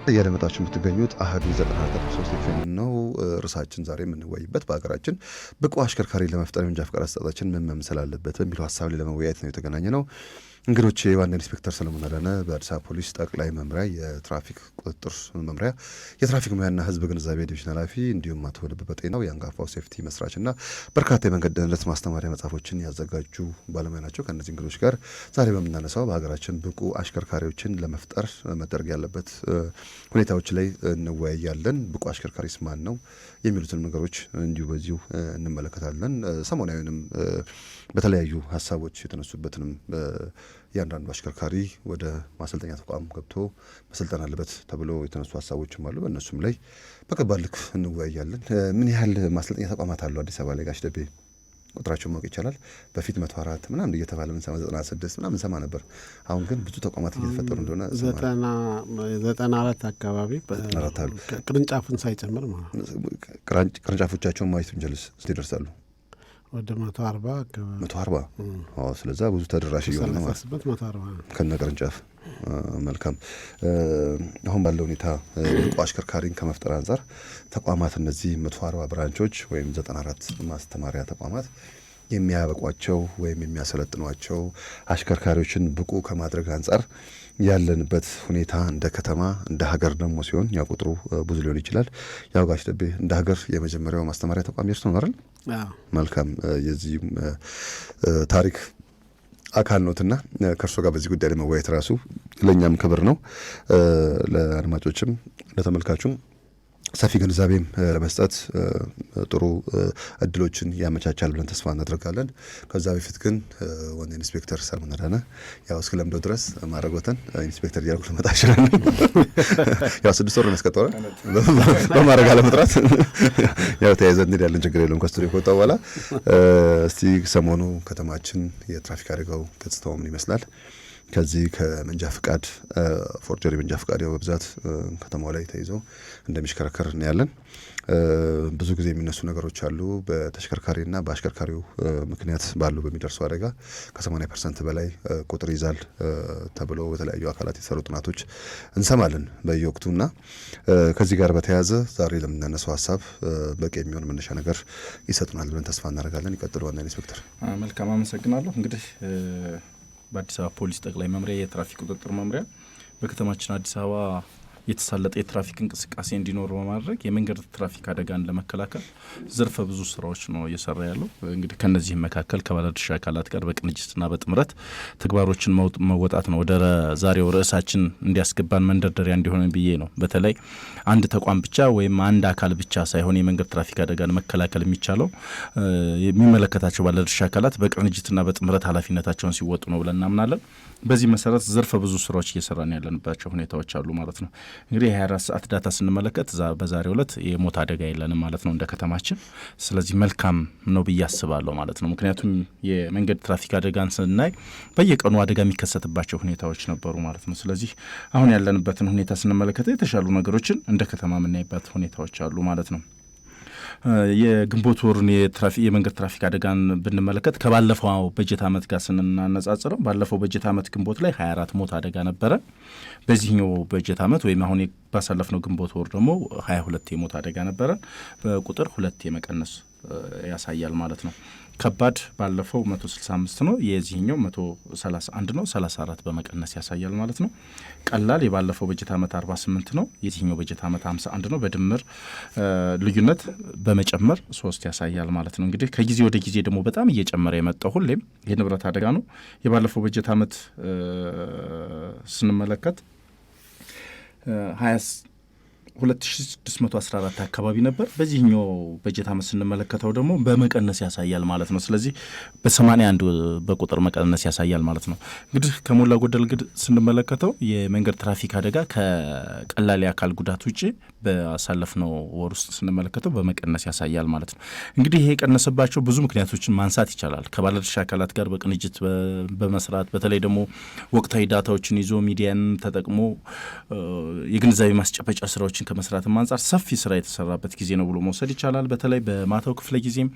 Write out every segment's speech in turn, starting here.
እያደመጣችሁ የምትገኙት አህዱ 94.3 ኤፍኤም ነው። ርዕሳችን ዛሬ የምንወያይበት በሀገራችን ብቁ አሽከርካሪ ለመፍጠር የመንጃ ፈቃድ አሰጣጣችን ምን መምሰል አለበት በሚለው ሀሳብ ላይ ለመወያየት ነው የተገናኘ ነው። እንግዶቼ ዋና ኢንስፔክተር ሰለሞን አዳነ በአዲስ አበባ ፖሊስ ጠቅላይ መምሪያ የትራፊክ ቁጥጥር መምሪያ የትራፊክ ሙያና ሕዝብ ግንዛቤ ዲቪዥን ኃላፊ እንዲሁም አቶ ደበበ ጤናው የአንጋፋው ሴፍቲ መስራችና በርካታ የመንገድ ደህንነት ማስተማሪያ መጽሐፎችን ያዘጋጁ ባለሙያ ናቸው። ከእነዚህ እንግዶች ጋር ዛሬ በምናነሳው በሀገራችን ብቁ አሽከርካሪዎችን ለመፍጠር መደረግ ያለበት ሁኔታዎች ላይ እንወያያለን። ብቁ አሽከርካሪስ ማን ነው የሚሉትን ነገሮች እንዲሁ በዚሁ እንመለከታለን። ሰሞናዊንም በተለያዩ ሀሳቦች የተነሱበትንም እያንዳንዱ አሽከርካሪ ወደ ማሰልጠኛ ተቋም ገብቶ መሰልጠን አለበት ተብሎ የተነሱ ሀሳቦችም አሉ። በእነሱም ላይ በከባድ ልክ እንወያያለን። ምን ያህል ማሰልጠኛ ተቋማት አሉ አዲስ አበባ ላይ ጋሽ ደቤ? ቁጥራቸው ማወቅ ይቻላል? በፊት 104 ምናምን እየተባለ ምን 96 ምናምን ሰማ ነበር። አሁን ግን ብዙ ተቋማት እየተፈጠሩ እንደሆነ 94 አካባቢ ቅርንጫፉን ሳይጨምር ማለት ቅርንጫፎቻቸውን ማየት እንጀልስ ይደርሳሉ ወደ 140 አካባቢ 140 ስለዛ ብዙ ተደራሽ እየሆነ ነው ማለት 140 ከነ ቅርንጫፍ። መልካም። አሁን ባለው ሁኔታ ብቁ አሽከርካሪን ከመፍጠር አንጻር ተቋማት እነዚህ 140 ብራንቾች ወይም 94 ማስተማሪያ ተቋማት የሚያበቋቸው ወይም የሚያሰለጥኗቸው አሽከርካሪዎችን ብቁ ከማድረግ አንጻር ያለንበት ሁኔታ እንደ ከተማ እንደ ሀገር ደግሞ ሲሆን ያ ቁጥሩ ብዙ ሊሆን ይችላል። ያው ጋሽ ደቤ እንደ ሀገር የመጀመሪያው ማስተማሪያ ተቋም የእርሱ ነው አይደል? መልካም። የዚህ ታሪክ አካል ነውትና ከእርሶ ጋር በዚህ ጉዳይ ላይ መወያየት ራሱ ለእኛም ክብር ነው፣ ለአድማጮችም ለተመልካቹም ሰፊ ግንዛቤም ለመስጠት ጥሩ እድሎችን ያመቻቻል ብለን ተስፋ እናደርጋለን። ከዛ በፊት ግን ዋና ኢንስፔክተር ሰለሞን አዳነ ያው እስከ ለምዶ ድረስ ማድረጎተን ኢንስፔክተር እያልኩ ልመጣ ይችላል። ያው 6 ወር ያስቀጠረ በማድረግ አለመጥራት ያው ተያይዘን እንሂድ ያለን ችግር የለውም። ከስቱዲዮ ከወጣ በኋላ እስቲ ሰሞኑ ከተማችን የትራፊክ አደጋው ገጽታው ምን ይመስላል? ከዚህ ከመንጃ ፍቃድ ፎርጀሪ መንጃ ፍቃድ ያው በብዛት ከተማው ላይ ተይዞ እንደሚሽከረከር እናያለን። ብዙ ጊዜ የሚነሱ ነገሮች አሉ። በተሽከርካሪና በአሽከርካሪው ምክንያት ባለው በሚደርሰው አደጋ ከ80% በላይ ቁጥር ይዛል ተብሎ በተለያዩ አካላት የተሰሩ ጥናቶች እንሰማለን በየወቅቱና ከዚህ ጋር በተያያዘ ዛሬ ለምናነሳው ሀሳብ በቂ የሚሆን መነሻ ነገር ይሰጡናል ብለን ተስፋ እናደርጋለን። ይቀጥሉ ዋና ኢንስፔክተር። መልካም፣ አመሰግናለሁ። እንግዲህ በአዲስ አበባ ፖሊስ ጠቅላይ መምሪያ የትራፊክ ቁጥጥር መምሪያ በከተማችን አዲስ አበባ የተሳለጠ የትራፊክ እንቅስቃሴ እንዲኖር በማድረግ የመንገድ ትራፊክ አደጋን ለመከላከል ዘርፈ ብዙ ስራዎች ነው እየሰራ ያለው። እንግዲህ ከነዚህም መካከል ከባለድርሻ አካላት ጋር በቅንጅትና በጥምረት ተግባሮችን መወጣት ነው ወደ ዛሬው ርዕሳችን እንዲያስገባን መንደርደሪያ እንዲሆን ብዬ ነው። በተለይ አንድ ተቋም ብቻ ወይም አንድ አካል ብቻ ሳይሆን የመንገድ ትራፊክ አደጋን መከላከል የሚቻለው የሚመለከታቸው ባለድርሻ አካላት በቅንጅትና በጥምረት ኃላፊነታቸውን ሲወጡ ነው ብለን እናምናለን። በዚህ መሰረት ዘርፈ ብዙ ስራዎች እየሰራን ያለንባቸው ሁኔታዎች አሉ ማለት ነው። እንግዲህ 24 ሰዓት ዳታ ስንመለከት በዛሬው ዕለት የሞት አደጋ የለንም ማለት ነው እንደ ከተማችን። ስለዚህ መልካም ነው ብዬ አስባለሁ ማለት ነው። ምክንያቱም የመንገድ ትራፊክ አደጋን ስናይ በየቀኑ አደጋ የሚከሰትባቸው ሁኔታዎች ነበሩ ማለት ነው። ስለዚህ አሁን ያለንበትን ሁኔታ ስንመለከት የተሻሉ ነገሮችን እንደ ከተማ የምናይበት ሁኔታዎች አሉ ማለት ነው። የግንቦት ወሩን የመንገድ ትራፊክ አደጋን ብንመለከት ከባለፈው በጀት ዓመት ጋር ስናነጻጽረው ባለፈው በጀት ዓመት ግንቦት ላይ 24 ሞት አደጋ ነበረ። በዚህኛው በጀት ዓመት ወይም አሁን ባሳለፍነው ግንቦት ወር ደግሞ 22 የሞት አደጋ ነበረ። በቁጥር 2 የመቀነስ ያሳያል ማለት ነው። ከባድ ባለፈው 165 ነው፣ የዚህኛው 131 ነው፣ 34 በመቀነስ ያሳያል ማለት ነው። ቀላል የባለፈው በጀት ዓመት 48 ነው፣ የዚህኛው በጀት ዓመት 51 ነው። በድምር ልዩነት በመጨመር 3 ያሳያል ማለት ነው። እንግዲህ ከጊዜ ወደ ጊዜ ደግሞ በጣም እየጨመረ የመጣው ሁሌም የንብረት አደጋ ነው። የባለፈው በጀት ዓመት ስንመለከት 2614 አካባቢ ነበር። በዚህኛው በጀት ዓመት ስንመለከተው ደግሞ በመቀነስ ያሳያል ማለት ነው። ስለዚህ በ81 በቁጥር መቀነስ ያሳያል ማለት ነው። እንግዲህ ከሞላ ጎደል ስንመለከተው የመንገድ ትራፊክ አደጋ ከቀላል የአካል ጉዳት ውጭ በአሳለፍነው ወር ውስጥ ስንመለከተው በመቀነስ ያሳያል ማለት ነው። እንግዲህ ይሄ የቀነሰባቸው ብዙ ምክንያቶችን ማንሳት ይቻላል። ከባለድርሻ አካላት ጋር በቅንጅት በመስራት በተለይ ደግሞ ወቅታዊ ዳታዎችን ይዞ ሚዲያን ተጠቅሞ የግንዛቤ ማስጨበጫ ስራዎችን ከመስራትም አንጻር ሰፊ ስራ የተሰራበት ጊዜ ነው ብሎ መውሰድ ይቻላል። በተለይ በማታው ክፍለ ጊዜም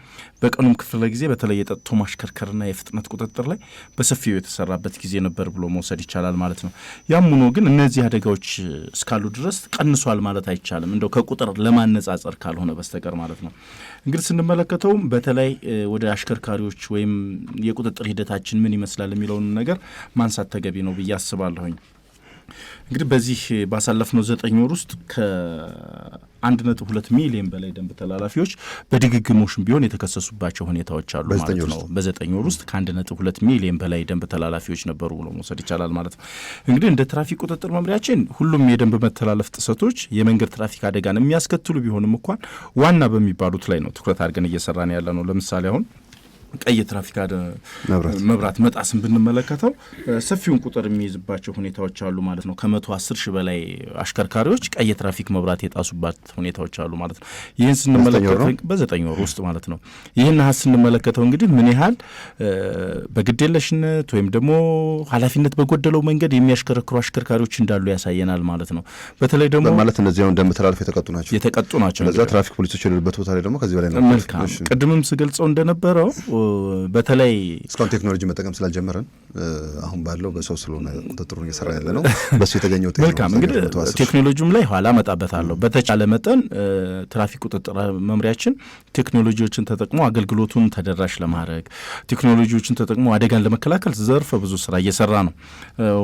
በቀኑም ክፍለ ጊዜ በተለይ የጠጥቶ ማሽከርከርና የፍጥነት ቁጥጥር ላይ በሰፊው የተሰራበት ጊዜ ነበር ብሎ መውሰድ ይቻላል ማለት ነው። ያም ሆኖ ግን እነዚህ አደጋዎች እስካሉ ድረስ ቀንሷል ማለት አይቻልም፣ እንደው ከቁጥር ለማነጻጸር ካልሆነ በስተቀር ማለት ነው። እንግዲህ ስንመለከተውም በተለይ ወደ አሽከርካሪዎች ወይም የቁጥጥር ሂደታችን ምን ይመስላል የሚለውን ነገር ማንሳት ተገቢ ነው ብዬ አስባለሁኝ። እንግዲህ በዚህ ባሳለፍነው 9 ወር ውስጥ ከ1.2 ሚሊዮን በላይ ደንብ ተላላፊዎች በድግግሞሽም ቢሆን የተከሰሱባቸው ሁኔታዎች አሉ ማለት ነው። በ9 ወር ውስጥ ከ1.2 ሚሊዮን በላይ ደንብ ተላላፊዎች ነበሩ ብሎ መውሰድ ይቻላል ማለት ነው። እንግዲህ እንደ ትራፊክ ቁጥጥር መምሪያችን ሁሉም የደንብ መተላለፍ ጥሰቶች የመንገድ ትራፊክ አደጋን የሚያስከትሉ ቢሆንም እንኳን ዋና በሚባሉት ላይ ነው ትኩረት አድርገን እየሰራን ያለ ነው። ለምሳሌ አሁን ቀይ ትራፊክ መብራት መጣስን ብንመለከተው ሰፊውን ቁጥር የሚይዝባቸው ሁኔታዎች አሉ ማለት ነው። ከ110 ሺህ በላይ አሽከርካሪዎች ቀይ ትራፊክ መብራት የጣሱባት ሁኔታዎች አሉ ማለት ነው። ይህን ስንመለከተው በ9 ወር ውስጥ ማለት ነው። ይህን ስንመለከተው እንግዲህ ምን ያህል በግዴለሽነት ወይም ደግሞ ኃላፊነት በጎደለው መንገድ የሚያሽከረክሩ አሽከርካሪዎች እንዳሉ ያሳየናል ማለት ነው። በተለይ ደግሞ ማለት እነዚህ አሁን ደንብ ተላልፈው የተቀጡ ናቸው። ለዛ ትራፊክ ፖሊሶች የሌሉበት ቦታ ላይ ደግሞ ከዚህ በላይ ነው። መልካም ቅድምም ስገልጸው እንደነበረው በተለይ እስካሁን ቴክኖሎጂ መጠቀም ስላልጀመረን አሁን ባለው በሰው ስለሆነ ቁጥጥሩን እየሰራ ያለ ነው። በሱ የተገኘው መልካም እንግዲህ ቴክኖሎጂውም ላይ ኋላ መጣበታለሁ። በተቻለ መጠን ትራፊክ ቁጥጥር መምሪያችን ቴክኖሎጂዎችን ተጠቅሞ አገልግሎቱን ተደራሽ ለማድረግ ቴክኖሎጂዎችን ተጠቅሞ አደጋን ለመከላከል ዘርፈ ብዙ ስራ እየሰራ ነው።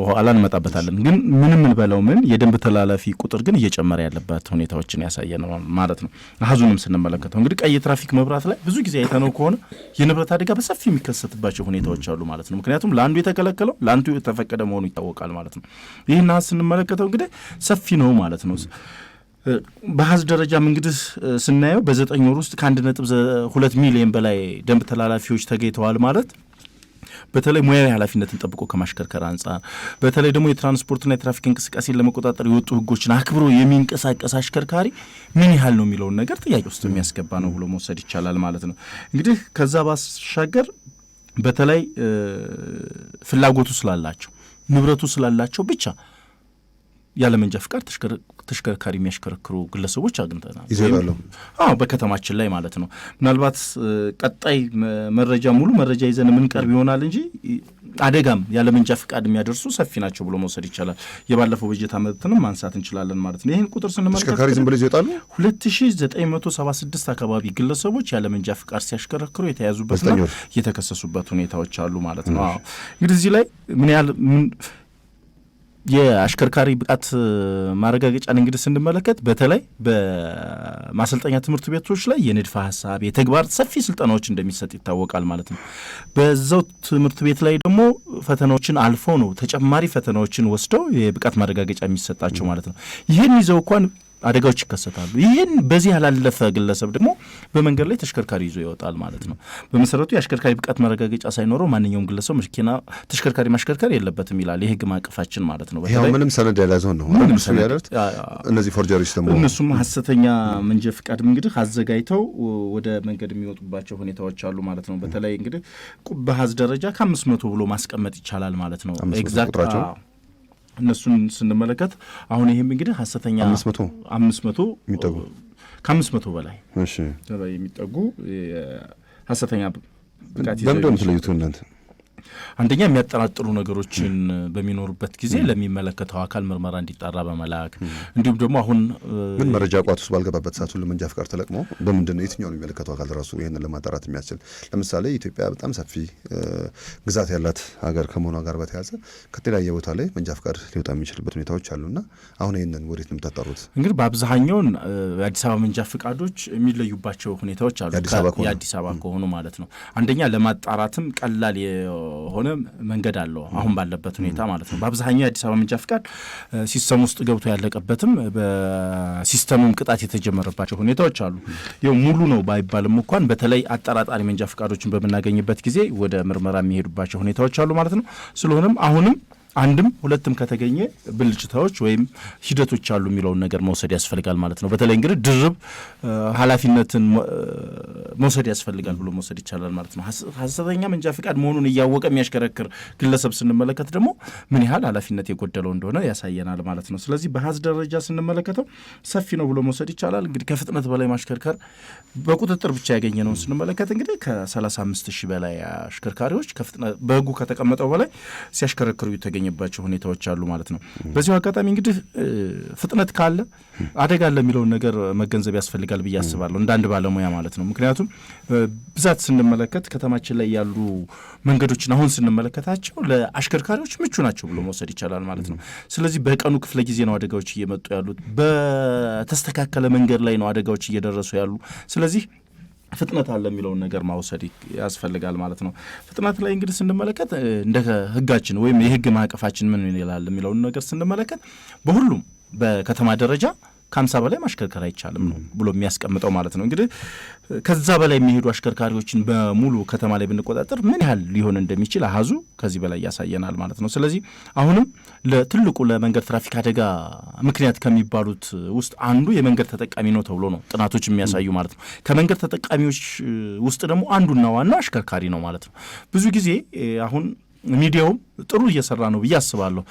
ኋላ እንመጣበታለን። ግን ምንም እንበለው ምን የደንብ ተላላፊ ቁጥር ግን እየጨመረ ያለበት ሁኔታዎችን ያሳየ ነው ማለት ነው። አሃዙንም ስንመለከተው እንግዲህ ቀይ ትራፊክ መብራት ላይ ብዙ ጊዜ አይተነው ከሆነ የንብረት አደጋ በሰፊ የሚከሰትባቸው ሁኔታዎች አሉ ማለት ነው። ምክንያቱም ለአንዱ የተከለከለው ለአንዱ የተፈቀደ መሆኑ ይታወቃል ማለት ነው። ይህን ስንመለከተው እንግዲህ ሰፊ ነው ማለት ነው። በሀዝ ደረጃም እንግዲህ ስናየው በ9 ወር ውስጥ ከ1.2 ሚሊዮን በላይ ደንብ ተላላፊዎች ተገኝተዋል ማለት በተለይ ሙያዊ ኃላፊነትን ጠብቆ ከማሽከርከር አንጻር በተለይ ደግሞ የትራንስፖርትና የትራፊክ እንቅስቃሴን ለመቆጣጠር የወጡ ሕጎችን አክብሮ የሚንቀሳቀስ አሽከርካሪ ምን ያህል ነው የሚለውን ነገር ጥያቄ ውስጥ የሚያስገባ ነው ብሎ መውሰድ ይቻላል ማለት ነው። እንግዲህ ከዛ ባሻገር በተለይ ፍላጎቱ ስላላቸው ንብረቱ ስላላቸው ብቻ ያለመንጃ ፍቃድ ተሽከርካሪ የሚያሽከረክሩ ግለሰቦች አግኝተናል። በከተማችን ላይ ማለት ነው። ምናልባት ቀጣይ ሙሉ መረጃ ይዘን የምንቀርብ ይሆናል እንጂ አደጋም ያለመንጃ ፍቃድ የሚያደርሱ ሰፊ ናቸው ብሎ መውሰድ ይቻላል። የባለፈው በጀት ዓመትንም ማንሳት እንችላለን ማለት ነው። ይህን ቁጥር ስንመለከት 2976 አካባቢ ግለሰቦች ያለመንጃ ፍቃድ ሲያሽከረክሩ የተያዙበትና የተከሰሱበት ሁኔታዎች አሉ ማለት ነው። እንግዲህ እዚህ ላይ ምን ያህል የአሽከርካሪ ብቃት ማረጋገጫን እንግዲህ ስንመለከት በተለይ በማሰልጠኛ ትምህርት ቤቶች ላይ የንድፈ ሀሳብ የተግባር ሰፊ ስልጠናዎች እንደሚሰጥ ይታወቃል ማለት ነው። በዛው ትምህርት ቤት ላይ ደግሞ ፈተናዎችን አልፎ ነው ተጨማሪ ፈተናዎችን ወስደው የብቃት ማረጋገጫ የሚሰጣቸው ማለት ነው። ይህን ይዘው እንኳን አደጋዎች ይከሰታሉ። ይህን በዚህ ያላለፈ ግለሰብ ደግሞ በመንገድ ላይ ተሽከርካሪ ይዞ ይወጣል ማለት ነው። በመሰረቱ የአሽከርካሪ ብቃት ማረጋገጫ ሳይኖረው ማንኛውም ግለሰብ መኪና ተሽከርካሪ ማሽከርከር የለበትም ይላል የሕግ ማዕቀፋችን ማለት ነው። ይሄው ምንም ሰነድ ያላዘው ነው። እነዚህ ፎርጀሪዎች ደግሞ እነሱም ሐሰተኛ መንጃ ፍቃድ እንግዲህ አዘጋጅተው ወደ መንገድ የሚወጡባቸው ሁኔታዎች አሉ ማለት ነው። በተለይ እንግዲህ በሀዝ ደረጃ ከ500 ብሎ ማስቀመጥ ይቻላል ማለት ነው። ኤግዛክት እነሱን ስንመለከት አሁን ይሄም እንግዲህ ሐሰተኛ 500 የሚጠጉ ከ500 በላይ የሚጠጉ ሐሰተኛ ብቃት ይዘው ለምንድነው የምትለዩት እናንተ? አንደኛ የሚያጠራጥሩ ነገሮችን በሚኖሩበት ጊዜ ለሚመለከተው አካል ምርመራ እንዲጣራ በመላክ እንዲሁም ደግሞ አሁን ምን መረጃ ቋት ውስጥ ባልገባበት ሰዓት ሁሉ መንጃ ፍቃድ ተለቅሞ በምንድነው የትኛው ነው የሚመለከተው አካል ራሱ ይሄንን ለማጣራት የሚያስችል? ለምሳሌ ኢትዮጵያ በጣም ሰፊ ግዛት ያላት ሀገር ከመሆኗ ጋር በተያያዘ ከተለያየ ቦታ ላይ መንጃ ፍቃድ ሊወጣ የሚችልበት ሁኔታዎች አሉና አሁን ይሄንን ወዴት ነው የምታጣሩት? እንግዲህ በአብዛኛውን የአዲስ አበባ መንጃ ፍቃዶች የሚለዩባቸው ሁኔታዎች አሉ። የአዲስ አበባ ከሆኑ ማለት ነው። አንደኛ ለማጣራትም ቀላል ሆነ መንገድ አለው አሁን ባለበት ሁኔታ ማለት ነው። በአብዛኛው የአዲስ አበባ መንጃ ፍቃድ ሲስተም ውስጥ ገብቶ ያለቀበትም በሲስተሙም ቅጣት የተጀመረባቸው ሁኔታዎች አሉ። ይኸው ሙሉ ነው ባይባልም እንኳን በተለይ አጠራጣሪ መንጃ ፍቃዶችን በምናገኝበት ጊዜ ወደ ምርመራ የሚሄዱባቸው ሁኔታዎች አሉ ማለት ነው። ስለሆነም አሁንም አንድም ሁለትም ከተገኘ ብልጭታዎች ወይም ሂደቶች አሉ የሚለውን ነገር መውሰድ ያስፈልጋል ማለት ነው። በተለይ እንግዲህ ድርብ ኃላፊነትን መውሰድ ያስፈልጋል ብሎ መውሰድ ይቻላል ማለት ነው። ሐሰተኛ መንጃ ፍቃድ መሆኑን እያወቀ የሚያሽከረክር ግለሰብ ስንመለከት ደግሞ ምን ያህል ኃላፊነት የጎደለው እንደሆነ ያሳየናል ማለት ነው። ስለዚህ በሀዝ ደረጃ ስንመለከተው ሰፊ ነው ብሎ መውሰድ ይቻላል። እንግዲህ ከፍጥነት በላይ ማሽከርከር በቁጥጥር ብቻ ያገኘነውን ስንመለከት እንግዲህ ከ35,000 በላይ አሽከርካሪዎች ከፍጥነት በሕጉ ከተቀመጠው በላይ ሲያሽከረክሩ የተገኘባቸው ሁኔታዎች አሉ ማለት ነው። በዚሁ አጋጣሚ እንግዲህ ፍጥነት ካለ አደጋ አለ የሚለውን ነገር መገንዘብ ያስፈልጋል ብዬ አስባለሁ እንደ አንድ ባለሙያ ማለት ነው። ምክንያቱም ብዛት ስንመለከት ከተማችን ላይ ያሉ መንገዶችን አሁን ስንመለከታቸው ለአሽከርካሪዎች ምቹ ናቸው ብሎ መውሰድ ይቻላል ማለት ነው። ስለዚህ በቀኑ ክፍለ ጊዜ ነው አደጋዎች እየመጡ ያሉት። በተስተካከለ መንገድ ላይ ነው አደጋዎች እየደረሱ ያሉ። ስለዚህ ፍጥነት አለ የሚለውን ነገር ማውሰድ ያስፈልጋል ማለት ነው። ፍጥነት ላይ እንግዲህ ስንመለከት እንደ ሕጋችን ወይም የሕግ ማዕቀፋችን ምን ይላል የሚለውን ነገር ስንመለከት በሁሉም በከተማ ደረጃ ከ50 በላይ ማሽከርከር አይቻልም ነው ብሎ የሚያስቀምጠው ማለት ነው። እንግዲህ ከዛ በላይ የሚሄዱ አሽከርካሪዎችን በሙሉ ከተማ ላይ ብንቆጣጠር ምን ያህል ሊሆን እንደሚችል አሃዙ ከዚህ በላይ ያሳየናል ማለት ነው። ስለዚህ አሁንም ለትልቁ ለመንገድ ትራፊክ አደጋ ምክንያት ከሚባሉት ውስጥ አንዱ የመንገድ ተጠቃሚ ነው ተብሎ ነው ጥናቶች የሚያሳዩ ማለት ነው። ከመንገድ ተጠቃሚዎች ውስጥ ደግሞ አንዱና ዋናው አሽከርካሪ ነው ማለት ነው። ብዙ ጊዜ አሁን ሚዲያውም ጥሩ እየሰራ ነው ብዬ አስባለሁ።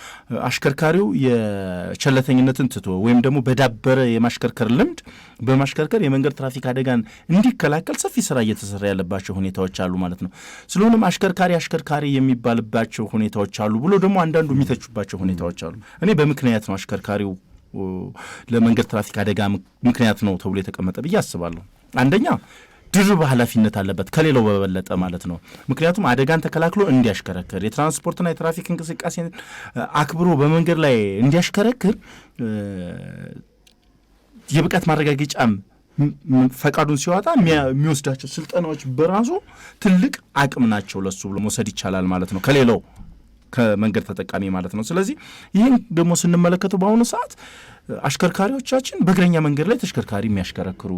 አሽከርካሪው የቸለተኝነትን ትቶ ወይም ደግሞ በዳበረ የማሽከርከር ልምድ በማሽከርከር የመንገድ ትራፊክ አደጋን እንዲከላከል ሰፊ ስራ እየተሰራ ያለባቸው ሁኔታዎች አሉ ማለት ነው። ስለሆነም አሽከርካሪ የሚባልባቸው ሁኔታዎች አሉ ብሎ ደግሞ አንዳንዱ የሚተቹባቸው ሁኔታዎች አሉ። እኔ በምክንያት ነው አሽከርካሪው ለመንገድ ትራፊክ አደጋ ምክንያት ነው ተብሎ የተቀመጠ ብዬ አስባለሁ። አንደኛ ድርብ ኃላፊነት አለበት ከሌላው በበለጠ ማለት ነው። ምክንያቱም አደጋን ተከላክሎ እንዲያሽከረክር የትራንስፖርትና የትራፊክ እንቅስቃሴን አክብሮ በመንገድ ላይ እንዲያሽከረክር የብቃት ማረጋገጫም ፈቃዱን ሲወጣ የሚወስዳቸው ስልጠናዎች በራሱ ትልቅ አቅም ናቸው ለሱ ብሎ መውሰድ ይቻላል ማለት ነው፣ ከሌላው ከመንገድ ተጠቃሚ ማለት ነው። ስለዚህ ይህን ደግሞ ስንመለከተው በአሁኑ ሰዓት አሽከርካሪዎቻችን በእግረኛ መንገድ ላይ ተሽከርካሪ የሚያሽከረክሩ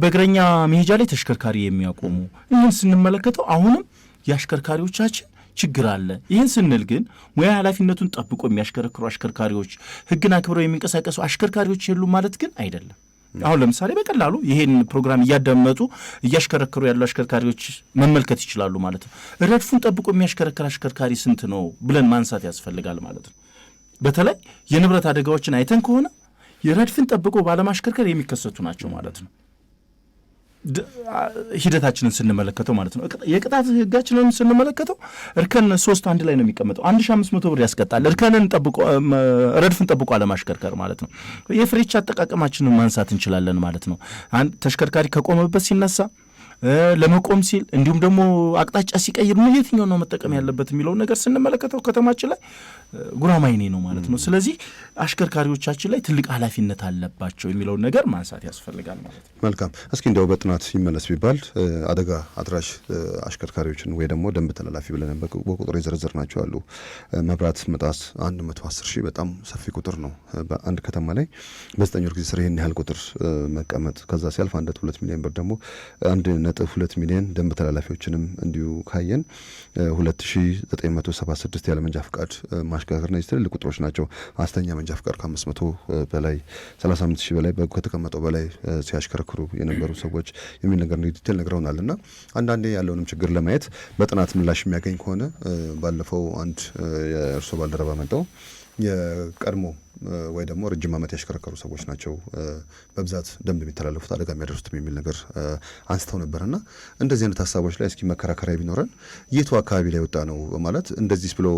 በእግረኛ መሄጃ ላይ ተሽከርካሪ የሚያቆሙ ይህን ስንመለከተው አሁንም የአሽከርካሪዎቻችን ችግር አለ። ይህን ስንል ግን ሙያ ኃላፊነቱን ጠብቆ የሚያሽከረክሩ አሽከርካሪዎች፣ ሕግን አክብረው የሚንቀሳቀሱ አሽከርካሪዎች የሉ ማለት ግን አይደለም። አሁን ለምሳሌ በቀላሉ ይሄን ፕሮግራም እያዳመጡ እያሽከረከሩ ያሉ አሽከርካሪዎች መመልከት ይችላሉ ማለት ነው። ረድፉን ጠብቆ የሚያሽከረክር አሽከርካሪ ስንት ነው ብለን ማንሳት ያስፈልጋል ማለት ነው። በተለይ የንብረት አደጋዎችን አይተን ከሆነ የረድፍን ጠብቆ ባለማሽከርከር የሚከሰቱ ናቸው ማለት ነው። ሂደታችንን ስንመለከተው ማለት ነው። የቅጣት ሕጋችንን ስንመለከተው እርከን 3 አንድ ላይ ነው የሚቀመጠው። 1500 ብር ያስቀጣል እርከንን ጠብቆ ረድፍን ጠብቆ አለማሽከርከር ማለት ነው። የፍሬቻ አጠቃቀማችንን ማንሳት እንችላለን ማለት ነው። አንድ ተሽከርካሪ ከቆመበት ሲነሳ ለመቆም ሲል እንዲሁም ደግሞ አቅጣጫ ሲቀይር ነው የትኛው ነው መጠቀም ያለበት የሚለውን ነገር ስንመለከተው ከተማችን ላይ ጉራማይኔ ነው ማለት ነው። ስለዚህ አሽከርካሪዎቻችን ላይ ትልቅ ኃላፊነት አለባቸው የሚለውን ነገር ማንሳት ያስፈልጋል ማለት ነው። መልካም። እስኪ እንዲያው በጥናት ይመለስ ቢባል አደጋ አድራሽ አሽከርካሪዎችን ወይ ደግሞ ደንብ ተላላፊ ብለን በቁጥር የዘረዘር ናቸው አሉ። መብራት መጣስ 110 ሺህ በጣም ሰፊ ቁጥር ነው። በአንድ ከተማ ላይ በ9 ወር ጊዜ ስር ይህን ያህል ቁጥር መቀመጥ፣ ከዛ ሲያልፍ 1.2 ሚሊዮን ብር ደግሞ 1.2 ሚሊዮን ደንብ ተላላፊዎችንም እንዲሁ ካየን 2976 ያለ መንጃ ፍቃድ ማሽከርከር ነው። ትልልቅ ቁጥሮች ናቸው። አስተኛ መንጃ ፍቃድ ከ500 በላይ 35 ሺህ በላይ ከተቀመጠው በላይ ሲያሽከረክሩ የነበሩ ሰዎች የሚል ነገር ዲቴል ነግረውናል። እና አንዳንዴ ያለውንም ችግር ለማየት በጥናት ምላሽ የሚያገኝ ከሆነ ባለፈው አንድ የእርሶ ባልደረባ መጣው የቀድሞ ወይ ደግሞ ረጅም ዓመት ያሽከረከሩ ሰዎች ናቸው በብዛት ደንብ የሚተላለፉት አደጋ የሚያደርሱት የሚል ነገር አንስተው ነበርና እንደዚህ አይነት ሀሳቦች ላይ እስኪ መከራከሪያ ቢኖረን የቱ አካባቢ ላይ ወጣ ነው ማለት እንደዚህ ብሎ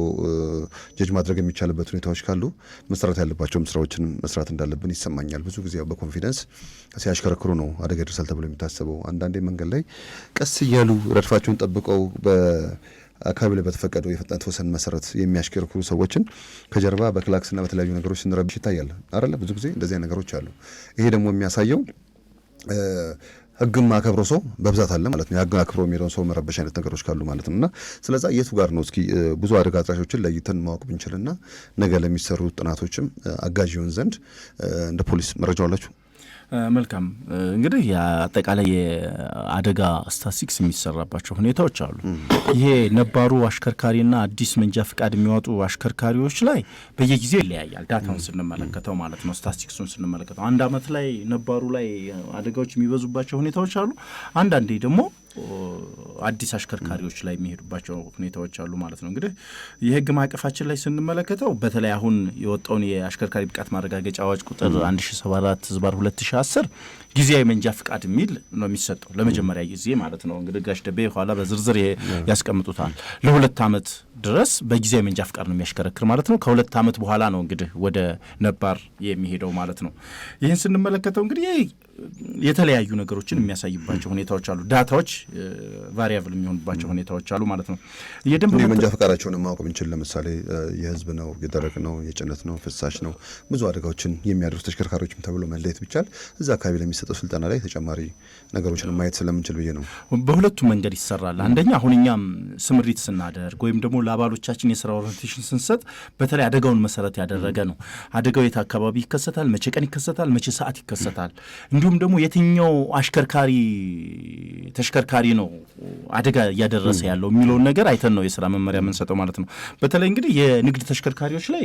ጀጅ ማድረግ የሚቻልበት ሁኔታዎች ካሉ መስራት ያለባቸውም ስራዎችን መስራት እንዳለብን ይሰማኛል። ብዙ ጊዜ በኮንፊደንስ ሲያሽከረክሩ ነው አደጋ ይደርሳል ተብሎ የሚታሰበው። አንዳንዴ መንገድ ላይ ቀስ እያሉ ረድፋቸውን ጠብቀው አካባቢ ላይ በተፈቀደው የፍጥነት ወሰን መሰረት የሚያሽከረክሩ ሰዎችን ከጀርባ በክላክስና በተለያዩ ነገሮች ስንረብሽ ይታያል አይደለ? ብዙ ጊዜ እንደዚህ ነገሮች አሉ። ይሄ ደግሞ የሚያሳየው ሕግም አከብሮ ሰው በብዛት አለ ማለት ነው። ሕግ አክብሮ የሚለውን ሰው መረበሽ አይነት ነገሮች ካሉ ማለት ነውና ስለዛ የቱ ጋር ነው እስኪ ብዙ አደጋ አድራሾችን ለይተን ማወቅ ብንችልና ነገ ለሚሰሩ ጥናቶችም አጋዥ ይሆን ዘንድ እንደ ፖሊስ መረጃው አላችሁ? መልካም እንግዲህ አጠቃላይ የአደጋ ስታቲስቲክስ የሚሰራባቸው ሁኔታዎች አሉ። ይሄ ነባሩ አሽከርካሪና አዲስ መንጃ ፍቃድ የሚያወጡ አሽከርካሪዎች ላይ በየጊዜው ይለያያል። ዳታውን ስንመለከተው ማለት ነው፣ ስታቲስቲክሱን ስንመለከተው አንድ አመት ላይ ነባሩ ላይ አደጋዎች የሚበዙባቸው ሁኔታዎች አሉ። አንዳንዴ ደግሞ አዲስ አሽከርካሪዎች ላይ የሚሄዱባቸው ሁኔታዎች አሉ ማለት ነው። እንግዲህ የህግ ማዕቀፋችን ላይ ስንመለከተው በተለይ አሁን የወጣውን የአሽከርካሪ ብቃት ማረጋገጫ አዋጅ ቁጥር 1074/2010 ጊዜያዊ መንጃ ፍቃድ የሚል ነው የሚሰጠው ለመጀመሪያ ጊዜ ማለት ነው። እንግዲህ ጋሽ ደቤ ኋላ በዝርዝር ያስቀምጡታል። ለ2 አመት ድረስ በጊዜያዊ መንጃ ፍቃድ ነው የሚያሽከረክር ማለት ነው። ከ2 አመት በኋላ ነው እንግዲህ ወደ ነባር የሚሄደው ማለት ነው። ይህን ስንመለከተው እንግዲህ የተለያዩ ነገሮችን የሚያሳይባቸው ሁኔታዎች አሉ። ዳታዎች ቫሪያብል የሚሆኑባቸው ሁኔታዎች አሉ ማለት ነው። የደንብ መንጃ ፍቃዳቸውን ማወቅ ብንችል ለምሳሌ የህዝብ ነው፣ የደረቅ ነው፣ የጭነት ነው፣ ፍሳሽ ነው፣ ብዙ አደጋዎችን የሚያደርሱ ተሽከርካሪዎችም ተብሎ መለየት ቢቻል እዛ አካባቢ ለሚሰጠው ስልጠና ላይ ተጨማሪ ነገሮችን ማየት ስለምንችል ብዬ ነው። በሁለቱም መንገድ ይሰራል። አንደኛ አሁን እኛም ስምሪት ስናደርግ ወይም ደግሞ ለአባሎቻችን የስራ ኦሪንቴሽን ስንሰጥ በተለይ አደጋውን መሰረት ያደረገ ነው። አደጋው የት አካባቢ ይከሰታል፣ መቼ ቀን ይከሰታል፣ መቼ ሰዓት ይከሰታል፣ እንዲሁም ደግሞ የትኛው ተሽከርካሪ ነው አደጋ እያደረሰ ያለው የሚለውን ነገር አይተን ነው የስራ መመሪያ የምንሰጠው ማለት ነው። በተለይ እንግዲህ የንግድ ተሽከርካሪዎች ላይ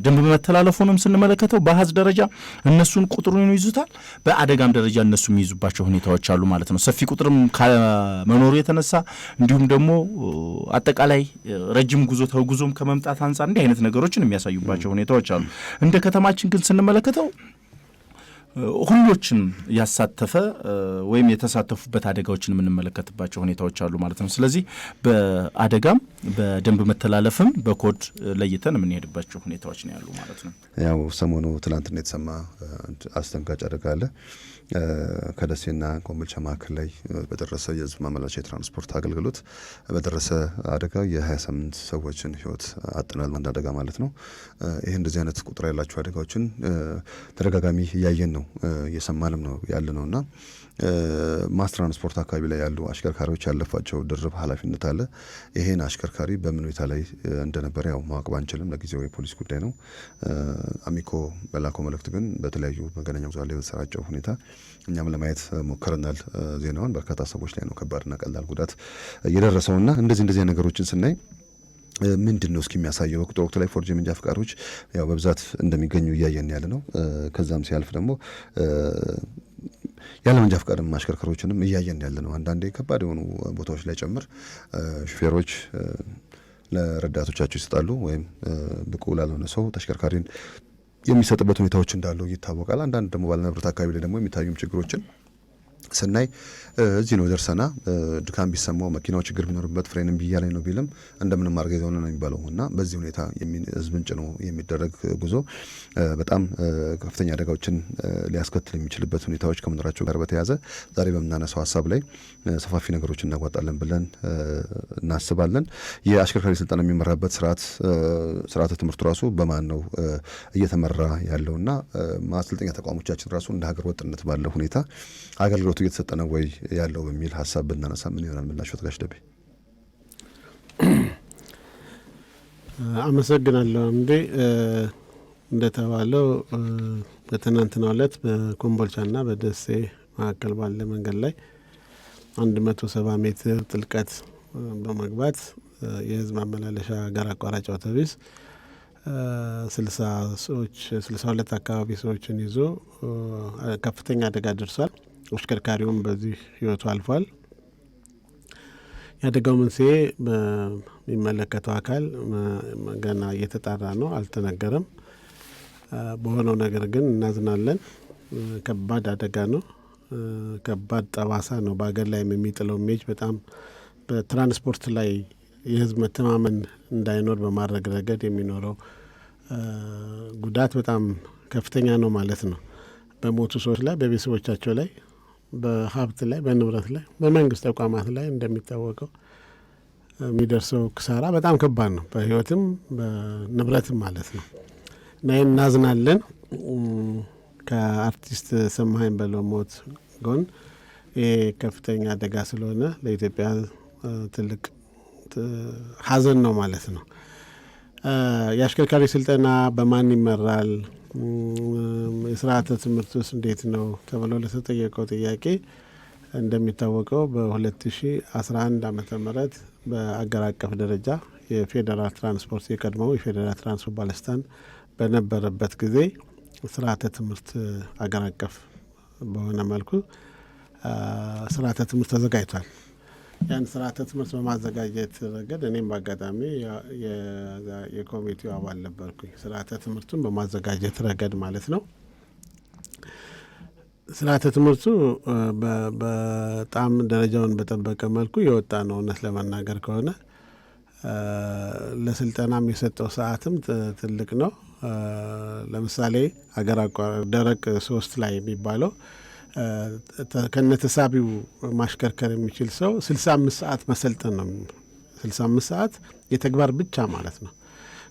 ደንብ መተላለፉንም ስንመለከተው በአሃዝ ደረጃ እነሱን ቁጥሩን ይዙታል፣ በአደጋም ደረጃ እነሱ የሚይዙባቸው ሁኔታዎች አሉ ማለት ነው። ሰፊ ቁጥርም ከመኖሩ የተነሳ እንዲሁም ደግሞ አጠቃላይ ረጅም ጉዞ ተጉዞም ከመምጣት አንጻር እንዲህ አይነት ነገሮችን የሚያሳዩባቸው ሁኔታዎች አሉ። እንደ ከተማችን ግን ስንመለከተው ሁሎችን ያሳተፈ ወይም የተሳተፉበት አደጋዎችን የምንመለከትባቸው ሁኔታዎች አሉ ማለት ነው። ስለዚህ በአደጋም በደንብ መተላለፍም በኮድ ለይተን የምንሄድባቸው ሁኔታዎች ነው ያሉ ማለት ነው። ያው ሰሞኑ ትላንትና የተሰማ አስደንጋጭ አደጋ አለ። ከደሴና ኮምቦልቻ መካከል ላይ በደረሰ የህዝብ ማመላለሻ የትራንስፖርት አገልግሎት በደረሰ አደጋ የ28 ሰዎችን ህይወት አጥተናል። አንድ አደጋ ማለት ነው። ይህ እንደዚህ አይነት ቁጥር ያላቸው አደጋዎችን ተደጋጋሚ እያየን ነው እየሰማንም ነው ያለ ነውና ማስ ትራንስፖርት አካባቢ ላይ ያሉ አሽከርካሪዎች ያለፋቸው ድርብ ኃላፊነት አለ። ይሄን አሽከርካሪ በምን ሁኔታ ላይ እንደነበረ ያው ማወቅ ባንችልም ለጊዜው የፖሊስ ጉዳይ ነው። አሚኮ በላከው መልእክት ግን በተለያዩ መገናኛ ብዙሃን ላይ በተሰራጨው ሁኔታ እኛም ለማየት ሞክረናል። ዜናውን በርካታ ሰዎች ላይ ነው ከባድና ቀላል ጉዳት እየደረሰውና እንደዚህ ነገሮችን ስናይ ምንድን ነው እስኪ የሚያሳየው? ወቅት ላይ ፎርጅ መንጃ ፍቃዶች ያው በብዛት እንደሚገኙ እያየን ያለ ነው። ከዛም ሲያልፍ ደግሞ ያለ መንጃ ፍቃድ ማሽከርከሮችንም እያየን ያለ ነው። አንዳንዴ ከባድ የሆኑ ቦታዎች ላይ ጭምር ሹፌሮች ለረዳቶቻቸው ይሰጣሉ ወይም ብቁ ላልሆነ ሰው ተሽከርካሪን የሚሰጥበት ሁኔታዎች እንዳሉ ይታወቃል። አንዳንድ ደግሞ ባለንብረት አካባቢ ላይ ደግሞ የሚታዩም ችግሮችን ስናይ እዚህ ነው ደርሰና ድካም ቢሰማው መኪናው ችግር ቢኖርበት ፍሬንም ቢያለኝ ነው ቢልም እንደምንም አድርገው ይዘውና ነው የሚባለው እና በዚህ ሁኔታ ህዝብን ጭኖ የሚደረግ ጉዞ በጣም ከፍተኛ አደጋዎችን ሊያስከትል የሚችልበት ሁኔታዎች ከመኖራቸው ጋር በተያያዘ ዛሬ በምናነሳው ሀሳብ ላይ ሰፋፊ ነገሮችን እናጓጣለን ብለን እናስባለን። የአሽከርካሪ ስልጠና የሚመራበት ስርዓተ ትምህርቱ ራሱ በማን ነው እየተመራ ያለውና ማሰልጠኛ ተቋሞቻችን ራሱ እንደ ሀገር ወጥነት ባለው ሁኔታ አገልግሎቱ እየተሰጠ ነው ወይ ያለው በሚል ሀሳብ ብናነሳ ምን ይሆናል ምላሹ? ጋሽ ደቤ አመሰግናለሁ። እንደተባለው በትናንትናው ዕለት በኮምቦልቻና በደሴ መካከል ባለ መንገድ ላይ 170 ሜትር ጥልቀት በመግባት የህዝብ ማመላለሻ ሀገር አቋራጭ አውቶቡስ 62 አካባቢ ሰዎችን ይዞ ከፍተኛ አደጋ ደርሷል። አሽከርካሪውም በዚህ ህይወቱ አልፏል። የአደጋው መንስኤ በሚመለከተው አካል ገና እየተጣራ ነው፣ አልተነገረም። በሆነው ነገር ግን እናዝናለን። ከባድ አደጋ ነው፣ ከባድ ጠባሳ ነው። በሀገር ላይ የሚጥለው ሜጅ በጣም በትራንስፖርት ላይ የህዝብ መተማመን እንዳይኖር በማድረግ ረገድ የሚኖረው ጉዳት በጣም ከፍተኛ ነው ማለት ነው። በሞቱ ሰዎች ላይ፣ በቤተሰቦቻቸው ላይ፣ በሀብት ላይ፣ በንብረት ላይ፣ በመንግስት ተቋማት ላይ እንደሚታወቀው የሚደርሰው ክሳራ በጣም ከባድ ነው፣ በህይወትም በንብረትም ማለት ነው እና ይህን እናዝናለን። ከአርቲስት ሰማኸኝ በለው ሞት ጎን ይሄ ከፍተኛ አደጋ ስለሆነ ለኢትዮጵያ ትልቅ ሀዘን ነው ማለት ነው። የአሽከርካሪ ስልጠና በማን ይመራል? የስርዓተ ትምህርት ውስጥ እንዴት ነው ተብሎ ለተጠየቀው ጥያቄ እንደሚታወቀው በ2011 ዓመተ ምህረት በአገር አቀፍ ደረጃ የፌዴራል ትራንስፖርት የቀድሞው የፌዴራል ትራንስፖርት ባለስልጣን በነበረበት ጊዜ ስርዓተ ትምህርት አገር አቀፍ በሆነ መልኩ ስርዓተ ትምህርት ተዘጋጅቷል። ያን ስርዓተ ትምህርት በማዘጋጀት ረገድ እኔም በአጋጣሚ የኮሚቴው አባል ነበርኩኝ። ስርዓተ ትምህርቱን በማዘጋጀት ረገድ ማለት ነው። ስርዓተ ትምህርቱ በጣም ደረጃውን በጠበቀ መልኩ የወጣ ነው። እውነት ለመናገር ከሆነ ለስልጠናም የሰጠው ሰዓትም ትልቅ ነው። ለምሳሌ አገር አቋራጭ ደረቅ 3 ላይ የሚባለው ከነተሳቢው ማሽከርከር የሚችል ሰው 65 ሰዓት መሰልጠን ነው። 65 ሰዓት የተግባር ብቻ ማለት ነው።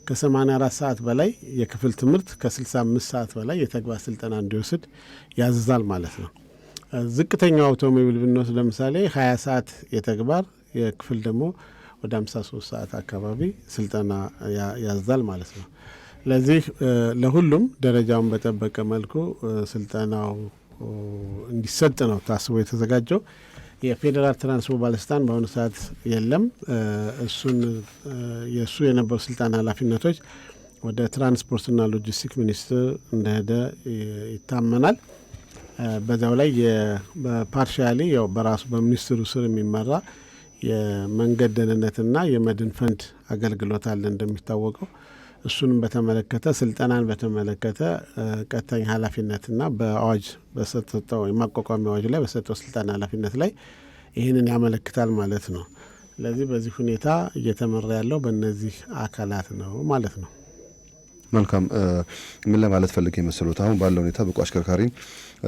ከ84 ሰዓት በላይ የክፍል ትምህርት፣ ከ65 ሰዓት በላይ የተግባር ስልጠና እንዲወስድ ያዝዛል ማለት ነው። ዝቅተኛው አውቶሞቢል ብንወስድ ለምሳሌ 20 ሰዓት የተግባር የክፍል ደግሞ ወደ 53 ሰዓት አካባቢ ስልጠና ያዝዛል ማለት ነው። ለዚህ ለሁሉም ደረጃውን በጠበቀ መልኩ ስልጠናው እንዲሰጥ ነው ታስቦ የተዘጋጀው። የፌዴራል ትራንስፖርት ባለስልጣን በአሁኑ ሰዓት የለም። እሱን የእሱ የነበሩ ስልጣን ኃላፊነቶች ወደ ትራንስፖርትና ሎጂስቲክ ሚኒስቴር እንደሄደ ይታመናል። በዛው ላይ በፓርሻሊ ያው በራሱ በሚኒስትሩ ስር የሚመራ የመንገድ ደህንነትና የመድን ፈንድ አገልግሎት አለ እንደሚታወቀው። እሱንም በተመለከተ ስልጠናን በተመለከተ ቀጥተኛ ኃላፊነትና በአዋጅ በሰጠው የማቋቋሚያ አዋጅ ላይ በሰጠው ስልጣን ኃላፊነት ላይ ይህንን ያመለክታል ማለት ነው። ስለዚህ በዚህ ሁኔታ እየተመራ ያለው በእነዚህ አካላት ነው ማለት ነው። መልካም። ምን ለማለት ፈልጌ የመሰሉት አሁን ባለው ሁኔታ ብቁ አሽከርካሪ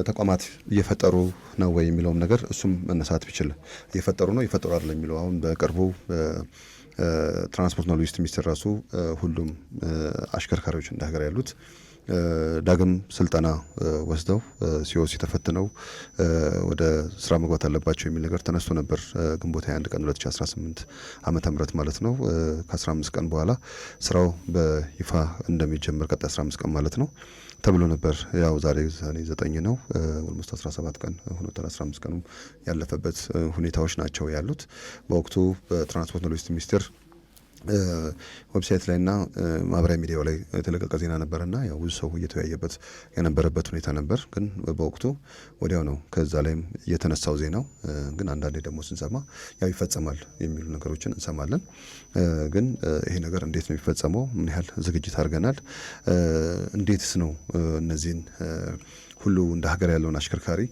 ተቋማት እየፈጠሩ ነው ወይ የሚለውም ነገር እሱም መነሳት ቢችል እየፈጠሩ ነው እየፈጠሩ አይደለም የሚለው አሁን በቅርቡ ትራንስፖርትና ሎጂስቲክስ ሚኒስቴር ራሱ ሁሉም አሽከርካሪዎች እንደ ሀገር ያሉት ዳግም ስልጠና ወስደው ሲኦሲ ተፈትነው ወደ ስራ መግባት አለባቸው የሚል ነገር ተነስቶ ነበር። ግንቦት 21 ቀን 2018 ዓመተ ምህረት ማለት ነው። ከ15 ቀን በኋላ ስራው በይፋ እንደሚጀምር ቀጣይ 15 ቀን ማለት ነው ተብሎ ነበር። ያው ዛሬ 9 ነው። ኦልሞስት 17 ቀን ሆኖታል። 15 ቀኑ ያለፈበት ሁኔታዎች ናቸው ያሉት። በወቅቱ በትራንስፖርትና ሎጂስቲክስ ሚኒስቴር ዌብሳይት ላይና ማህበራዊ ሚዲያው ላይ የተለቀቀ ዜና ነበርና ያው ብዙ ሰው እየተወያየበት የነበረበት ሁኔታ ነበር። ግን በወቅቱ ወዲያው ነው ከዛ ላይም የተነሳው ዜናው። ግን አንዳንዴ ደግሞ ስንሰማ ያው ይፈጸማል የሚሉ ነገሮችን እንሰማለን። ግን ይሄ ነገር እንዴት ነው የሚፈጸመው? ምን ያህል ዝግጅት አድርገናል? እንዴትስ ነው እነዚህን ሁሉ እንደ ሀገር ያለውን አሽከርካሪ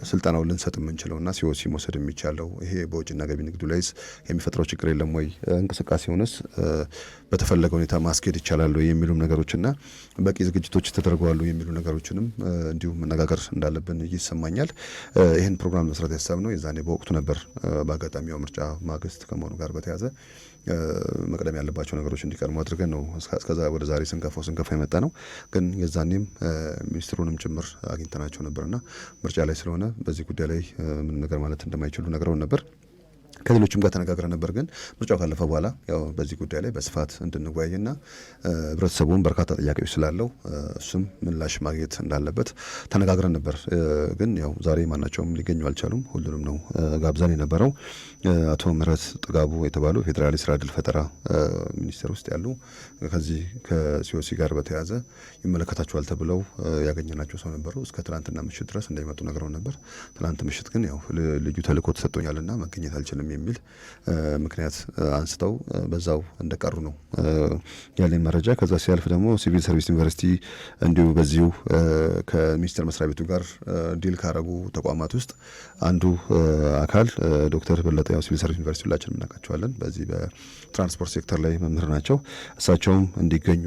ስልጠናው ልንሰጥ የምንችለውና ሲኦሲ መውሰድ የሚቻለው? ይሄ በውጭና ገቢ ንግዱ ላይስ የሚፈጥረው ችግር የለም ወይ? እንቅስቃሴውንስ በተፈለገ ሁኔታ ማስኬድ ይቻላል ወይ የሚሉም ነገሮችና በቂ ዝግጅቶች ተደርገዋል የሚሉ ነገሮችንም እንዲሁም መነጋገር እንዳለብን ይሰማኛል። ይህን ፕሮግራም መስራት ያሰብነው የዛኔ በወቅቱ ነበር። በአጋጣሚው ምርጫ ማግስት ከመሆኑ ጋር በተያያዘ መቅደም ያለባቸው ነገሮች እንዲቀድሙ አድርገን ነው እስከዛ ወደ ዛሬ ስንገፋ የመጣ ነው። ግን የዛኔም ሚኒስትሩንም ጭምር አግኝተናቸው ነበርና ምርጫ ላይ ስለሆነ በዚህ ጉዳይ ላይ ምንም ነገር ማለት እንደማይችሉ ነግረውን ነበር። ከሌሎችም ጋር ተነጋግረን ነበር። ግን ምርጫው ካለፈ በኋላ ያው በዚህ ጉዳይ ላይ በስፋት እንድንወያይና ህብረተሰቡም በርካታ ጥያቄዎች ስላለው እሱም ምላሽ ማግኘት እንዳለበት ተነጋግረን ነበር። ግን ያው ዛሬ ማናቸውም ሊገኙ አልቻሉም። ሁሉንም ነው ጋብዛን የነበረው። አቶ ምህረት ጥጋቡ የተባሉ ፌዴራል የስራ ዕድል ፈጠራ ሚኒስቴር ውስጥ ያሉ ከዚህ ከሲኦሲ ጋር በተያያዘ ይመለከታቸዋል ተብለው ያገኘናቸው ሰው ነበሩ። እስከ ትናንትና ምሽት ድረስ እንደሚመጡ ነግረው ነበር። ትናንት ምሽት ግን ያው ልዩ ተልእኮ ተሰጥቶኛልና መገኘት አልችልም የሚል ምክንያት አንስተው በዛው እንደቀሩ ነው ያለኝ መረጃ። ከዛ ሲያልፍ ደግሞ ሲቪል ሰርቪስ ዩኒቨርሲቲ እንዲሁ በዚሁ ከሚኒስቴር መስሪያ ቤቱ ጋር ዲል ካረጉ ተቋማት ውስጥ አንዱ አካል ዶክተር በለጠ ያው ሲቪል ሰርቪስ ዩኒቨርሲቲ ሁላችንም እናውቃቸዋለን። በዚህ በትራንስፖርት ሴክተር ላይ መምህር ናቸው። እሳቸውም እንዲገኙ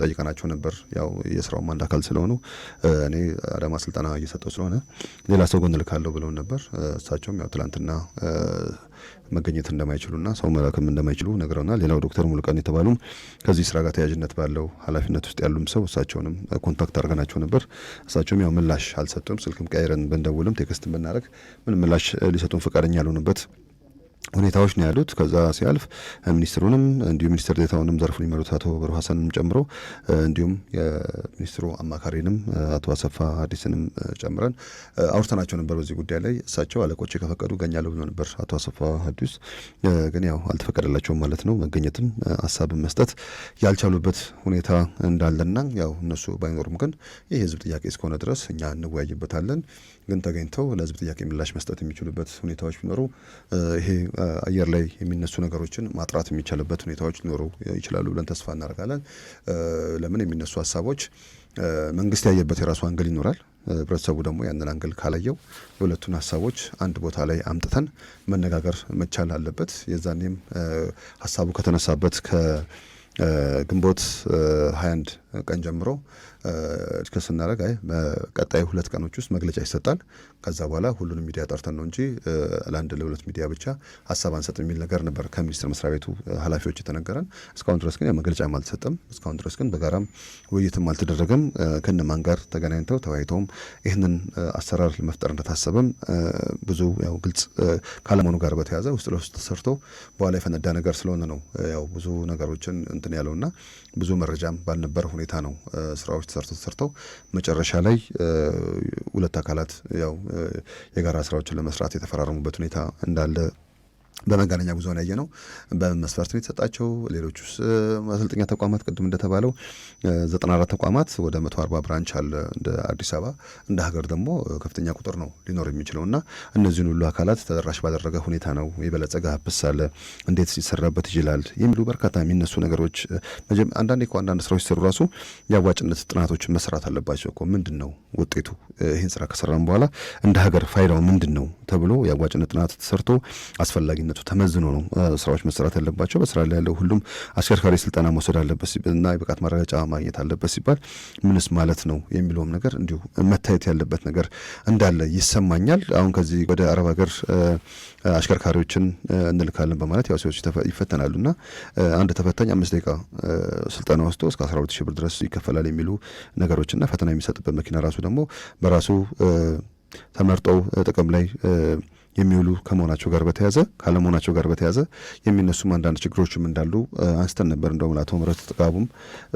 ጠይቀናቸው ነበር። ያው የስራው አንድ አካል ስለሆኑ እኔ አዳማ ስልጠና እየሰጠው ስለሆነ ሌላ ሰው ጎን ልካለሁ ብለው ነበር። እሳቸውም ያው ትላንትና መገኘት እንደማይችሉና ሰው መላክም እንደማይችሉ ነግረውናል። ሌላው ዶክተር ሙሉቀን የተባሉም ከዚህ ስራ ጋር ተያያዥነት ባለው ኃላፊነት ውስጥ ያሉም ሰው እሳቸውንም ኮንታክት አድርገናቸው ነበር። እሳቸውም ያው ምላሽ አልሰጡም። ስልክም ቀይረን ብንደውልም ቴክስት ብናደርግ ምን ምላሽ ሊሰጡን ፈቃደኛ ያልሆኑበት ሁኔታዎች ነው ያሉት። ከዛ ሲያልፍ ሚኒስትሩንም እንዲሁም ሚኒስትር ዴኤታውንም ዘርፉን የሚመሩት አቶ ብሩ ሀሰንም ጨምሮ እንዲሁም የሚኒስትሩ አማካሪንም አቶ አሰፋ ሀዲስንም ጨምረን አውርተናቸው ነበር በዚህ ጉዳይ ላይ። እሳቸው አለቆች ከፈቀዱ እገኛለሁ ብሎ ነበር አቶ አሰፋ ሀዲስ፣ ግን ያው አልተፈቀደላቸውም ማለት ነው። መገኘትም ሀሳብን መስጠት ያልቻሉበት ሁኔታ እንዳለና ያው እነሱ ባይኖሩም ግን ይህ የህዝብ ጥያቄ እስከሆነ ድረስ እኛ እንወያይበታለን፣ ግን ተገኝተው ለህዝብ ጥያቄ ምላሽ መስጠት የሚችሉበት ሁኔታዎች ቢኖሩ ይሄ አየር ላይ የሚነሱ ነገሮችን ማጥራት የሚቻልበት ሁኔታዎች ሊኖሩ ይችላሉ ብለን ተስፋ እናደርጋለን። ለምን የሚነሱ ሀሳቦች መንግስት ያየበት የራሱ አንግል ይኖራል። ህብረተሰቡ ደግሞ ያንን አንግል ካላየው የሁለቱን ሀሳቦች አንድ ቦታ ላይ አምጥተን መነጋገር መቻል አለበት። የዛኔም ሀሳቡ ከተነሳበት ከግንቦት 21 ቀን ጀምሮ ዲስከስ ስናደርግ በቀጣይ 2 ቀኖች ውስጥ መግለጫ ይሰጣል። ከዛ በኋላ ሁሉንም ሚዲያ ጠርተን ነው እንጂ ለአንድ ለ2 ሚዲያ ብቻ ሀሳብ አንሰጥ የሚል ነገር ነበር ከሚኒስቴር መስሪያ ቤቱ ኃላፊዎች የተነገረን። እስካሁን ድረስ ግን መግለጫም አልተሰጠም። እስካሁን ድረስ ግን በጋራም ውይይትም አልተደረገም። ከነማን ጋር ተገናኝተው ተወያይተውም ይህንን አሰራር ለመፍጠር እንደታሰበም ብዙ ያው ግልጽ ካለመሆኑ ጋር በተያያዘ ውስጥ ለውስጥ ተሰርቶ በኋላ የፈነዳ ነገር ስለሆነ ነው ያው ብዙ ነገሮችን እንትን ያለውና ብዙ መረጃም ባልነበረ ሁኔታ ነው ስራዎች ተሰርተው መጨረሻ ላይ 2 አካላት ያው የጋራ ስራዎችን ለመስራት የተፈራረሙበት ሁኔታ እንዳለ በመገናኛ ብዙሃን ያየ ነው። በመስፈርት ቤት ተሰጣቸው። ሌሎች ማሰልጠኛ ተቋማት ቅድም እንደተባለው 94 ተቋማት ወደ 140 ብራንች አለ እንደ አዲስ አበባ። እንደ ሀገር ደግሞ ከፍተኛ ቁጥር ነው ሊኖር የሚችለውና እነዚህን ሁሉ አካላት ተደራሽ ባደረገ ሁኔታ ነው የበለጸገ ሀብስ አለ እንዴት ሊሰራበት ይችላል የሚሉ በርካታ የሚነሱ ነገሮች አንዳንዴ እኮ አንዳንድ ስራዎች ሲሰሩ ራሱ የአዋጭነት ጥናቶች መስራት አለባቸው እኮ። ምንድን ነው ውጤቱ? ይህን ስራ ከሰራም በኋላ እንደ ሀገር ፋይዳው ምንድን ነው ተብሎ የአዋጭነት ጥናት ተሰርቶ አስፈላጊነቱ ተመዝኖ ነው ስራዎች መሰራት ያለባቸው። በስራ ላይ ያለው ሁሉም አሽከርካሪ ስልጠና መውሰድ አለበት እና የብቃት ማረጋገጫ ማግኘት አለበት ሲባል ምንስ ማለት ነው የሚለውም ነገር እንዲሁ መታየት ያለበት ነገር እንዳለ ይሰማኛል። አሁን ከዚህ ወደ አረብ ሀገር አሽከርካሪዎችን እንልካለን በማለት ያው ሰዎች ይፈተናሉና አንድ ተፈታኝ 5 ደቂቃ ስልጠና ወስዶ እስከ 12,000 ብር ድረስ ይከፈላል የሚሉ ነገሮችና ፈተና የሚሰጥበት መኪና ራሱ ደግሞ በራሱ ተመርጠው ጥቅም ላይ የሚውሉ ከመሆናቸው ጋር በተያዘ ካለመሆናቸው ጋር በተያዘ የሚነሱም አንዳንድ ችግሮችም እንዳሉ አንስተን ነበር። እንደውም ለአቶ ምህረት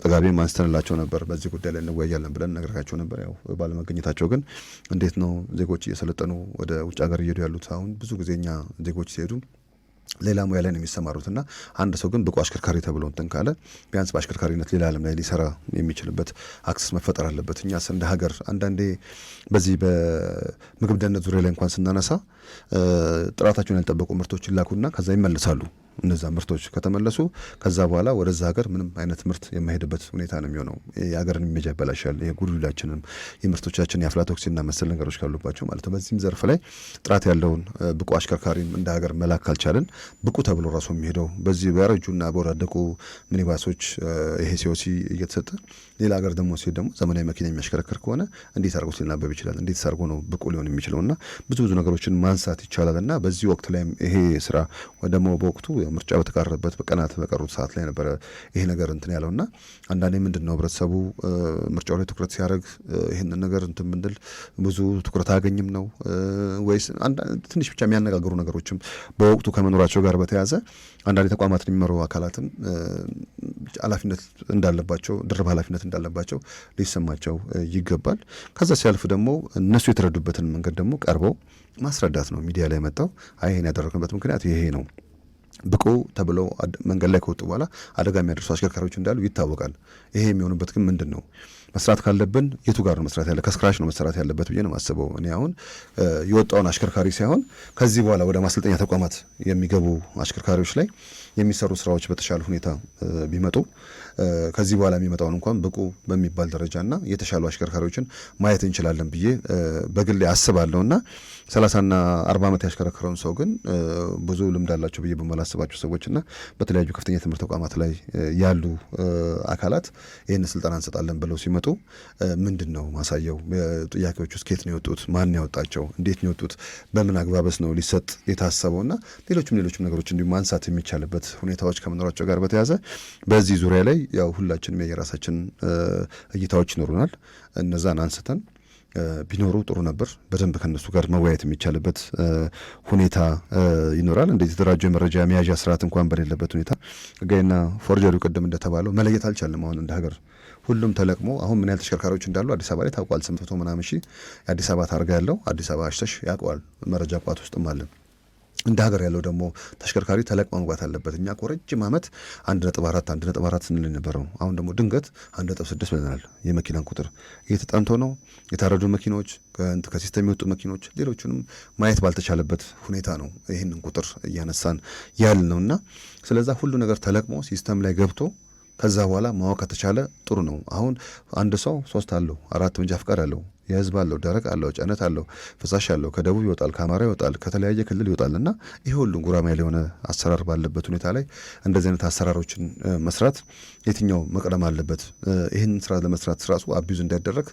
ጥጋቤም አንስተንላቸው ነበር። በዚህ ጉዳይ ላይ እንወያያለን ብለን ነግረናቸው ነበር። ያው ባለመገኘታቸው ግን እንዴት ነው ዜጎች እየሰለጠኑ ወደ ውጭ ሀገር እየሄዱ ያሉት? አሁን ብዙ ጊዜ እኛ ዜጎች ሲሄዱ ሌላ ሙያ ላይ ነው የሚሰማሩትና አንድ ሰው ግን ብቁ አሽከርካሪ ተብሎ እንትን ካለ ቢያንስ በአሽከርካሪነት ሌላ ዓለም ላይ ሊሰራ የሚችልበት አክሰስ መፈጠር አለበት። እኛስ እንደ ሀገር አንዳንዴ በዚህ በምግብ ደህንነት ዙሪያ ላይ እንኳን ስናነሳ ጥራታቸውን ያልጠበቁ ምርቶች ይላኩና ከዛ ይመልሳሉ። እነዛ ምርቶች ከተመለሱ ከዛ በኋላ ወደዛ ሀገር ምንም አይነት ምርት የማይሄድበት ሁኔታ ነው የሚሆነው። የሀገርን ኢሜጅ ያበላሻል። የጉድላችንም የምርቶቻችን የአፍላቶክሲንና መሰል ነገሮች ካሉባቸው ማለት ነው። በዚህም ዘርፍ ላይ ጥራት ያለውን ብቁ አሽከርካሪም እንደ ሀገር መላክ ካልቻለን ብቁ ተብሎ ራሱ የሚሄደው በዚህ በያረጁና በወዳደቁ ሚኒባሶች ይሄ ሲኦሲ እየተሰጠ ሌላ ሀገር ደግሞ ሲሄድ ደግሞ ዘመናዊ መኪና የሚያሽከረክር ከሆነ እንዴት አድርጎ ሊናበብ ይችላል? እንዴት አድርጎ ነው ብቁ ሊሆን የሚችለውና ብዙ ነገሮችን ማንሳት ይቻላልና በዚህ ወቅት ላይም ይሄ ስራ ደግሞ በወቅቱ ምርጫ በተቃረበበት በቀናት በቀሩት ሰዓት ላይ ነበረ ይሄ ነገር እንትን ያለውና አንዳንዴ ምንድን ነው ህብረተሰቡ ምርጫው ላይ ትኩረት ሲያደርግ ይህንን ነገር እንትን ብንል ብዙ ትኩረት አያገኝም ነው ወይስ ትንሽ ብቻ የሚያነጋግሩ ነገሮችም በወቅቱ ከመኖራቸው ጋር በተያያዘ አንዳንድ ተቋማትን የሚመሩ አካላትም ኃላፊነት እንዳለባቸው ድርብ ኃላፊነት እንዳለባቸው ሊሰማቸው ይገባል። ከዛ ሲያልፍ ደግሞ እነሱ የተረዱበትን መንገድ ደግሞ ቀርበው ማስረዳት ነው። ሚዲያ ላይ መጣው ይሄን ያደረግንበት ምክንያት ይሄ ነው። ብቁ ተብለው መንገድ ላይ ከወጡ በኋላ አደጋ የሚያደርሱ አሽከርካሪዎች እንዳሉ ይታወቃል። ይሄ የሚሆኑበት ግን ምንድን ነው? መስራት ካለብን የቱ ጋር ነው መስራት ያለ? ከስክራች ነው መስራት ያለበት ብዬ ነው የማስበው። እኔ አሁን የወጣውን አሽከርካሪ ሳይሆን ከዚህ በኋላ ወደ ማሰልጠኛ ተቋማት የሚገቡ አሽከርካሪዎች ላይ የሚሰሩ ስራዎች በተሻለ ሁኔታ ቢመጡ ከዚህ በኋላ የሚመጣውን እንኳን ብቁ በሚባል ደረጃና የተሻሉ አሽከርካሪዎችን ማየት እንችላለን ብዬ በግሌ አስባለሁና 30ና 40 ዓመት ያሽከረከረውን ሰው ግን ብዙ ልምድ አላቸው ብዬ በማላስባቸው ሰዎችና በተለያዩ ከፍተኛ ትምህርት ተቋማት ላይ ያሉ አካላት ይህን ስልጠና እንሰጣለን ብለው ሲመጡ ምንድን ነው ማሳየው? ጥያቄዎች ውስጥ ከየት ነው የወጡት? ማን ያወጣቸው? እንዴት ነው የወጡት? በምን አግባበስ ነው ሊሰጥ የታሰበውና ሌሎችም ነገሮች እንዲሁ ማንሳት የሚቻልበት ሁኔታዎች ከመኖራቸው ጋር በተያያዘ በዚህ ዙሪያ ላይ ያው ሁላችንም የራሳችን እይታዎች ይኖሩናል። እነዛን አንስተን ቢኖሩ ጥሩ ነበር። በደንብ ከነሱ ጋር መወያየት የሚቻልበት ሁኔታ ይኖራል። እንደ የተደራጀ የመረጃ መያዣ ስርዓት እንኳን በሌለበት ሁኔታ ሕጋዊና ፎርጀሪው ቅድም እንደተባለው መለየት አልቻለም። አሁን እንደ ሀገር ሁሉም ተለቅሞ አሁን ምን ያህል ተሽከርካሪዎች እንዳሉ አዲስ አበባ ላይ ታውቋል። 800 ምናምን ሺህ የአዲስ አበባ ታርጋ ያለው አዲስ አበባ አሽተሽ ያውቀዋል። መረጃ ቋት ውስጥም አለ። እንደ ሀገር ያለው ደግሞ ተሽከርካሪ ተለቅሞ መግባት አለበት። እኛ እኮ ረጅም ዓመት 1.4 ስንል የነበረው አሁን ደግሞ ድንገት 1.6 ብለናል። የመኪናን ቁጥር እየተጠንቶ ነው። የታረዱ መኪኖች፣ ከሲስተም የወጡ መኪኖች፣ ሌሎቹንም ማየት ባልተቻለበት ሁኔታ ነው ይህንን ቁጥር እያነሳን ያል ነው እና ስለዛ ሁሉ ነገር ተለቅሞ ሲስተም ላይ ገብቶ ከዛ በኋላ ማወቅ ከተቻለ ጥሩ ነው። አሁን አንድ ሰው 3 አለው 4 መንጃ ፈቃድ አለው፣ የህዝብ አለው፣ ደረቅ አለው፣ ጭነት አለው፣ ፈሳሽ አለው፣ ከደቡብ ይወጣል፣ ከአማራ ይወጣል፣ ከተለያየ ክልል ይወጣል እና ይሄ ሁሉ ጉራማይሌ የሆነ አሰራር ባለበት ሁኔታ ላይ እንደዚህ አይነት አሰራሮችን መስራት የትኛው መቅደም አለበት? ይህን ስራ ለመስራት ራሱ አቢዩዝ እንዳይደረግ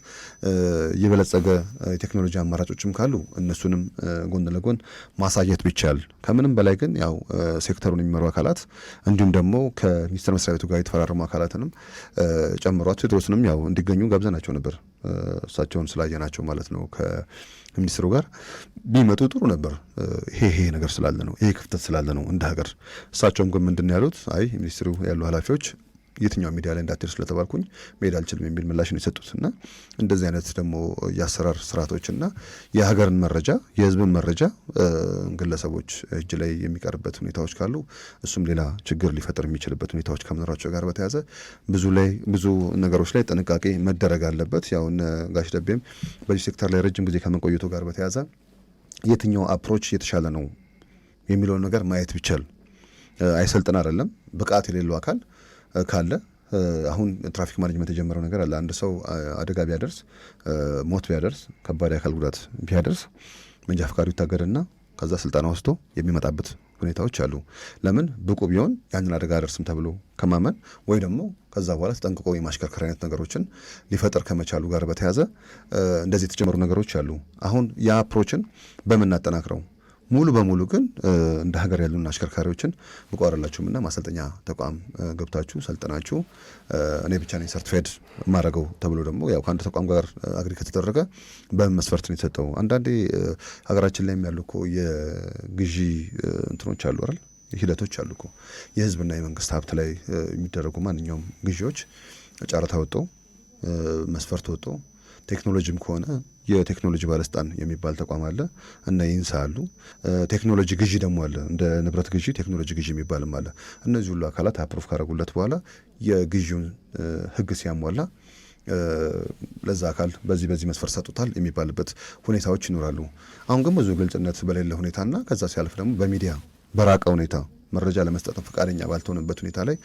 የበለጸገ የቴክኖሎጂ አማራጮችም ካሉ እነሱንም ጎን ለጎን ማሳየት ቢቻል፣ ከምንም በላይ ግን ያው ሴክተሩን የሚመሩ አካላት እንዲሁም ደግሞ ከሚኒስቴር መስሪያ ቤቱ ጋር የተፈራረሙ አካላትንም ጨምሯቸው ቴዎድሮስንም ያው እንዲገኙ ጋብዘናቸው ነበር። እሳቸውን ስላየናቸው ማለት ነው ከሚኒስትሩ ጋር ቢመጡ ጥሩ ነበር። ይሄ ነገር ስላለ ነው፣ ይሄ ክፍተት ስላለ ነው እንደ ሀገር። እሳቸውም ግን ምንድን ነው ያሉት? አይ ሚኒስትሩ ያሉ ኃላፊዎች የትኛው ሚዲያ ላይ እንዳትሄድ ስለተባልኩኝ መሄድ አልችልም የሚል ምላሽ ነው የሰጡት። እና እንደዚህ አይነት ደግሞ የአሰራር ስርዓቶችና የሀገርን መረጃ የህዝብን መረጃ ግለሰቦች እጅ ላይ የሚቀርበት ሁኔታዎች ካሉ እሱም ሌላ ችግር ሊፈጥር የሚችልበት ሁኔታዎች ከመኖራቸው ጋር በተያያዘ ብዙ ነገሮች ላይ ጥንቃቄ መደረግ አለበት። ያው እነ ጋሽ ደቤም በዚህ ሴክተር ላይ ረጅም ጊዜ ከመቆየቱ ጋር በተያያዘ የትኛው አፕሮች የተሻለ ነው የሚለውን ነገር ማየት ቢቻል አይሰልጥን አይደለም ብቃት የሌለው አካል ካለ አሁን ትራፊክ ማኔጅመንት የጀመረው ነገር አለ። አንድ ሰው አደጋ ቢያደርስ፣ ሞት ቢያደርስ፣ ከባድ የአካል ጉዳት ቢያደርስ መንጃ ፈቃዱ ይታገድና ከዛ ስልጠና ወስዶ የሚመጣበት ሁኔታዎች አሉ። ለምን ብቁ ቢሆን ያንን አደጋ አደርስም ተብሎ ከማመን ወይ ደግሞ ከዛ በኋላ ተጠንቅቆ የማሽከርከር አይነት ነገሮችን ሊፈጠር ከመቻሉ ጋር በተያያዘ እንደዚህ የተጀመሩ ነገሮች አሉ። አሁን የአፕሮችን በምናጠናክረው ሙሉ በሙሉ ግን እንደ ሀገር ያሉን አሽከርካሪዎችን ብቁ አይደላችሁም እና ማሰልጠኛ ተቋም ገብታችሁ ሰልጥናችሁ እኔ ብቻ ነኝ ሰርቲፋይድ ማድረገው ተብሎ ደግሞ ያው ከአንድ ተቋም ጋር አግሪ ከተደረገ በመስፈርት ነው የተሰጠው። አንዳንዴ ሀገራችን ላይም ያሉ እኮ የግዢ እንትኖች አሉ አይደል፣ ሂደቶች አሉ እኮ የህዝብና የመንግስት ሀብት ላይ የሚደረጉ ማንኛውም ግዢዎች ጨረታ ወጥቶ መስፈርት ወጥቶ ቴክኖሎጂም ከሆነ የቴክኖሎጂ ባለስልጣን የሚባል ተቋም አለ እና ይንሳ አሉ። ቴክኖሎጂ ግዢ ደግሞ አለ፣ እንደ ንብረት ግዢ ቴክኖሎጂ ግዢ የሚባልም አለ። እነዚህ ሁሉ አካላት አፕሮቭ ካደረጉለት በኋላ የግዢውን ህግ ሲያሟላ ለዛ አካል በዚህ መስፈርት ሰጡታል የሚባልበት ሁኔታዎች ይኖራሉ። አሁን ግን ብዙ ግልጽነት በሌለ ሁኔታና ከዛ ሲያልፍ ደግሞ በሚዲያ በራቀ ሁኔታ መረጃ ለመስጠት ፈቃደኛ ባልተሆነበት ሁኔታ ላይ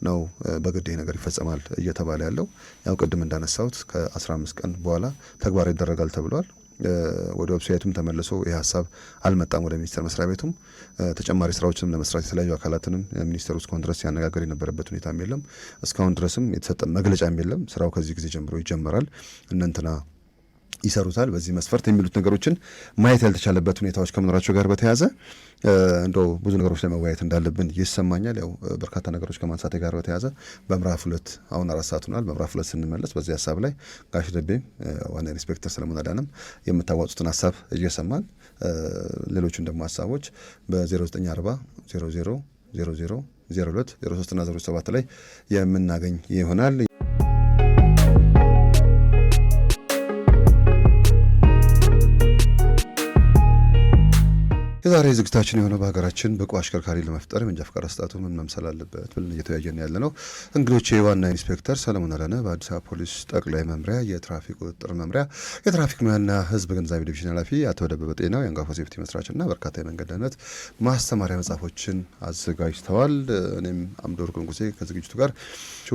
ነው በግድ ይሄ ነገር ይፈጸማል እየተባለ ያለው። ያው ቅድም እንዳነሳሁት ከ15 ቀን በኋላ ተግባራዊ ይደረጋል ተብሏል። ወደ ዌብሳይቱም ተመልሶ ይህ ሀሳብ አልመጣም ወደ ሚኒስቴር መስሪያ ቤቱም። ተጨማሪ ስራዎችንም ለመስራት የተለያዩ አካላትንም ሚኒስቴሩ እስካሁን ድረስ ሲያነጋገር የነበረበት ሁኔታም የለም። እስካሁን ድረስም የተሰጠ መግለጫም የለም። ስራው ከዚህ ጊዜ ጀምሮ ይጀመራል፣ እነንትና ይሰሩታል በዚህ መስፈርት የሚሉት ነገሮችን ማየት ያልተቻለበት ሁኔታዎች ከመኖራቸው ጋር በተያያዘ እንደው ብዙ ነገሮች ላይ መወያየት እንዳለብን ይሰማኛል። ያው በርካታ ነገሮች ከማንሳት ጋር በተያያዘ በምዕራፍ 2 አሁን 4 ሰዓት ሆኗል። በምዕራፍ 2 ስንመለስ በዚህ ሀሳብ ላይ ጋሽ ደቤም ዋና ኢንስፔክተር ሰለሞን አዳነም የምታዋጡትን ሀሳብ እየሰማን ሌሎቹን ደግሞ ሀሳቦች በ0940 00 00 02 03 እና 07 ላይ የምናገኝ ይሆናል። የዛሬ ዝግጅታችን የሆነው በሀገራችን ብቁ አሽከርካሪ ለመፍጠር የመንጃ ፈቃድ አሰጣጡ ምን መምሰል አለበት ብለን እየተወያየን ያለ ነው። እንግዶቼ ዋና ኢንስፔክተር ሰለሞን አዳነ በአዲስ አበባ ፖሊስ ጠቅላይ መምሪያ የትራፊክ ቁጥጥር መምሪያ የትራፊክ ሙያና ሕዝብ ግንዛቤ ዲቪዥን ኃላፊ፣ አቶ ደበበ ጤናው የአንጋፋ ሴፍቲ መስራችና በርካታ የመንገድ ደህንነት ማስተማሪያ መጽሐፎችን አዘጋጅተዋል። እኔም አምዶር ንጉሴ ከዝግጅቱ ጋር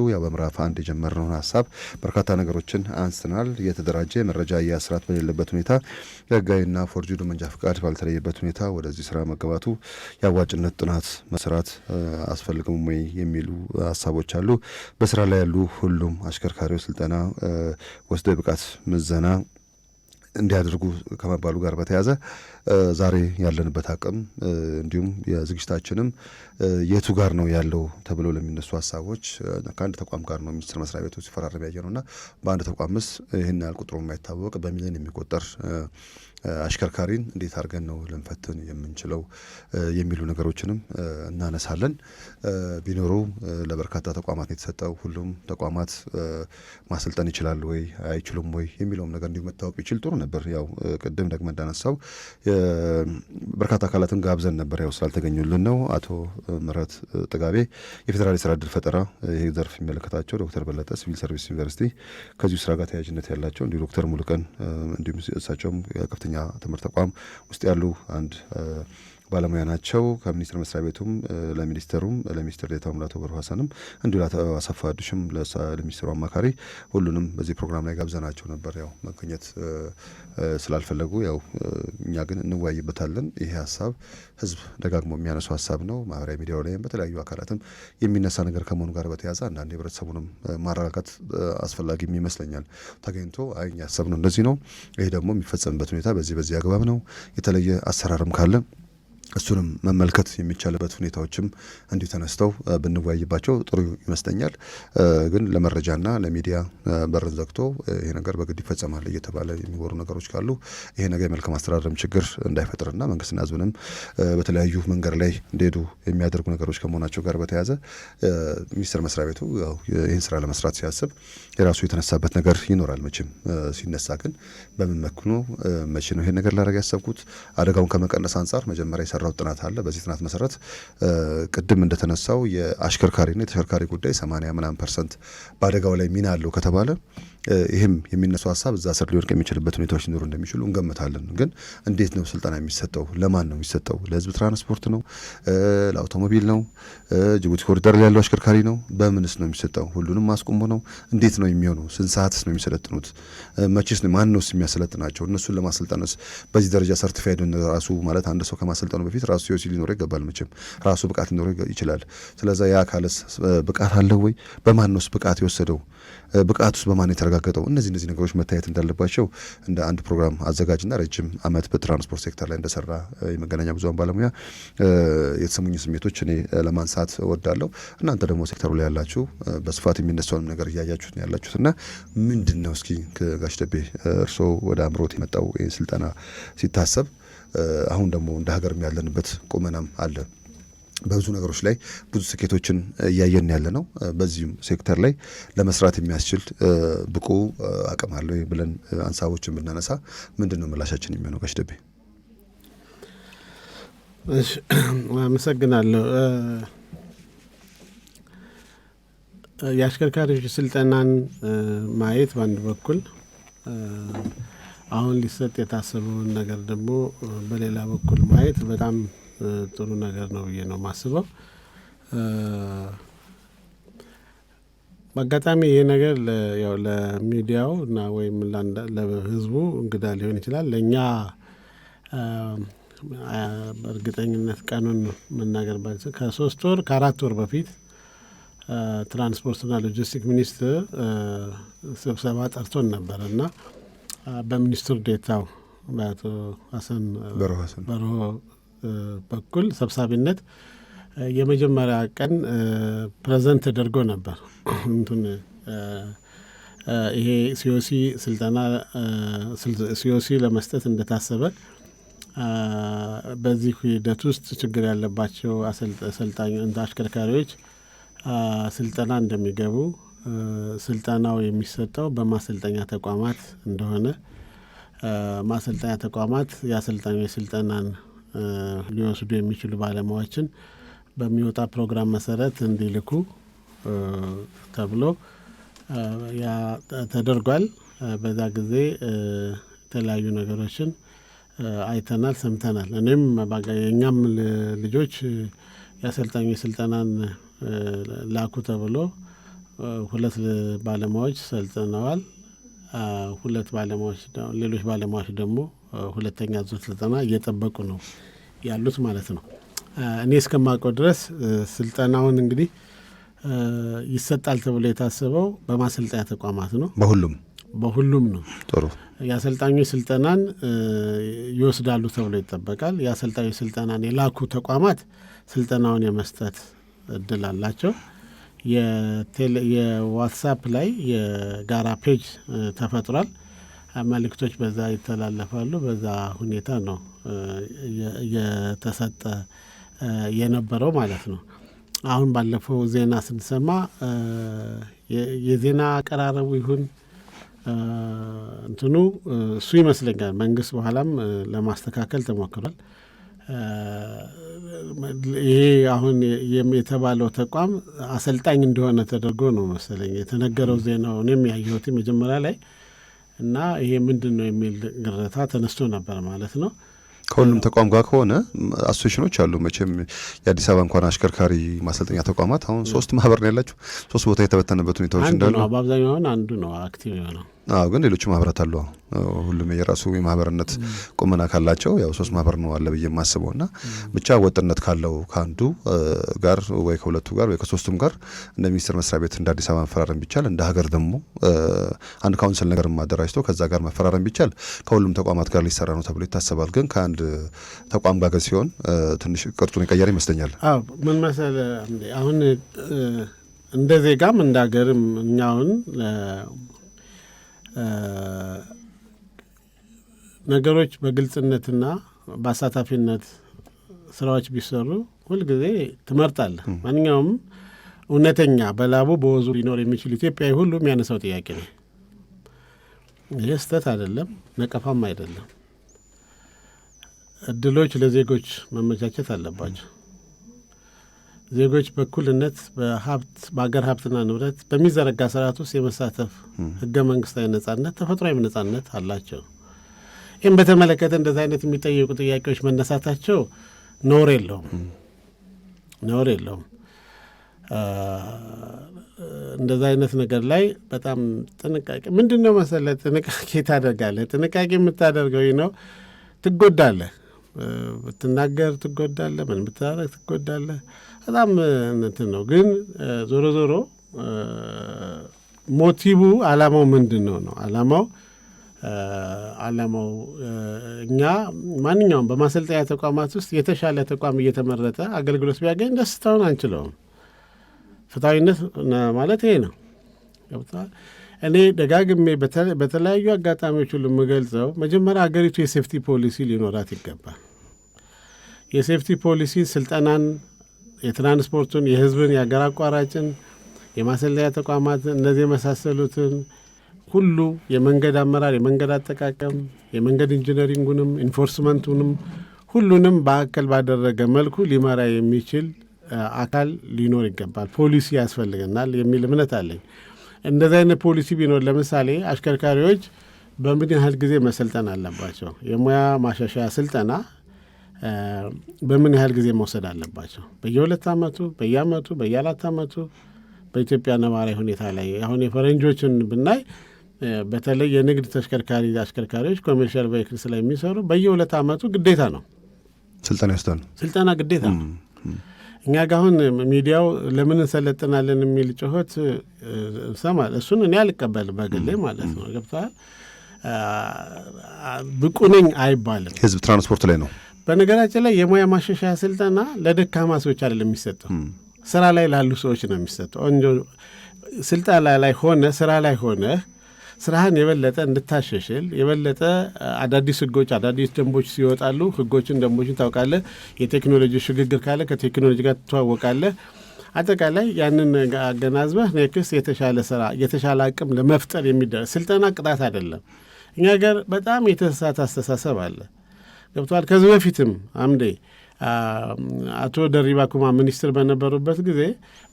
ያው በምዕራፍ 1 የጀመርነውን ሀሳብ በርካታ ነገሮችን አንስተናል። የተደራጀ መረጃ አያያዝ በሌለበት ሁኔታ የህጋዊና ፎርጅድ መንጃ ፈቃድ ባልተለየበት ሁኔታ ወደዚህ ስራ መገባቱ የአዋጭነት ጥናት መስራት አስፈልግም ወይ የሚሉ ሀሳቦች አሉ። በስራ ላይ ያሉ ሁሉም አሽከርካሪዎች ስልጠና ወስደው የብቃት ምዘና እንዲያደርጉ ከመባሉ ጋር በተያያዘ ዛሬ ያለንበት አቅም እንዲሁም የዝግጅታችንም የቱ ጋር ነው ያለው ተብሎ ለሚነሱ ሀሳቦች ከአንድ ተቋም ጋር ነው ሚኒስቴር መስሪያ ቤቱ ሲፈራረም ያየ ነውና በአንድ ተቋም ውስጥ ይህን ያህል ቁጥሩ የማይታወቅ በሚሊዮን የሚቆጠር አሽከርካሪን እንዴት አድርገን ነው ልንፈትን የምንችለው የሚሉ ነገሮችንም እናነሳለን። ቢኖሩ ለበርካታ ተቋማት የተሰጠው ሁሉም ተቋማት ማሰልጠን ይችላሉ ወይ አይችሉም ወይ የሚለውም ነገር እንዲሁ መታወቅ ቢችል ጥሩ ነበር። ያው ቅድም ደግሞ እንዳነሳው በርካታ አካላትን ጋብዘን ነበር፣ ያው ስላልተገኙልን ነው። አቶ ምህረት ጥጋቤ የፌዴራል የስራ ዕድል ፈጠራ ይሄ ዘርፍ የሚመለከታቸው፣ ዶክተር በለጠ ሲቪል ሰርቪስ ዩኒቨርሲቲ ከዚሁ ስራ ጋር ተያያዥነት ያላቸው፣ እንዲሁ ዶክተር ሙሉቀን እንዲሁም እሳቸውም ከፍተኛ ትምህርት ተቋም ውስጥ ያሉ አንድ ባለሙያ ናቸው። ከሚኒስቴር መስሪያ ቤቱም ለሚኒስቴሩም ለሚኒስትር ዴኤታው ሙላቱ ገብረ ሐሰንም እንዲሁ ለአቶ አሰፋ አዱሽም ለሚኒስትሩ አማካሪ ሁሉንም በዚህ ፕሮግራም ላይ ጋብዘናቸው ነበር። ያው መገኘት ስላልፈለጉ ያው እኛ ግን እንወያይበታለን። ይሄ ሀሳብ ህዝብ ደጋግሞ የሚያነሱ ሀሳብ ነው። ማህበራዊ ሚዲያው ላይም በተለያዩ አካላትም የሚነሳ ነገር ከመሆኑ ጋር በተያያዘ አንዳንድ ህብረተሰቡንም ማረጋጋት አስፈላጊም ይመስለኛል። ተገኝቶ አይ እኛ ያሰብነው እንደዚህ ነው፣ ይሄ ደግሞ የሚፈጸምበት ሁኔታ በዚህ አግባብ ነው፣ የተለየ አሰራርም ካለ እሱንም መመልከት የሚቻልበት ሁኔታዎችም እንዲሁ ተነስተው ብንወያይባቸው ጥሩ ይመስለኛል። ግን ለመረጃና ለሚዲያ በርን ዘግቶ ይሄ ነገር በግድ ይፈጸማል እየተባለ የሚወሩ ነገሮች ካሉ ይሄ ነገር የመልካም አስተዳደርም ችግር እንዳይፈጥርና መንግስትና ህዝብንም በተለያዩ መንገድ ላይ እንዲሄዱ የሚያደርጉ ነገሮች ከመሆናቸው ጋር በተያያዘ ሚኒስቴር መስሪያ ቤቱ ይህን ስራ ለመስራት ሲያስብ የራሱ የተነሳበት ነገር ይኖራል። መቼም ሲነሳ ግን በምን መክኖ መቼ ነው ይሄን ነገር ላደርግ ያሰብኩት አደጋውን ከመቀነስ አንጻር መጀመሪያ የሰራው ጥናት አለ። በዚህ ጥናት መሰረት ቅድም እንደተነሳው የአሽከርካሪና የተሽከርካሪ ጉዳይ 80% በአደጋው ላይ ሚና አለው ከተባለ ይህም የሚነሱ ሀሳብ እዛ ስር ሊወድቅ የሚችልበት ሁኔታዎች ሊኖሩ እንደሚችሉ እንገምታለን። ግን እንዴት ነው ስልጠና የሚሰጠው? ለማን ነው የሚሰጠው? ለህዝብ ትራንስፖርት ነው? ለአውቶሞቢል ነው? ጅቡቲ ኮሪደር ላይ ያለው አሽከርካሪ ነው? በምንስ ነው የሚሰጠው? ሁሉንም ማስቆሞ ነው? እንዴት ነው የሚሆነው? ስንት ሰዓትስ ነው የሚሰለጥኑት? መቼስ ነው ማን ነውስ የሚያሰለጥናቸው? እነሱን ለማሰልጠንስ በዚህ ደረጃ ሰርቲፋይድ ራሱ ማለት አንድ ሰው ከማሰልጠኑ በፊት ራሱ ሲኦሲ ሊኖረው ይገባል። መቼም ራሱ ብቃት ሊኖረው ይችላል። ስለዛ ያ አካልስ ብቃት አለው ወይ? በማን ነውስ ብቃት የወሰደው? ብቃቱስ በማን የተረጋገጠው? እነዚህ ነገሮች መታየት እንዳለባቸው እንደ አንድ ፕሮግራም አዘጋጅና ረጅም ዓመት በትራንስፖርት ሴክተር ላይ እንደሰራ የመገናኛ ብዙሃን ባለሙያ የተሰሙኝ ስሜቶች እኔ ለማንሳት እወዳለሁ። እናንተ ደግሞ ሴክተሩ ላይ ያላችሁ በስፋት የሚነሳውን ነገር እያያችሁት ነው ያላችሁትና ምንድን ነው እስኪ ጋሽ ደቤ እርስዎ ወደ አእምሮት የመጣው ይህን ስልጠና ሲታሰብ አሁን ደግሞ እንደ ሀገርም ያለንበት ቁመናም አለ። በብዙ ነገሮች ላይ ብዙ ስኬቶችን እያየን ያለ ነው። በዚህም ሴክተር ላይ ለመስራት የሚያስችል ብቁ አቅም አለ ብለን አንሳቦችን ብናነሳ ምንድን ነው ምላሻችን የሚሆነው? ጋሽ ደቤ አመሰግናለሁ። የአሽከርካሪዎች ስልጠናን ማየት በአንድ በኩል አሁን ሊሰጥ የታሰበውን ነገር ደግሞ በሌላ በኩል ማየት በጣም ጥሩ ነገር ነው ብዬ ነው ማስበው። በአጋጣሚ ይሄ ነገር ያው ለሚዲያው እና ወይም ለህዝቡ እንግዳ ሊሆን ይችላል። ለእኛ በእርግጠኝነት ቀኑን መናገር ባይችል ከ3 ወር ከ4 ወር በፊት ትራንስፖርትና ሎጂስቲክ ሚኒስትር ስብሰባ ጠርቶን ነበር እና በሚኒስትር ዴኤታው በአቶ ሀሰን በርሆ በኩል ሰብሳቢነት የመጀመሪያ ቀን ፕሬዘንት ተደርጎ ነበር። እንትን ይሄ ሲኦሲ ስልጠና ሲኦሲ ለመስጠት እንደታሰበ በዚህ ሂደት ውስጥ ችግር ያለባቸው አሰልጣኝ አሽከርካሪዎች ስልጠና እንደሚገቡ፣ ስልጠናው የሚሰጠው በማሰልጠኛ ተቋማት እንደሆነ፣ ማሰልጠኛ ተቋማት የአሰልጣኞች ስልጠናን ሊወስዱ የሚችሉ ባለሙያዎችን በሚወጣ ፕሮግራም መሰረት እንዲልኩ ተብሎ ያ ተደርጓል። በዛ ጊዜ የተለያዩ ነገሮችን አይተናል፣ ሰምተናል። እኔም የእኛም ልጆች የአሰልጣኞች ስልጠናን ላኩ ተብሎ 2 ባለሙያዎች ሰልጥነዋል። 2 ባለሙያዎች ሌሎች ባለሙያዎች ደግሞ ሁለተኛ ዙር ስልጠና እየጠበቁ ነው ያሉት ማለት ነው። እኔ እስከማውቀው ድረስ ስልጠናውን እንግዲህ ይሰጣል ተብሎ የታሰበው በማሰልጠኛ ተቋማት ነው። በሁሉም ነው። ጥሩ የአሰልጣኞች ስልጠናን ይወስዳሉ ተብሎ ይጠበቃል። የአሰልጣኞች ስልጠናን የላኩ ተቋማት ስልጠናውን የመስጠት እድል አላቸው። የዋትሳፕ ላይ የጋራ ፔጅ ተፈጥሯል። መልእክቶች በዛ ይተላለፋሉ። በዛ ሁኔታ ነው እየተሰጠ የነበረው ማለት ነው። አሁን ባለፈው ዜና ስንሰማ የዜና አቀራረቡ ይሁን እንትኑ እሱ ይመስለኛል መንግስት በኋላም ለማስተካከል ተሞክሯል። ይሄ አሁን የተባለው ተቋም አሰልጣኝ እንደሆነ ተደርጎ ነው መሰለኝ የተነገረው ዜናው። እኔም ያየሁት መጀመሪያ ላይ እና ይሄ ምንድን ነው የሚል ግርታ ተነስቶ ነበር ማለት ነው። ከሁሉም ተቋም ጋር ከሆነ አሶሴሽኖች አሉ። መቼም የአዲስ አበባ እንኳን አሽከርካሪ ማሰልጠኛ ተቋማት አሁን 3 ማህበር ነው ያላቸው። 3 ቦታ የተበተነበት ሁኔታዎች እንዳሉ ነው። በአብዛኛው አሁን አንዱ ነው አክቲቭ የሆነው። ግን ሌሎቹ ማህበራት አሉ። ሁሉም የራሱ የማህበርነት ቁመና ካላቸው ያው 3 ማህበር ነው አለ ብዬ የማስበው እና ብቻ ወጥነት ካለው ከአንዱ ጋር ወይ ከሁለቱ ጋር ወይ ከሶስቱም ጋር እንደ ሚኒስቴር መስሪያ ቤት እንደ አዲስ አበባ መፈራረም ቢቻል፣ እንደ ሀገር ደግሞ አንድ ካውንስል ነገር ማደራጅቶ ከዛ ጋር መፈራረም ቢቻል ከሁሉም ተቋማት ጋር ሊሰራ ነው ተብሎ ይታሰባል። ግን ከአንድ ተቋም ጋር ሲሆን ትንሽ ቅርጹን የቀየረ ይመስለኛል። ምን መሰለህ አሁን እንደ ዜጋም እንደ ሀገርም እኛውን ነገሮች በግልጽነትና በአሳታፊነት ስራዎች ቢሰሩ ሁልጊዜ ትመርጣለህ። ማንኛውም እውነተኛ በላቡ በወዙ ሊኖር የሚችል ኢትዮጵያዊ ሁሉ የሚያነሳው ጥያቄ ነው። ይህ ስህተት አይደለም፣ ነቀፋም አይደለም። እድሎች ለዜጎች መመቻቸት አለባቸው። ዜጎች በእኩልነት በሀገር ሀብትና ንብረት በሚዘረጋ ስርዓት ውስጥ የመሳተፍ ህገ መንግስታዊ ነጻነት፣ ተፈጥሯዊ ነጻነት አላቸው። ይህም በተመለከተ እንደዚህ አይነት የሚጠየቁ ጥያቄዎች መነሳታቸው ነውር የለውም። እንደዚህ አይነት ነገር ላይ በጣም ጥንቃቄ ምንድን ነው መሰለህ፣ ጥንቃቄ ታደርጋለህ። ጥንቃቄ የምታደርገው ነው ትጎዳለህ። ብትናገር ትጎዳለህ፣ ምን ብታደርግ ትጎዳለህ። በጣም እንትን ነው። ግን ዞሮ ዞሮ ሞቲቡ አላማው ምንድን ነው? አላማው እኛ ማንኛውም በማሰልጠኛ ተቋማት ውስጥ የተሻለ ተቋም እየተመረጠ አገልግሎት ቢያገኝ ደስታውን አንችለውም። ፍትሐዊነት ማለት ይሄ ነው። እኔ ደጋግሜ በተለያዩ አጋጣሚዎች ሁሉ የምገልጸው መጀመሪያ አገሪቱ የሴፍቲ ፖሊሲ ሊኖራት ይገባል። የሴፍቲ ፖሊሲ ስልጠናን፣ የትራንስፖርቱን፣ የህዝብን፣ የአገር አቋራጭን፣ የማሰልጠኛ ተቋማትን እነዚህ የመሳሰሉትን ሁሉ የመንገድ አመራር፣ የመንገድ አጠቃቀም፣ የመንገድ ኢንጂነሪንጉንም ኢንፎርስመንቱንም ሁሉንም በአከል ባደረገ መልኩ ሊመራ የሚችል አካል ሊኖር ይገባል። ፖሊሲ ያስፈልገናል የሚል እምነት አለኝ። እንደዚህ አይነት ፖሊሲ ቢኖር ለምሳሌ አሽከርካሪዎች በምን ያህል ጊዜ መሰልጠን አለባቸው? የሙያ ማሻሻያ ስልጠና በምን ያህል ጊዜ መውሰድ አለባቸው? በየ2 ዓመቱ፣ በየአመቱ፣ በየ4 ዓመቱ በኢትዮጵያ ነባራዊ ሁኔታ ላይ አሁን የፈረንጆችን ብናይ በተለይ የንግድ አሽከርካሪዎች ኮሜርሻል ቬሂክልስ ላይ የሚሰሩ በየ2 ዓመቱ ግዴታ ነው ስልጠና ግዴታ ነው። እኛ ጋር አሁን ሚዲያው ለምን እንሰለጥናለን የሚል ጩኸት ሰማል። እሱን እኔ አልቀበል በግሌ ማለት ነው። ገብተዋል። ብቁ ነኝ አይባልም። ህዝብ ትራንስፖርት ላይ ነው። በነገራችን ላይ የሙያ ማሻሻያ ስልጠና ለደካማ ሰዎች አይደለም የሚሰጠው፣ ስራ ላይ ላሉ ሰዎች ነው የሚሰጠው። ስልጠና ላይ ሆነ ስራ ላይ ሆነ ስራህን የበለጠ እንድታሸሽል የበለጠ አዳዲስ ህጎች፣ አዳዲስ ደንቦች ሲወጣሉ ህጎችን፣ ደንቦችን ታውቃለህ። የቴክኖሎጂ ሽግግር ካለ ከቴክኖሎጂ ጋር ትተዋወቃለህ። አጠቃላይ ያንን አገናዝበህ ኔክስት የተሻለ ስራ፣ የተሻለ አቅም ለመፍጠር የሚደረግ ስልጠና ቅጣት አይደለም። እኛ ጋር በጣም የተሳሳተ አስተሳሰብ አለ። ገብተዋል። ከዚህ በፊትም አምዴ አቶ ደሪባ ኩማ ሚኒስትር በነበሩበት ጊዜ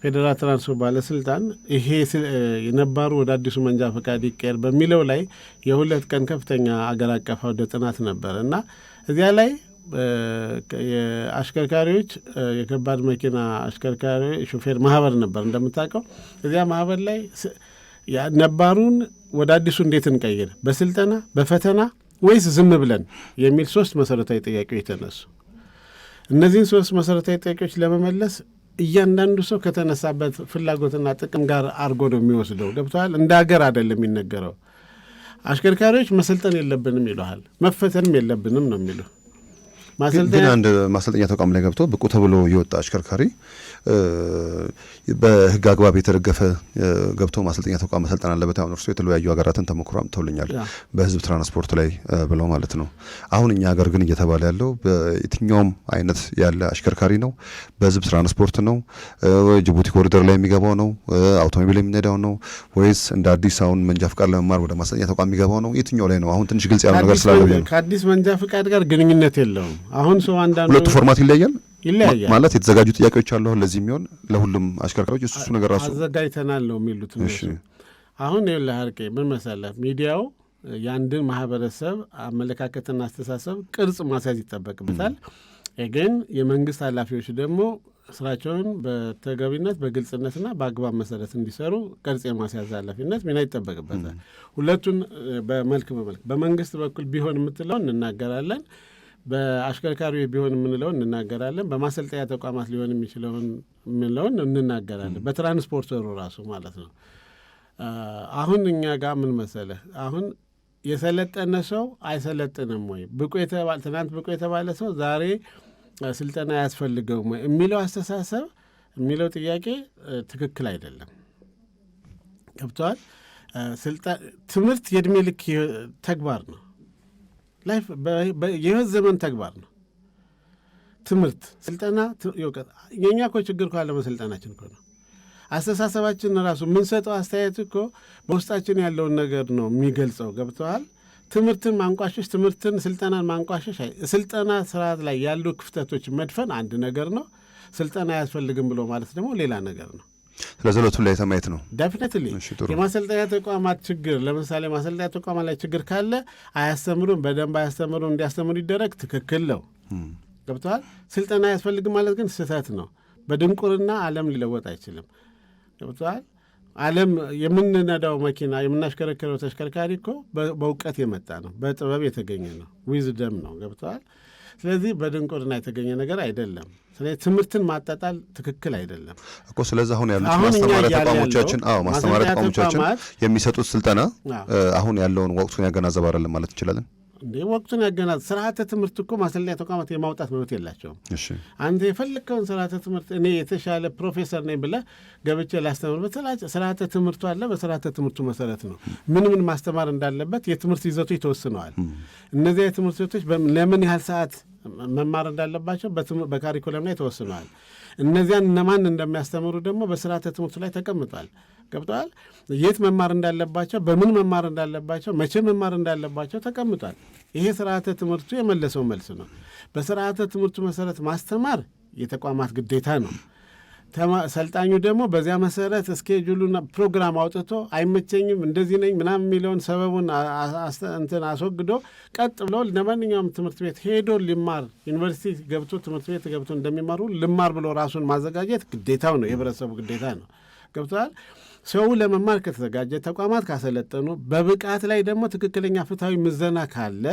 ፌዴራል ትራንስፖርት ባለስልጣን ይሄ የነባሩ ወደ አዲሱ መንጃ ፈቃድ ይቀየር በሚለው ላይ የ2 ቀን ከፍተኛ አገር አቀፍ አውደ ጥናት ነበር እና እዚያ ላይ የአሽከርካሪዎች የከባድ መኪና አሽከርካሪ ሾፌር ማህበር ነበር እንደምታውቀው። እዚያ ማህበር ላይ ነባሩን ወደ አዲሱ እንዴት እንቀይር፣ በስልጠና በፈተና ወይስ ዝም ብለን የሚል 3 መሰረታዊ ጥያቄዎች የተነሱ። እነዚህን 3 መሰረታዊ ጥያቄዎች ለመመለስ እያንዳንዱ ሰው ከተነሳበት ፍላጎትና ጥቅም ጋር አድርጎ ነው የሚወስደው። ገብተዋል። እንደ ሀገር አይደለም የሚነገረው። አሽከርካሪዎች መሰልጠን የለብንም ይሉሃል፣ መፈተንም የለብንም ነው የሚሉ። ግን አንድ ማሰልጠኛ ተቋም ላይ ገብቶ ብቁ ተብሎ የወጣ አሽከርካሪ በህግ አግባብ የተደገፈ ገብቶ ማሰልጠኛ ተቋም መሰልጠን አለበት። አሁን እርሱ የተለያዩ ሀገራትን ተሞክሮ አምጥተውልኛል በህዝብ ትራንስፖርት ላይ ብለው ማለት ነው። አሁን እኛ ሀገር ግን እየተባለ ያለው በየትኛውም አይነት ያለ አሽከርካሪ ነው፣ በህዝብ ትራንስፖርት ነው፣ ጅቡቲ ኮሪደር ላይ የሚገባው ነው፣ አውቶሞቢል የሚነዳው ነው ወይስ እንደ አዲስ አሁን መንጃ ፍቃድ ለመማር ወደ ማሰልጠኛ ተቋም የሚገባው ነው? የትኛው ላይ ነው? አሁን ትንሽ ግልጽ ያለው ነገር ስላለ ከአዲስ መንጃ ፍቃድ ጋር ግንኙነት የለውም። አሁን ሰው አንዳንዱ ሁለቱ ፎርማት ይለያል ማለት የተዘጋጁ ጥያቄዎች አሉ ለዚህ የሚሆን ለሁሉም አሽከርካሪዎች እሱ ነገር ራሱ አዘጋጅተናል ነው የሚሉት እነሱ። አሁን ለሀርቄ ምን መሰለህ ሚዲያው የአንድን ማህበረሰብ አመለካከትና አስተሳሰብ ቅርጽ ማስያዝ ይጠበቅበታል። ግን የመንግስት ኃላፊዎች ደግሞ ስራቸውን በተገቢነት በግልጽነትና በአግባብ መሰረት እንዲሰሩ ቅርጽ የማስያዝ ኃላፊነት ሚና ይጠበቅበታል። ሁለቱን በመልክ በመንግስት በኩል ቢሆን የምትለውን እንናገራለን፣ በአሽከርካሪዎች ቢሆን የምንለውን እንናገራለን፣ በማሰልጠኛ ተቋማት ሊሆን የሚችለውን የምንለውን እንናገራለን፣ በትራንስፖርተሩ ራሱ ማለት ነው። አሁን እኛ ጋር ምን መሰለህ አሁን የሰለጠነ ሰው አይሰለጥንም ወይ ትናንት ብቁ የተባለ ሰው ዛሬ ስልጠና አያስፈልገውም ወይ የሚለው አስተሳሰብ የሚለው ጥያቄ ትክክል አይደለም። ገብተዋል። ትምህርት የእድሜ ልክ ተግባር ነው። ላይፍ የህይወት ዘመን ተግባር ነው። ትምህርት፣ ስልጠና የእኛ እኮ ችግር እኮ አለመሰልጠናችን እኮ ነው። አስተሳሰባችን ራሱ የምንሰጠው አስተያየት እኮ በውስጣችን ያለውን ነገር ነው የሚገልጸው። ገብተዋል። ትምህርትን ማንቋሸሽ፣ ስልጠናን ማንቋሸሽ፣ ስልጠና ስርዓት ላይ ያሉ ክፍተቶች መድፈን አንድ ነገር ነው። ስልጠና አያስፈልግም ብሎ ማለት ደግሞ ሌላ ነገር ነው። ስለዚህ ሁለቱን ላይ ማየት ነው። ዴፊኒትሊ የማሰልጠኛ ተቋማት ችግር ለምሳሌ ማሰልጠኛ ተቋማት ላይ ችግር ካለ አያስተምሩም፣ በደንብ አያስተምሩም፣ እንዲያስተምሩ ይደረግ፣ ትክክል ነው። ገብተዋል። ስልጠና አያስፈልግም ማለት ግን ስህተት ነው። በድንቁርና ዓለም ሊለወጥ አይችልም። ገብተዋል። ዓለም የምንነዳው መኪና የምናሽከረከረው ተሽከርካሪ እኮ በእውቀት የመጣ ነው፣ በጥበብ የተገኘ ነው፣ ዊዝደም ነው። ገብተዋል። ስለዚህ በድንቁርና የተገኘ ነገር አይደለም። ስለዚህ ትምህርትን ማጣጣል ትክክል አይደለም እኮ። ስለዚህ አሁን ያሉት ማስተማሪያ ተቋሞቻችን የሚሰጡት ስልጠና አሁን ያለውን ወቅቱን ያገናዘበ አይደለም ማለት እንችላለን። እንዴ ወቅቱን ያገናዘበ ስርዓተ ትምህርት እኮ ማሰልጠኛ ተቋማት የማውጣት መብት የላቸውም። አንተ የፈለግከውን ስርዓተ ትምህርት እኔ የተሻለ ፕሮፌሰር ነኝ ብለህ ገብቼ ላስተምር ስርዓተ ትምህርቱ አለ። በስርዓተ ትምህርቱ መሰረት ነው ምን ማስተማር እንዳለበት የትምህርት ይዘቶች ተወስነዋል። እነዚያ የትምህርት ይዘቶች ለምን ያህል ሰዓት መማር እንዳለባቸው በካሪኩለም ላይ ተወስነዋል። እነዚያን እነማን እንደሚያስተምሩ ደግሞ በስርዓተ ትምህርቱ ላይ ተቀምጧል። ገብተዋል። የት መማር እንዳለባቸው፣ በምን መማር እንዳለባቸው፣ መቼ መማር እንዳለባቸው ተቀምጧል። ይሄ ስርዓተ ትምህርቱ የመለሰው መልስ ነው። በስርዓተ ትምህርቱ መሰረት ማስተማር የተቋማት ግዴታ ነው። ሰልጣኙ ደግሞ በዚያ መሰረት እስኬጁሉና ፕሮግራም አውጥቶ አይመቸኝም እንደዚህ ነኝ ምናምን የሚለውን ሰበቡን እንትን አስወግዶ ቀጥ ብሎ ለማንኛውም ትምህርት ቤት ሄዶ ሊማር ዩኒቨርሲቲ ገብቶ ትምህርት ቤት ገብቶ እንደሚማሩ ልማር ብሎ ራሱን ማዘጋጀት ግዴታው ነው፣ የህብረተሰቡ ግዴታ ነው። ገብተዋል። ሰው ለመማር ከተዘጋጀ ተቋማት ካሰለጠኑ በብቃት ላይ ደግሞ ትክክለኛ ፍትሐዊ ምዘና ካለ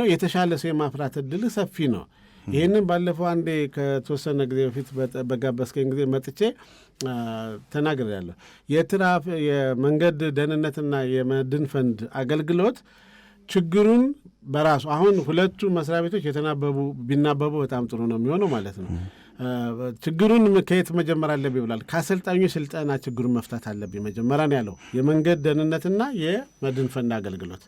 የተሻለ ሰው የማፍራት እድል ሰፊ ነው። ይህንን ባለፈው አንዴ ከተወሰነ ጊዜ በፊት በጋበዝከኝ ጊዜ መጥቼ ተናግሬያለሁ። የመንገድ ደህንነትና የመድን ፈንድ አገልግሎት ችግሩን በራሱ አሁን ሁለቱ መስሪያ ቤቶች ቢናበቡ በጣም ጥሩ ነው የሚሆነው ማለት ነው። ችግሩን ከየት መጀመር አለብኝ ብሏል። ከአሰልጣኞች ስልጠና ችግሩን መፍታት አለብኝ መጀመሪያ ነው ያለው የመንገድ ደህንነትና የመድን ፈንድ አገልግሎት።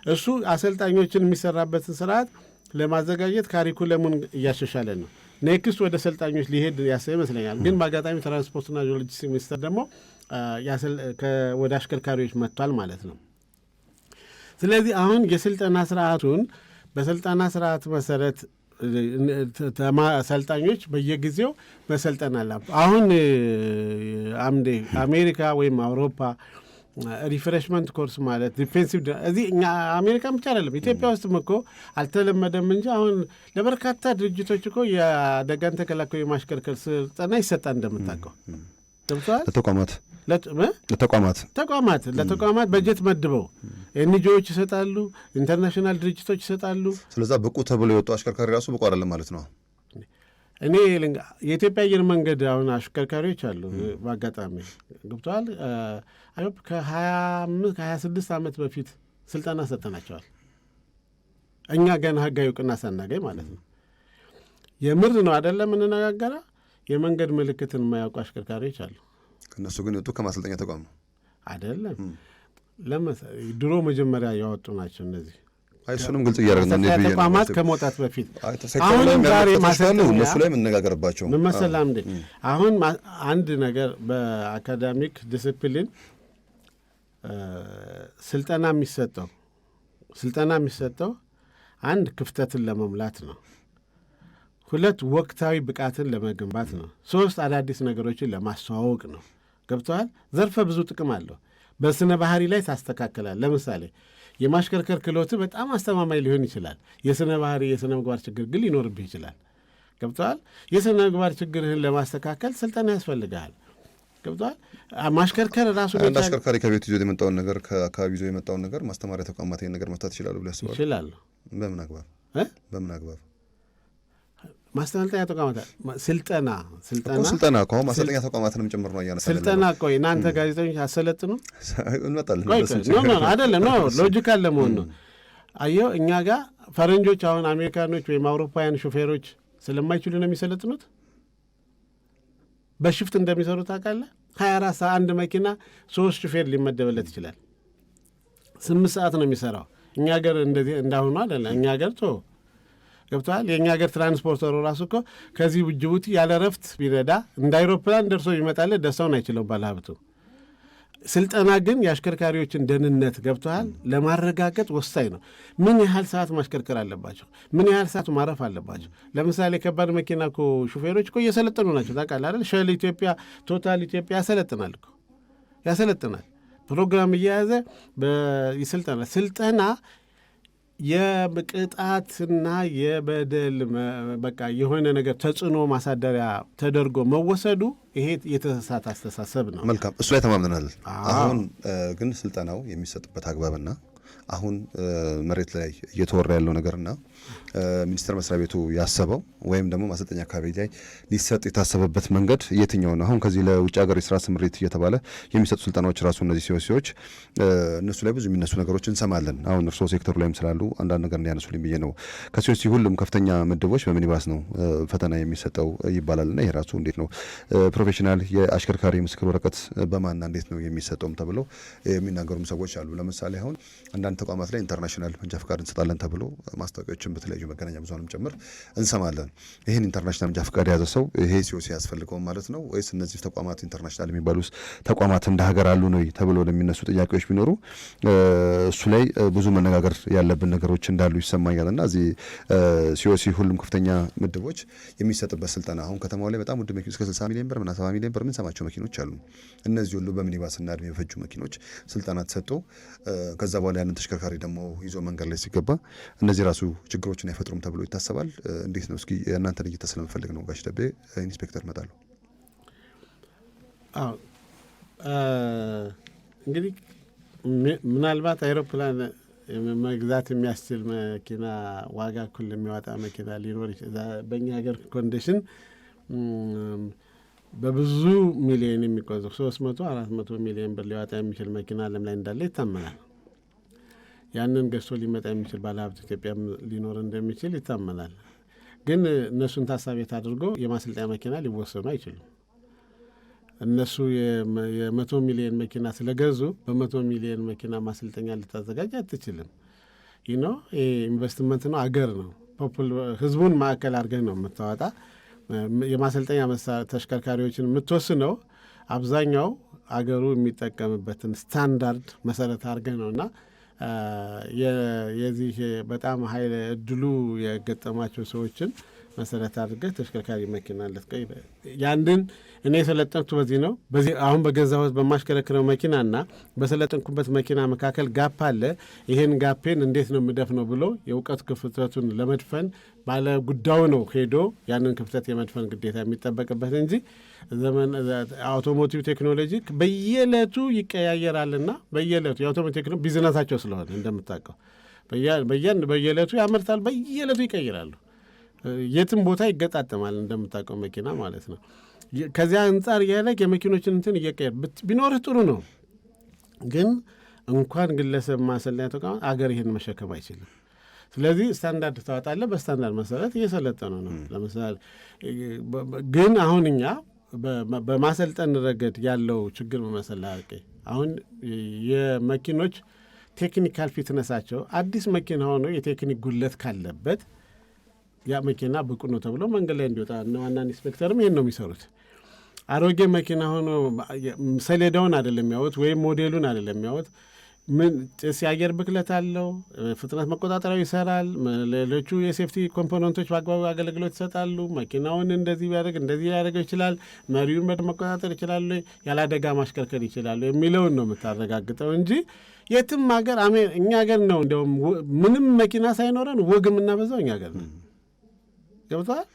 እሱ አሰልጣኞችን የሚሰራበትን ስርዓት ለማዘጋጀት ካሪኩለሙን እያሻሻለ ነው። ኔክስት ወደ ሰልጣኞች ሊሄድ ያሰበ ይመስለኛል። ግን በአጋጣሚ ትራንስፖርትና ሎጂስቲክስ ሚኒስቴር ደግሞ ወደ አሽከርካሪዎች መጥቷል ማለት ነው። ስለዚህ አሁን የስልጠና ስርዓቱን በስልጠና ስርዓት መሰረት ሰልጣኞች በየጊዜው መሰልጠን አለ። አሁን አሜሪካ ወይም አውሮፓ ሪፍሬሽመንት ኮርስ ማለት ዲፌንሲቭ እዚህ እኛ አሜሪካን ብቻ አይደለም ኢትዮጵያ ውስጥም እኮ አልተለመደም እንጂ አሁን ለበርካታ ድርጅቶች እኮ የአደጋን ተከላካይ የማሽከርከር ስልጠና ይሰጣል። እንደምታውቀው ለተቋማት በጀት መድበው ኤንጂኦዎች ይሰጣሉ፣ ኢንተርናሽናል ድርጅቶች ይሰጣሉ። ስለዛ ብቁ ተብሎ የወጡ አሽከርካሪ ራሱ ብቁ አይደለም ማለት ነው። እኔ የኢትዮጵያ አየር መንገድ አሁን አሽከርካሪዎች አሉ። በአጋጣሚ ገብተዋል። ከ26 ዓመት በፊት ስልጠና ሰጠናቸዋል። እኛ ገና ህጋዊ እውቅና ሳናገኝ ማለት ነው። የምር ነው አይደለም እንነጋገራ። የመንገድ ምልክትን የማያውቁ አሽከርካሪዎች አሉ። እነሱ ግን የወጡ ከማሰልጠኛ ተቋም ነው አይደለም። ድሮ መጀመሪያ ያወጡ ናቸው እነዚህ። እሱንም ግልጽ እያደረግን ነው ተቋማት ከመውጣት በፊት አሁንም ዛሬ ማሰልጠኛ እነሱ ላይ የምንነጋገርባቸው ምን መሰለህ እንዴ አሁን አንድ ነገር በአካዳሚክ ዲስፕሊን ስልጠና የሚሰጠው አንድ ክፍተትን ለመሙላት ነው። 2 ወቅታዊ ብቃትን ለመገንባት ነው። 3 አዳዲስ ነገሮችን ለማስተዋወቅ ነው። ገብተዋል። ዘርፈ ብዙ ጥቅም አለው። በስነ ባህሪ ላይ ታስተካከላል። ለምሳሌ የማሽከርከር ክህሎት በጣም አስተማማኝ ሊሆን ይችላል። የስነ ባህሪ የስነ ምግባር ችግር ግን ሊኖርብህ ይችላል። ገብተዋል። የስነ ምግባር ችግርህን ለማስተካከል ስልጠና ያስፈልግሃል። ገብተዋል። ማሽከርከር ራሱ አንድ አሽከርካሪ ከቤት ይዞ የመጣውን ነገር ከአካባቢ ይዞ የመጣውን ነገር ማስተማሪያ ተቋማት ይህን ነገር መፍታት ይችላሉ ብሎ ያስባሉ? ይችላሉ። በምን አግባብ ማሰልጠኛ ተቋማት ስልጠና ከሆነ ማሰልጠኛ ተቋማትንም ጭምር ነው እያነሳለን። ስልጠና ቆይ እናንተ ጋዜጠኞች አሰለጥኑ እንመጣለን። አይደለም ነው ሎጂካል ለመሆን ነው። አየው እኛ ጋር ፈረንጆች አሁን አሜሪካኖች ወይም አውሮፓውያን ሾፌሮች ስለማይችሉ ነው የሚሰለጥኑት። በሽፍት እንደሚሰሩ ታውቃለህ። 24 ሰዓት አንድ መኪና 3 ሹፌር ሊመደብለት ይችላል። 8 ሰዓት ነው የሚሰራው። እኛ ሀገር እንደዚህ እንዳሁኑ አይደለም። እኛ ሀገር ገብተዋል። የእኛ ሀገር ትራንስፖርተሩ ራሱ እኮ ከዚህ ጅቡቲ ያለ ረፍት ቢረዳ እንደ አይሮፕላን ደርሶ ይመጣለት ደስታውን አይችለውም ባለሀብቱ። ስልጠና ግን የአሽከርካሪዎችን ደህንነት ገብተዋል ለማረጋገጥ ወሳኝ ነው። ምን ያህል ሰዓት ማሽከርከር አለባቸው? ምን ያህል ሰዓት ማረፍ አለባቸው? ለምሳሌ ከባድ መኪና እኮ ሹፌሮች እኮ እየሰለጠኑ ናቸው ታውቃለህ አይደል? ሼል ኢትዮጵያ፣ ቶታል ኢትዮጵያ ያሰለጥናል ፕሮግራም እየያዘ ይሰልጠናል። ስልጠና የቅጣትና የበደል በቃ የሆነ ነገር ተጽዕኖ ማሳደሪያ ተደርጎ መወሰዱ ይሄ የተሳሳተ አስተሳሰብ ነው። መልካም፣ እሱ ላይ ተማምነናል። አሁን ግን ስልጠናው የሚሰጥበት አግባብና አሁን መሬት ላይ እየተወራ ያለው ነገርና ሚኒስቴር መስሪያ ቤቱ ያሰበው ወይም ደግሞ ማሰልጠኛ አካባቢ ላይ ሊሰጥ የታሰበበት መንገድ የትኛው ነው? አሁን ከዚህ ለውጭ ሀገር የስራ ስምሪት እየተባለ የሚሰጡ ስልጠናዎች ራሱ እነዚህ ሲወሲዎች እነሱ ላይ ብዙ የሚነሱ ነገሮች እንሰማለን። አሁን እርስዎ ሴክተሩ ላይም ስላሉ አንዳንድ ነገር እንዲያነሱልኝ ብዬ ነው። ከሲወሲ ሁሉም ከፍተኛ ምድቦች በሚኒባስ ነው ፈተና የሚሰጠው ይባላልና ይሄ ራሱ እንዴት ነው ፕሮፌሽናል የአሽከርካሪ ምስክር ወረቀት በማንና እንዴት ነው የሚሰጠውም ተብሎ የሚናገሩም ሰዎች አሉ። ለምሳሌ አሁን አንዳንድ ተቋማት ላይ ኢንተርናሽናል መንጃ ፈቃድ እንሰጣለን ተብሎ ማስታወቂያዎችን በተለያዩ መገናኛ ብዙሃንም ጭምር እንሰማለን። ይህን ኢንተርናሽናል መንጃ ፈቃድ የያዘ ሰው ይሄ ሲኦሲ ያስፈልገውም ማለት ነው ወይስ እነዚህ ተቋማት ኢንተርናሽናል የሚባሉ ተቋማት እንደ ሀገር አሉ ነው ተብሎ ለሚነሱ ጥያቄዎች ቢኖሩ እሱ ላይ ብዙ መነጋገር ያለብን ነገሮች እንዳሉ ይሰማኛል። እና እዚህ ሲኦሲ ሁሉም ከፍተኛ ምድቦች የሚሰጥበት ስልጠና አሁን ከተማው ላይ በጣም ውድ መኪኖች እስከ 60 ሚሊዮን ብር እና 70 ሚሊዮን ብር የምንሰማቸው መኪኖች አሉ። እነዚህ ሁሉ በሚኒባስና እድሜ የፈጁ መኪኖች ስልጠና ተሰጥቶ ከዛ በኋላ ያንን ተሽከርካሪ ደግሞ ይዞ መንገድ ላይ ሲገባ እነዚህ ራሱ ችግሮችን አይፈጥሩም ተብሎ ይታሰባል? እንዴት ነው? እስኪ እናንተን እይታ ስለምፈልግ ነው። ጋሽ ደቤ ኢንስፔክተር እመጣለሁ። እንግዲህ ምናልባት አይሮፕላን መግዛት የሚያስችል መኪና ዋጋ እኩል የሚያወጣ መኪና ሊኖር ይችላል። በእኛ ሀገር ኮንዲሽን በብዙ ሚሊዮን የሚቆጠር 300-400 ሚሊዮን ብር ሊያወጣ የሚችል መኪና ዓለም ላይ እንዳለ ይታመናል። ያንን ገዝቶ ሊመጣ የሚችል ባለሀብት ኢትዮጵያ ሊኖር እንደሚችል ይታመናል። ግን እነሱን ታሳቢት አድርጎ የማሰልጠኛ መኪና ሊወሰኑ አይችሉም። እነሱ የ100 ሚሊዮን መኪና ስለገዙ በ100 ሚሊዮን መኪና ማሰልጠኛ ልታዘጋጅ አትችልም። ይህ ነው ኢንቨስትመንት ነው፣ አገር ነው። ህዝቡን ማዕከል አድርገህ ነው የምታወጣ። የማሰልጠኛ ተሽከርካሪዎችን የምትወስነው አብዛኛው አገሩ የሚጠቀምበትን ስታንዳርድ መሰረት አድርገህ ነው እና የዚህ በጣም ኃይል እድሉ የገጠማቸው ሰዎችን መሰረት አድርገህ ተሽከርካሪ መኪና ልትቀይ ያንድን እኔ የሰለጠንኩት በዚህ ነው። በዚህ አሁን በገዛሁት በማሽከረክረው መኪናና በሰለጠንኩበት መኪና መካከል ጋፕ አለ። ይሄን ጋፔን እንዴት ነው የምደፍነው ብሎ የእውቀት ክፍተቱን ለመድፈን ባለ ጉዳዩ ነው ሄዶ ያንን ክፍተት የመድፈን ግዴታ የሚጠበቅበት እንጂ ዘመን አውቶሞቲቭ ቴክኖሎጂ በየዕለቱ ይቀያየራልና በየዕለቱ የአውቶሞቲቭ ቴክኖሎጂ ቢዝነሳቸው ስለሆነ እንደምታውቀው በየዕለቱ ያመርታል፣ በየዕለቱ ይቀይራሉ። የትም ቦታ ይገጣጠማል እንደምታውቀው መኪና ማለት ነው። ከዚያ አንጻር ያለቅ የመኪኖችን እንትን እየቀየር ቢኖርህ ጥሩ ነው። ግን እንኳን ግለሰብ ማሰልጠኛ ተቋማት አገር ይሄን መሸከም አይችልም። ስለዚህ ስታንዳርድ ታወጣለህ። በስታንዳርድ መሰረት እየሰለጠኑ ነው። ለምሳሌ ግን አሁን እኛ በማሰልጠን ረገድ ያለው ችግር መሰላቂ አሁን የመኪኖች ቴክኒካል ፊትነሳቸው አዲስ መኪና ሆኖ የቴክኒክ ጉለት ካለበት ያ መኪና ብቁ ነው ተብሎ መንገድ ላይ እንዲወጣ ዋና ኢንስፔክተርም ይሄን ነው የሚሰሩት። አሮጌ መኪና ሆኖ ሰሌዳውን አይደለም የሚያዩት ወይም ሞዴሉን አይደለም የሚያዩት። ምን ጭስ የአየር ብክለት አለው፣ ፍጥነት መቆጣጠሪያው ይሰራል፣ ሌሎቹ የሴፍቲ ኮምፖነንቶች በአግባቡ አገልግሎት ይሰጣሉ፣ መኪናውን እንደዚህ ቢያደርግ እንደዚህ ሊያደርገው ይችላል፣ መሪውን በደንብ መቆጣጠር ይችላሉ፣ ያለ አደጋ ማሽከርከር ይችላሉ የሚለውን ነው የምታረጋግጠው እንጂ የትም ሀገር እኛ ሀገር ነው እንዲያውም ምንም መኪና ሳይኖረን ወግ የምናበዛው እኛ ሀገር ነው። ገብቶሃል?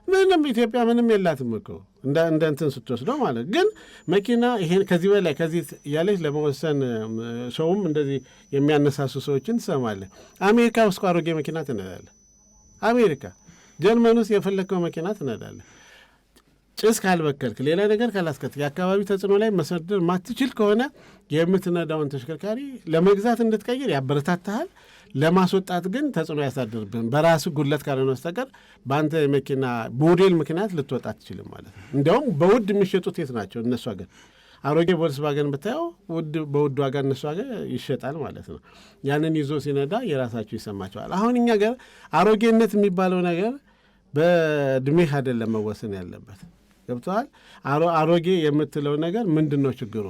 ምንም ኢትዮጵያ ምንም የላትም እኮ እንደ እንትን ስትወስደው ማለት ግን መኪና ይሄን ከዚህ በላይ ከዚህ እያለች ለመወሰን ሰውም እንደዚህ የሚያነሳሱ ሰዎችን ትሰማለህ። አሜሪካ ውስጥ አሮጌ መኪና ትነዳለህ። አሜሪካ፣ ጀርመን ውስጥ የፈለግከው መኪና ትነዳለህ። ጭስ ካልበከልክ፣ ሌላ ነገር ካላስከትል፣ የአካባቢ ተጽዕኖ ላይ መሰደር ማትችል ከሆነ የምትነዳውን ተሽከርካሪ ለመግዛት እንድትቀይር ያበረታታሃል። ለማስወጣት ግን ተጽዕኖ ያሳድርብን። በራሱ ጉለት ካልሆነ በስተቀር በአንተ የመኪና ሞዴል ምክንያት ልትወጣ አትችልም ማለት ነው። እንዲያውም በውድ የሚሸጡት የት ናቸው? እነሱ ሀገር አሮጌ ቮልክስዋገን ብታየው በውድ ዋጋ እነሱ ሀገር ይሸጣል ማለት ነው። ያንን ይዞ ሲነዳ የራሳቸው ይሰማቸዋል። አሁን እኛ ጋር አሮጌነት የሚባለው ነገር በእድሜህ አይደለም መወሰን ያለበት። ገብተዋል? አሮጌ የምትለው ነገር ምንድን ነው ችግሩ?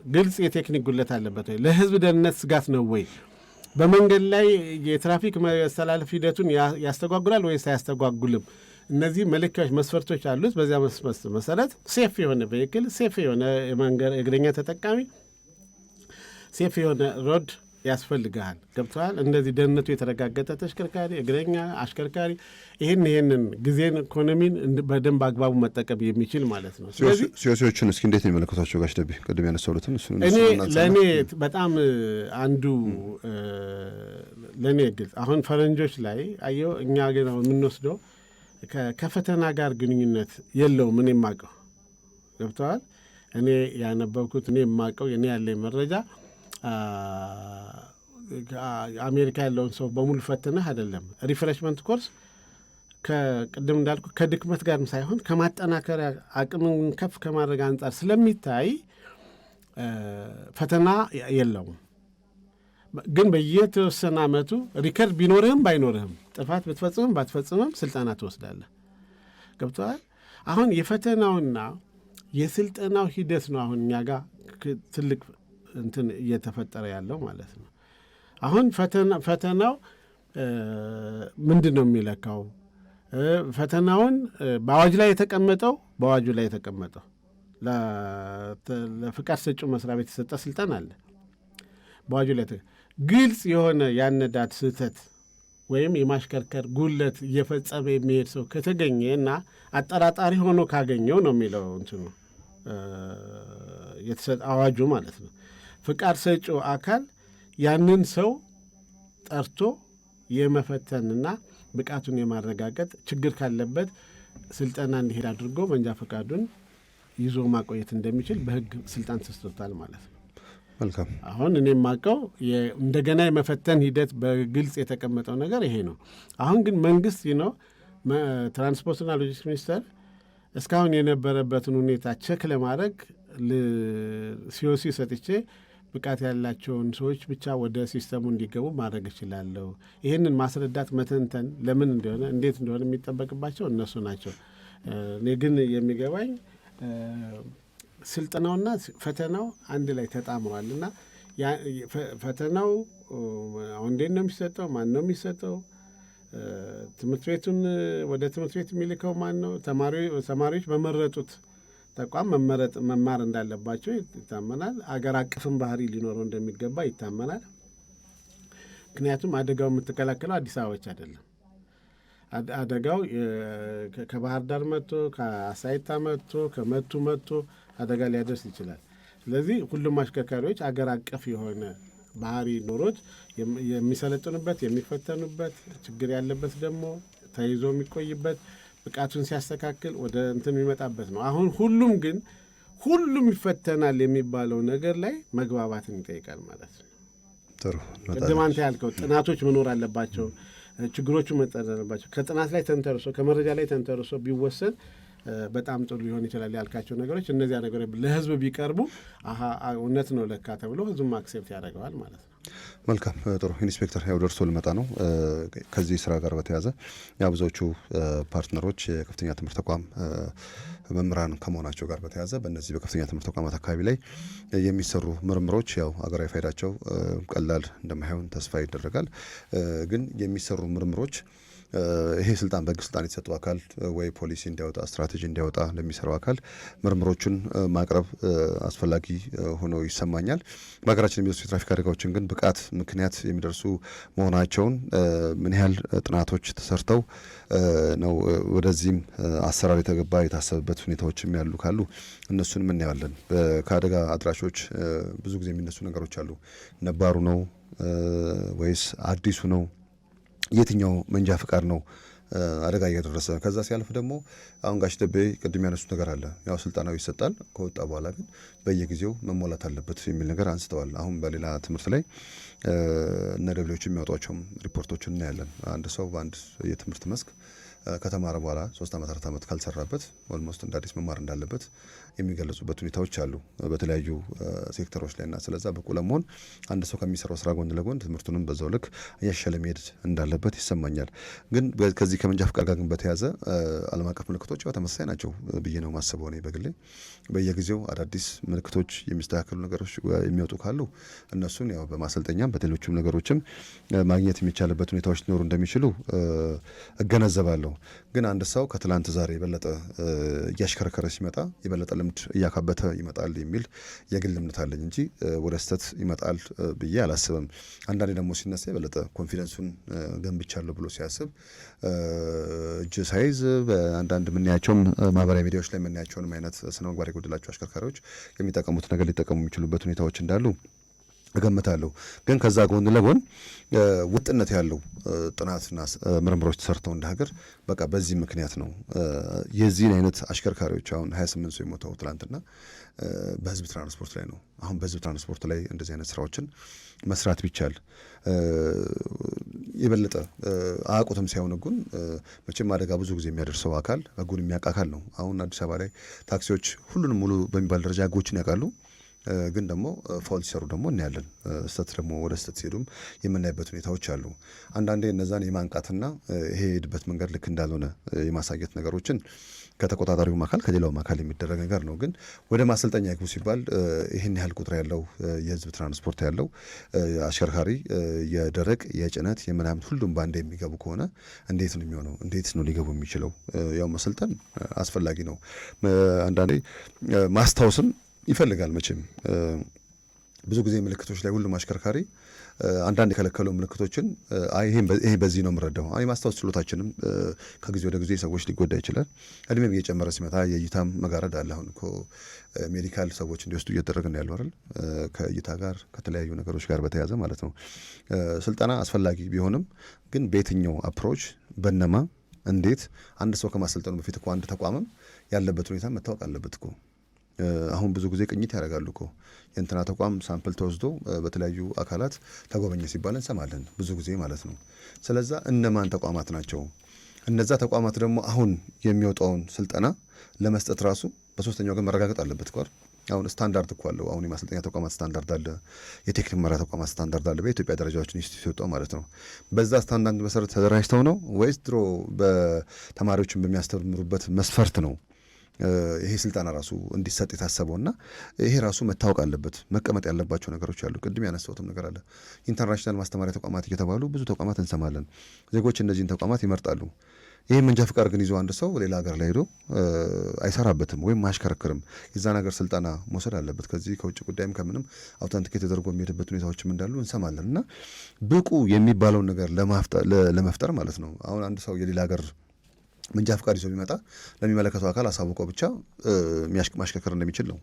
ግልጽ የቴክኒክ ጉለት አለበት ወይ? ለህዝብ ደህንነት ስጋት ነው ወይ? በመንገድ ላይ የትራፊክ መስተላለፍ ሂደቱን ያስተጓጉላል ወይስ አያስተጓጉልም? እነዚህ መለኪያዎች፣ መስፈርቶች አሉት። በዚያ መሰረት ሴፍ የሆነ ቬሂክል፣ ሴፍ የሆነ የመንገድ እግረኛ ተጠቃሚ፣ ሴፍ የሆነ ሮድ ያስፈልግሃል። ገብተዋል? እንደዚህ ደህንነቱ የተረጋገጠ ተሽከርካሪ፣ እግረኛ፣ አሽከርካሪ ይህንን ጊዜን፣ ኢኮኖሚን በደንብ አግባቡ መጠቀም የሚችል ማለት ነው። ስለዚህ ሲዮሲዎቹን እስኪ እንዴት ነው የሚመለከቷቸው? ጋሽ ደቤ ቅድም ያነሳሉትን ለእኔ በጣም አንዱ ለእኔ ግልጽ አሁን ፈረንጆች ላይ አየው፣ እኛ ግን የምንወስደው ከፈተና ጋር ግንኙነት የለውም። እኔ የማውቀው ገብተዋል። እኔ ያነበብኩት እኔ የማውቀው እኔ ያለኝ መረጃ አሜሪካ ያለውን ሰው በሙሉ ፈትነህ አይደለም። ሪፍሬሽመንት ኮርስ ከቅድም እንዳልኩ ከድክመት ጋርም ሳይሆን ከማጠናከሪያ አቅምን ከፍ ከማድረግ አንጻር ስለሚታይ ፈተና የለውም። ግን በየተወሰነ ዓመቱ ሪከርድ ቢኖርህም ባይኖርህም ጥፋት ብትፈጽምም ባትፈጽምም ስልጠና ትወስዳለህ። ገብቶሃል? አሁን የፈተናውና የስልጠናው ሂደት ነው አሁን እኛ ጋር ትልቅ እንትን እየተፈጠረ ያለው ማለት ነው። አሁን ፈተናው ምንድን ነው የሚለካው? ፈተናውን በአዋጅ ላይ የተቀመጠው ለፍቃድ ሰጪው መስሪያ ቤት የተሰጠ ስልጠና አለ። በአዋጁ ላይ ግልጽ የሆነ ያነዳድ ስህተት ወይም የማሽከርከር ጉለት እየፈጸመ የሚሄድ ሰው ከተገኘ እና አጠራጣሪ ሆኖ ካገኘው ነው የሚለው እንትኑ የተሰጠ አዋጁ ማለት ነው። ፍቃድ ሰጪው አካል ያንን ሰው ጠርቶ የመፈተንና ብቃቱን የማረጋገጥ ችግር ካለበት ስልጠና እንዲሄድ አድርጎ መንጃ ፈቃዱን ይዞ ማቆየት እንደሚችል በሕግ ስልጣን ተሰጥቶታል ማለት ነው። መልካም። አሁን እኔ የማውቀው እንደገና የመፈተን ሂደት በግልጽ የተቀመጠው ነገር ይሄ ነው። አሁን ግን መንግስት ነው ትራንስፖርትና ሎጂስቲክስ ሚኒስቴር እስካሁን የነበረበትን ሁኔታ ቸክ ለማድረግ ሲኦሲ ሰጥቼ ብቃት ያላቸውን ሰዎች ብቻ ወደ ሲስተሙ እንዲገቡ ማድረግ እችላለሁ። ይህንን ማስረዳት፣ መተንተን ለምን እንደሆነ እንዴት እንደሆነ የሚጠበቅባቸው እነሱ ናቸው። እኔ ግን የሚገባኝ ስልጠናውና ፈተናው አንድ ላይ ተጣምሯል እና ፈተናው አሁን እንዴት ነው የሚሰጠው? ማን ነው የሚሰጠው? ትምህርት ቤቱን ወደ ትምህርት ቤት የሚልከው ማን ነው? ተማሪዎች በመረጡት ተቋም መማር እንዳለባቸው ይታመናል። አገር አቀፍም ባህሪ ሊኖረው እንደሚገባ ይታመናል። ምክንያቱም አደጋው የምትከላከለው አዲስ አበባች አይደለም። አደጋው ከባህር ዳር መጥቶ ከአሳይታ መጥቶ ከመቱ መጥቶ አደጋ ሊያደርስ ይችላል። ስለዚህ ሁሉም አሽከርካሪዎች አገር አቀፍ የሆነ ባህሪ ኖሮት የሚሰለጥኑበት፣ የሚፈተኑበት፣ ችግር ያለበት ደግሞ ተይዞ የሚቆይበት ብቃቱን ሲያስተካክል ወደ እንትን የሚመጣበት ነው። አሁን ሁሉም ይፈተናል የሚባለው ነገር ላይ መግባባትን ይጠይቃል ማለት ነው። ጥሩ ቅድም አንተ ያልከው ጥናቶች መኖር አለባቸው፣ ችግሮቹ መጠን አለባቸው። ከጥናት ላይ ተንተርሶ ከመረጃ ላይ ተንተርሶ ቢወሰን በጣም ጥሩ ሊሆን ይችላል ያልካቸው ነገሮች እነዚያ ነገሮች ለህዝብ ቢቀርቡ እውነት ነው ለካ ተብሎ ህዝቡም አክሴፕት ያደርገዋል ማለት ነው። መልካም ጥሩ ኢንስፔክተር ያው ደርሶ ልመጣ ነው። ከዚህ ስራ ጋር በተያያዘ ያው ብዙዎቹ ፓርትነሮች የከፍተኛ ትምህርት ተቋም መምህራን ከመሆናቸው ጋር በተያያዘ በእነዚህ በከፍተኛ ትምህርት ተቋማት አካባቢ ላይ የሚሰሩ ምርምሮች ያው አገራዊ ፋይዳቸው ቀላል እንደማይሆን ተስፋ ይደረጋል። ግን የሚሰሩ ምርምሮች ይሄ ስልጣን በህግ ስልጣን የተሰጠው አካል ወይ ፖሊሲ እንዲያወጣ ስትራቴጂ እንዲያወጣ ለሚሰራው አካል ምርምሮቹን ማቅረብ አስፈላጊ ሆኖ ይሰማኛል። በሀገራችን የሚደርሱ የትራፊክ አደጋዎችን ግን ብቃት ምክንያት የሚደርሱ መሆናቸውን ምን ያህል ጥናቶች ተሰርተው ነው ወደዚህም አሰራር የተገባ የታሰበበት ሁኔታዎችም ያሉ ካሉ እነሱንም እናያለን። ከአደጋ አድራሾች ብዙ ጊዜ የሚነሱ ነገሮች አሉ። ነባሩ ነው ወይስ አዲሱ ነው? የትኛው መንጃ ፍቃድ ነው አደጋ እያደረሰ? ከዛ ሲያልፍ ደግሞ አሁን ጋሽ ደቤ ቅድም ያነሱት ነገር አለ። ያው ስልጠናው ይሰጣል፣ ከወጣ በኋላ ግን በየጊዜው መሞላት አለበት የሚል ነገር አንስተዋል። አሁን በሌላ ትምህርት ላይ እነ ደብሊዎች የሚያወጧቸውም ሪፖርቶችን እናያለን። አንድ ሰው በአንድ የትምህርት መስክ ከተማረ በኋላ 3 ዓመት 4 ዓመት ካልሰራበት ኦልሞስት እንደ አዲስ መማር እንዳለበት የሚገለጹበት ሁኔታዎች አሉ በተለያዩ ሴክተሮች ላይ እና ስለዛ ብቁ ለመሆን አንድ ሰው ከሚሰራው ስራ ጎን ለጎን ትምህርቱንም በዛው ልክ እያሻሻለ መሄድ እንዳለበት ይሰማኛል። ግን ከዚህ ከመንጃ ፍቃድ ጋር ግን በተያያዘ ዓለም አቀፍ ምልክቶች ተመሳሳይ ናቸው ብዬ ነው ማስበው እኔ በግሌ። በየጊዜው አዳዲስ ምልክቶች የሚስተካከሉ ነገሮች የሚወጡ ካሉ እነሱን ያው በማሰልጠኛም በሌሎችም ነገሮችም ማግኘት የሚቻልበት ሁኔታዎች ሊኖሩ እንደሚችሉ እገነዘባለሁ። ግን አንድ ሰው ከትላንት ዛሬ የበለጠ እያሽከረከረ ሲመጣ የበለጠ ልምድ እያካበተ ይመጣል የሚል የግል እምነት አለኝ እንጂ ወደ ስህተት ይመጣል ብዬ አላስብም። አንዳንዴ ደግሞ ሲነሳ የበለጠ ኮንፊደንሱን ገንብቻለሁ ብሎ ሲያስብ እጅ ሳይዝ በአንዳንድ የምናያቸውም ማህበራዊ ሚዲያዎች ላይ የምናያቸውንም አይነት ስነ ምግባር የጎደላቸው አሽከርካሪዎች የሚጠቀሙት ነገር ሊጠቀሙ የሚችሉበት ሁኔታዎች እንዳሉ እገምታለሁ። ግን ከዛ ጎን ለጎን ውጥነት ያለው ጥናትና ምርምሮች ተሰርተው እንደ ሀገር በቃ በዚህ ምክንያት ነው የዚህን አይነት አሽከርካሪዎች አሁን 28 ሰው የሞተው ትላንትና በህዝብ ትራንስፖርት ላይ ነው። አሁን በህዝብ ትራንስፖርት ላይ እንደዚህ አይነት ስራዎችን መስራት ቢቻል የበለጠ አያውቁትም ሳይሆን ህጉን መቼም አደጋ ብዙ ጊዜ የሚያደርሰው አካል ህጉን የሚያውቅ አካል ነው። አሁን አዲስ አበባ ላይ ታክሲዎች ሁሉንም ሙሉ በሚባል ደረጃ ህጎችን ያውቃሉ። ግን ደግሞ ፋውል ሲሰሩ ደግሞ እናያለን። ስህተት ደግሞ ወደ ስህተት ሲሄዱም የምናይበት ሁኔታዎች አሉ። አንዳንዴ እነዛን የማንቃትና ይሄ የሄድበት መንገድ ልክ እንዳልሆነ የማሳየት ነገሮችን ከተቆጣጣሪውም አካል ከሌላውም አካል የሚደረግ ነገር ነው። ግን ወደ ማሰልጠኛ ይግቡ ሲባል ይህን ያህል ቁጥር ያለው የህዝብ ትራንስፖርት ያለው አሽከርካሪ የደረቅ የጭነት የምናምን ሁሉም በአንድ የሚገቡ ከሆነ እንዴት ነው የሚሆነው? እንዴት ነው ሊገቡ የሚችለው? ያው መሰልጠን አስፈላጊ ነው። አንዳንዴ ማስታወስም ይፈልጋል። መቼም ብዙ ጊዜ ምልክቶች ላይ ሁሉም አሽከርካሪ አንዳንድ የከለከሉ ምልክቶችን ይሄ በዚህ ነው የምረዳው። የማስታወስ ችሎታችንም ከጊዜ ወደ ጊዜ ሰዎች ሊጎዳ ይችላል። እድሜም እየጨመረ ሲመጣ የእይታም መጋረድ አለ። አሁን እኮ ሜዲካል ሰዎች እንዲወስዱ እየተደረገ ነው ያለው አይደል? ከእይታ ጋር ከተለያዩ ነገሮች ጋር በተያያዘ ማለት ነው። ስልጠና አስፈላጊ ቢሆንም ግን በየትኛው አፕሮች በነማ እንዴት አንድ ሰው ከማሰልጠኑ በፊት እኮ አንድ ተቋምም ያለበት ሁኔታ መታወቅ አለበት እኮ። አሁን ብዙ ጊዜ ቅኝት ያደርጋሉ እኮ የእንትና ተቋም ሳምፕል ተወስዶ በተለያዩ አካላት ተጎበኘ ሲባል እንሰማለን ብዙ ጊዜ ማለት ነው። ስለዛ እነማን ተቋማት ናቸው? እነዛ ተቋማት ደግሞ አሁን የሚወጣውን ስልጠና ለመስጠት ራሱ በሶስተኛው ወገን መረጋገጥ አለበት እኮ። አሁን ስታንዳርድ እኮ አለው። አሁን የማሰልጠኛ ተቋማት ስታንዳርድ አለ፣ የቴክኒክ መሪያ ተቋማት ስታንዳርድ አለ፣ በኢትዮጵያ ደረጃዎችን ኢንስቲትዩት የወጣው ማለት ነው። በዛ ስታንዳርድ መሰረት ተደራጅተው ነው ወይስ ድሮ በተማሪዎችን በሚያስተምሩበት መስፈርት ነው ይሄ ስልጠና ራሱ እንዲሰጥ የታሰበው? እና ይሄ ራሱ መታወቅ አለበት። መቀመጥ ያለባቸው ነገሮች አሉ። ቅድም ያነሳሁትም ነገር አለ። ኢንተርናሽናል ማስተማሪያ ተቋማት እየተባሉ ብዙ ተቋማት እንሰማለን። ዜጎች እነዚህን ተቋማት ይመርጣሉ። ይህ መንጃ ፍቃድ ግን ይዞ አንድ ሰው ሌላ ሀገር ላይ ሄዶ አይሰራበትም ወይም አያሽከረክርም። የዛን ሀገር ስልጠና መውሰድ አለበት። ከዚህ ከውጭ ጉዳይም ከምንም አውተንቲኬት ተደርጎ የሚሄድበት ሁኔታዎችም እንዳሉ እንሰማለን። እና ብቁ የሚባለውን ነገር ለመፍጠር ማለት ነው። አሁን አንድ ሰው የሌላ ሀገር መንጃ ፍቃድ ይዞ ቢመጣ ለሚመለከተው አካል አሳውቀው ብቻ ማሽከርከር እንደሚችል ነው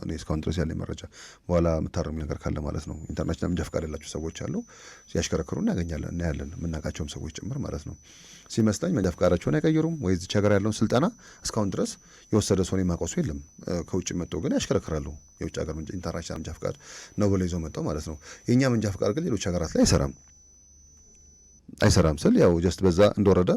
እኔ እስካሁን ድረስ ያለኝ መረጃ። በኋላ የምታረሙ ነገር ካለ ማለት ነው። ኢንተርናሽናል መንጃ ፍቃድ ያላቸው ሰዎች አሉ ሲያሽከረክሩ እናያለን የምናውቃቸውም ሰዎች ጭምር ማለት ነው። ሲመስለኝ መንጃ ፍቃዳቸውን አይቀይሩም ወይ እዚህ ሀገር ያለውን ስልጠና እስካሁን ድረስ የወሰደ ሰው የማውቀው የለም። ከውጭ መጥተው ግን ያሽከረክራሉ። የውጭ ሀገር ኢንተርናሽናል መንጃ ፍቃድ ነው ብለው ይዘው መጥተው ማለት ነው። የእኛ መንጃ ፍቃድ ግን ሌሎች ሀገራት ላይ አይሰራም ስል ያው ጀስት በዛ እንደወረደ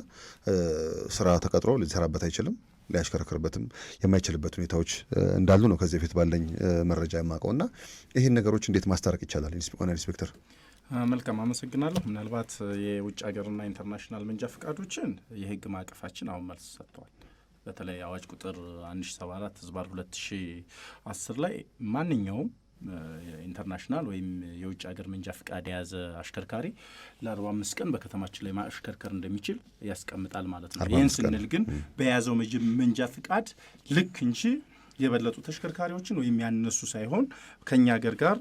ስራ ተቀጥሮ ሊሰራበት አይችልም፣ ሊያሽከረክርበትም የማይችልበት ሁኔታዎች እንዳሉ ነው ከዚህ በፊት ባለኝ መረጃ የማውቀውና ይህን ነገሮች እንዴት ማስታረቅ ይቻላል? ኢንስፔክተር መልካም አመሰግናለሁ። ምናልባት የውጭ ሀገርና ኢንተርናሽናል መንጃ ፍቃዶችን የህግ ማዕቀፋችን አሁን መልስ ሰጥተዋል። በተለይ አዋጅ ቁጥር 1074/2010 ላይ ማንኛውም ኢንተርናሽናል ወይም የውጭ ሀገር መንጃ ፍቃድ የያዘ አሽከርካሪ ለ45 ቀን በከተማችን ላይ ማሽከርከር እንደሚችል ያስቀምጣል ማለት ነው። ይህን ስንል ግን በያዘው መንጃ ፍቃድ ልክ እንጂ የበለጡ ተሽከርካሪዎችን ወይም ያነሱ ሳይሆን ከኛ ሀገር ጋር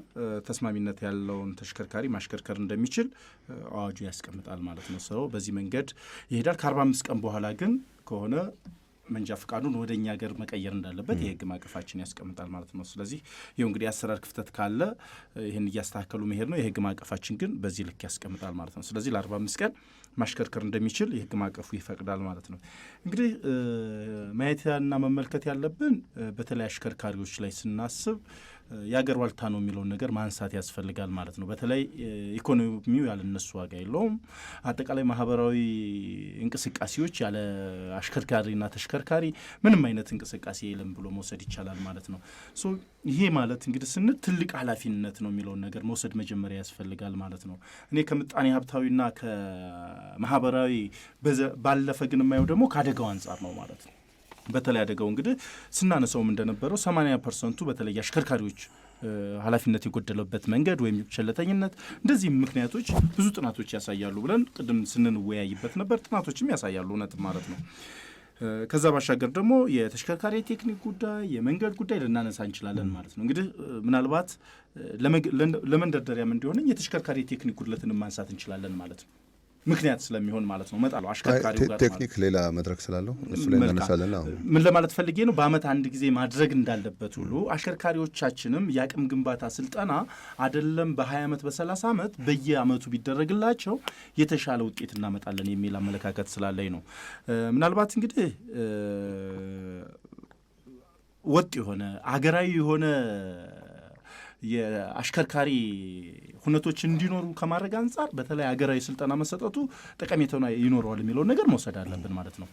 ተስማሚነት ያለውን ተሽከርካሪ ማሽከርከር እንደሚችል አዋጁ ያስቀምጣል ማለት ነው። ሰው በዚህ መንገድ ይሄዳል። ከ45 ቀን በኋላ ግን ከሆነ መንጃ ፍቃዱን ወደ እኛ ሀገር መቀየር እንዳለበት የህግ ማዕቀፋችን ያስቀምጣል ማለት ነው። ስለዚህ ይኸው እንግዲህ አሰራር ክፍተት ካለ ይህን እያስተካከሉ መሄድ ነው። የህግ ማዕቀፋችን ግን በዚህ ልክ ያስቀምጣል ማለት ነው። ስለዚህ ለ45 ቀን ማሽከርከር እንደሚችል የህግ ማዕቀፉ ይፈቅዳል ማለት ነው። እንግዲህ ማየትና መመልከት ያለብን በተለይ አሽከርካሪዎች ላይ ስናስብ የአገር ዋልታ ነው የሚለውን ነገር ማንሳት ያስፈልጋል ማለት ነው። በተለይ ኢኮኖሚው ያለ እነሱ ዋጋ የለውም። አጠቃላይ ማህበራዊ እንቅስቃሴዎች ያለ አሽከርካሪና ተሽከርካሪ ምንም አይነት እንቅስቃሴ የለም ብሎ መውሰድ ይቻላል ማለት ነው። ይሄ ማለት እንግዲህ ስንል ትልቅ ኃላፊነት ነው የሚለውን ነገር መውሰድ መጀመሪያ ያስፈልጋል ማለት ነው። እኔ ከምጣኔ ሀብታዊና ከማህበራዊ ባለፈ ግን የማየው ደግሞ ከአደጋው አንጻር ነው ማለት ነው። በተለይ አደጋው እንግዲህ ስናነሳውም እንደነበረው 80% በተለይ አሽከርካሪዎች ኃላፊነት የጎደለበት መንገድ ወይም ቸልተኝነት፣ እንደዚህ ምክንያቶች ብዙ ጥናቶች ያሳያሉ ብለን ቅድም ስንወያይበት ነበር። ጥናቶችም ያሳያሉ እውነት ማለት ነው። ከዛ ባሻገር ደግሞ የተሽከርካሪ ቴክኒክ ጉዳይ፣ የመንገድ ጉዳይ ልናነሳ እንችላለን ማለት ነው። እንግዲህ ምናልባት ለመንደርደሪያም እንዲሆነኝ የተሽከርካሪ ቴክኒክ ጉድለትን ማንሳት እንችላለን ማለት ነው። ምክንያት ስለሚሆን ማለት ነው። መጣለው አሽከርካሪው ጋር ቴክኒክ ሌላ መድረክ ስላለው እሱ ላይ እናነሳለን። ምን ለማለት ፈልጌ ነው፣ በአመት አንድ ጊዜ ማድረግ እንዳለበት ሁሉ አሽከርካሪዎቻችንም የአቅም ግንባታ ስልጠና አይደለም በ20 ዓመት በ30 ዓመት በየአመቱ ቢደረግላቸው የተሻለ ውጤት እናመጣለን የሚል አመለካከት ስላለኝ ነው። ምናልባት እንግዲህ ወጥ የሆነ አገራዊ የሆነ የአሽከርካሪ ሁነቶች እንዲኖሩ ከማድረግ አንጻር በተለይ ሀገራዊ ስልጠና መሰጠቱ ጠቀሜታ ይኖረዋል የሚለውን ነገር መውሰድ አለብን ማለት ነው።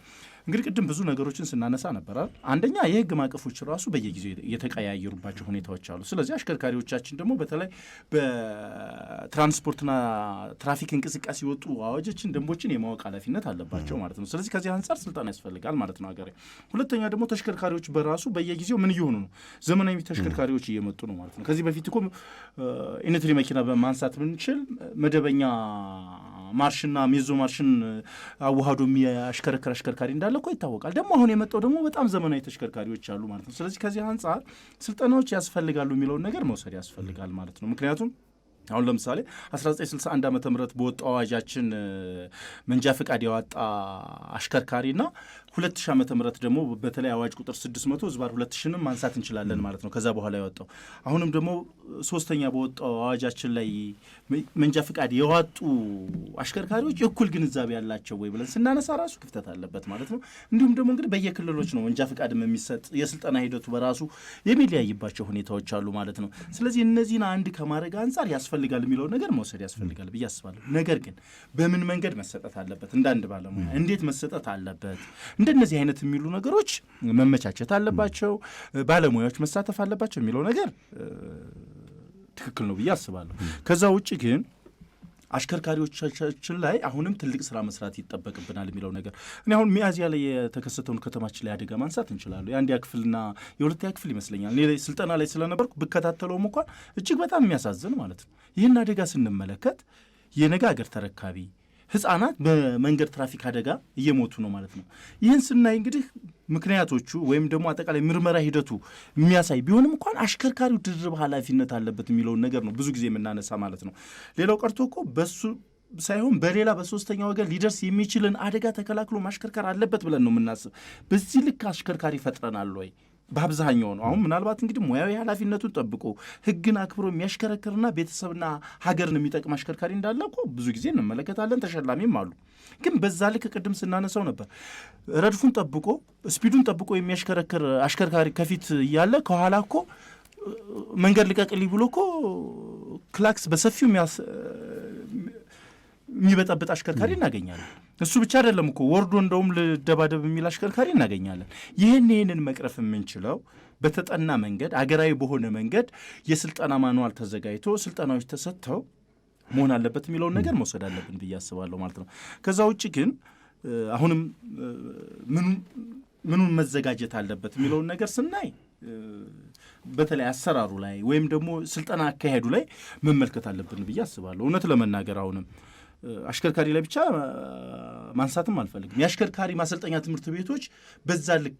እንግዲህ ቅድም ብዙ ነገሮችን ስናነሳ ነበራል። አንደኛ የህግ ማዕቀፎች ራሱ በየጊዜው የተቀያየሩባቸው ሁኔታዎች አሉ። ስለዚህ አሽከርካሪዎቻችን ደግሞ በተለይ በትራንስፖርትና ትራፊክ እንቅስቃሴ የወጡ አዋጆችን፣ ደንቦችን የማወቅ ኃላፊነት አለባቸው ማለት ነው። ስለዚህ ከዚህ አንጻር ስልጠና ያስፈልጋል ማለት ነው ሀገራዊ። ሁለተኛ ደግሞ ተሽከርካሪዎች በራሱ በየጊዜው ምን እየሆኑ ነው? ዘመናዊ ተሽከርካሪዎች እየመጡ ነው ማለት ነው። ከዚህ በፊት እኮ ኢነትሪ መኪና በማንሳት ብንችል መደበኛ ማርሽና ሜዞ ማርሽን አዋህዶ የሚያሽከረክር አሽከርካሪ እንዳለ እኮ ይታወቃል። ደግሞ አሁን የመጣው ደግሞ በጣም ዘመናዊ ተሽከርካሪዎች አሉ ማለት ነው። ስለዚህ ከዚህ አንጻር ስልጠናዎች ያስፈልጋሉ የሚለውን ነገር መውሰድ ያስፈልጋል ማለት ነው። ምክንያቱም አሁን ለምሳሌ 1961 ዓ.ም በወጣው አዋጃችን መንጃ ፈቃድ ያወጣ አሽከርካሪና 2000 ዓ.ም ደግሞ በተለይ አዋጅ ቁጥር 600/2000ንም ማንሳት እንችላለን ማለት ነው። ከዛ በኋላ ያወጣው አሁንም ደግሞ ሶስተኛ በወጣው አዋጃችን ላይ መንጃ ፈቃድ ያወጡ አሽከርካሪዎች እኩል ግንዛቤ ያላቸው ወይ ብለን ስናነሳ ራሱ ክፍተት አለበት ማለት ነው። እንዲሁም ደግሞ እንግዲህ በየክልሎች ነው መንጃ ፈቃድ የሚሰጥ የስልጠና ሂደቱ በራሱ የሚለያይባቸው ሁኔታዎች አሉ ማለት ነው። ስለዚህ እነዚህን አንድ ከማድረግ አንጻር ያስፈልጋል የሚለው ነገር መውሰድ ያስፈልጋል ብዬ አስባለሁ። ነገር ግን በምን መንገድ መሰጠት አለበት፣ እንዳንድ ባለሙያ እንዴት መሰጠት አለበት፣ እንደነዚህ አይነት የሚሉ ነገሮች መመቻቸት አለባቸው፣ ባለሙያዎች መሳተፍ አለባቸው የሚለው ነገር ትክክል ነው ብዬ አስባለሁ። ከዛ ውጭ ግን አሽከርካሪዎቻችን ላይ አሁንም ትልቅ ስራ መስራት ይጠበቅብናል የሚለው ነገር እኔ አሁን ሚያዝያ ላይ የተከሰተውን ከተማችን ላይ አደጋ ማንሳት እንችላለን። የአንደኛ ክፍልና የሁለተኛ ክፍል ይመስለኛል እኔ ስልጠና ላይ ስለነበርኩ ብከታተለውም እንኳን እጅግ በጣም የሚያሳዝን ማለት ነው። ይህን አደጋ ስንመለከት የነገ አገር ተረካቢ ህጻናት በመንገድ ትራፊክ አደጋ እየሞቱ ነው ማለት ነው። ይህን ስናይ እንግዲህ ምክንያቶቹ ወይም ደግሞ አጠቃላይ ምርመራ ሂደቱ የሚያሳይ ቢሆንም እንኳን አሽከርካሪው ድርብ ኃላፊነት አለበት የሚለውን ነገር ነው ብዙ ጊዜ የምናነሳ ማለት ነው። ሌላው ቀርቶ እኮ በሱ ሳይሆን በሌላ በሶስተኛ ወገን ሊደርስ የሚችልን አደጋ ተከላክሎ ማሽከርከር አለበት ብለን ነው የምናስብ። በዚህ ልክ አሽከርካሪ ፈጥረናል ወይ? በአብዛኛው ነው። አሁን ምናልባት እንግዲህ ሙያዊ ኃላፊነቱን ጠብቆ ሕግን አክብሮ የሚያሽከረክርና ቤተሰብና ሀገርን የሚጠቅም አሽከርካሪ እንዳለ እኮ ብዙ ጊዜ እንመለከታለን። ተሸላሚም አሉ። ግን በዛ ልክ ቅድም ስናነሳው ነበር ረድፉን ጠብቆ ስፒዱን ጠብቆ የሚያሽከረክር አሽከርካሪ ከፊት እያለ ከኋላ እኮ መንገድ ልቀቅልኝ ብሎ እኮ ክላክስ በሰፊው የሚበጠብጥ አሽከርካሪ እናገኛለን። እሱ ብቻ አይደለም እኮ ወርዶ እንደውም ልደባደብ የሚል አሽከርካሪ እናገኛለን። ይህንን መቅረፍ የምንችለው በተጠና መንገድ አገራዊ በሆነ መንገድ የስልጠና ማንዋል ተዘጋጅቶ ስልጠናዎች ተሰጥተው መሆን አለበት የሚለውን ነገር መውሰድ አለብን ብዬ አስባለሁ ማለት ነው። ከዛ ውጭ ግን አሁንም ምኑን መዘጋጀት አለበት የሚለውን ነገር ስናይ በተለይ አሰራሩ ላይ ወይም ደግሞ ስልጠና አካሄዱ ላይ መመልከት አለብን ብዬ አስባለሁ። እውነት ለመናገር አሁንም አሽከርካሪ ላይ ብቻ ማንሳትም አልፈልግም። የአሽከርካሪ ማሰልጠኛ ትምህርት ቤቶች በዛ ልክ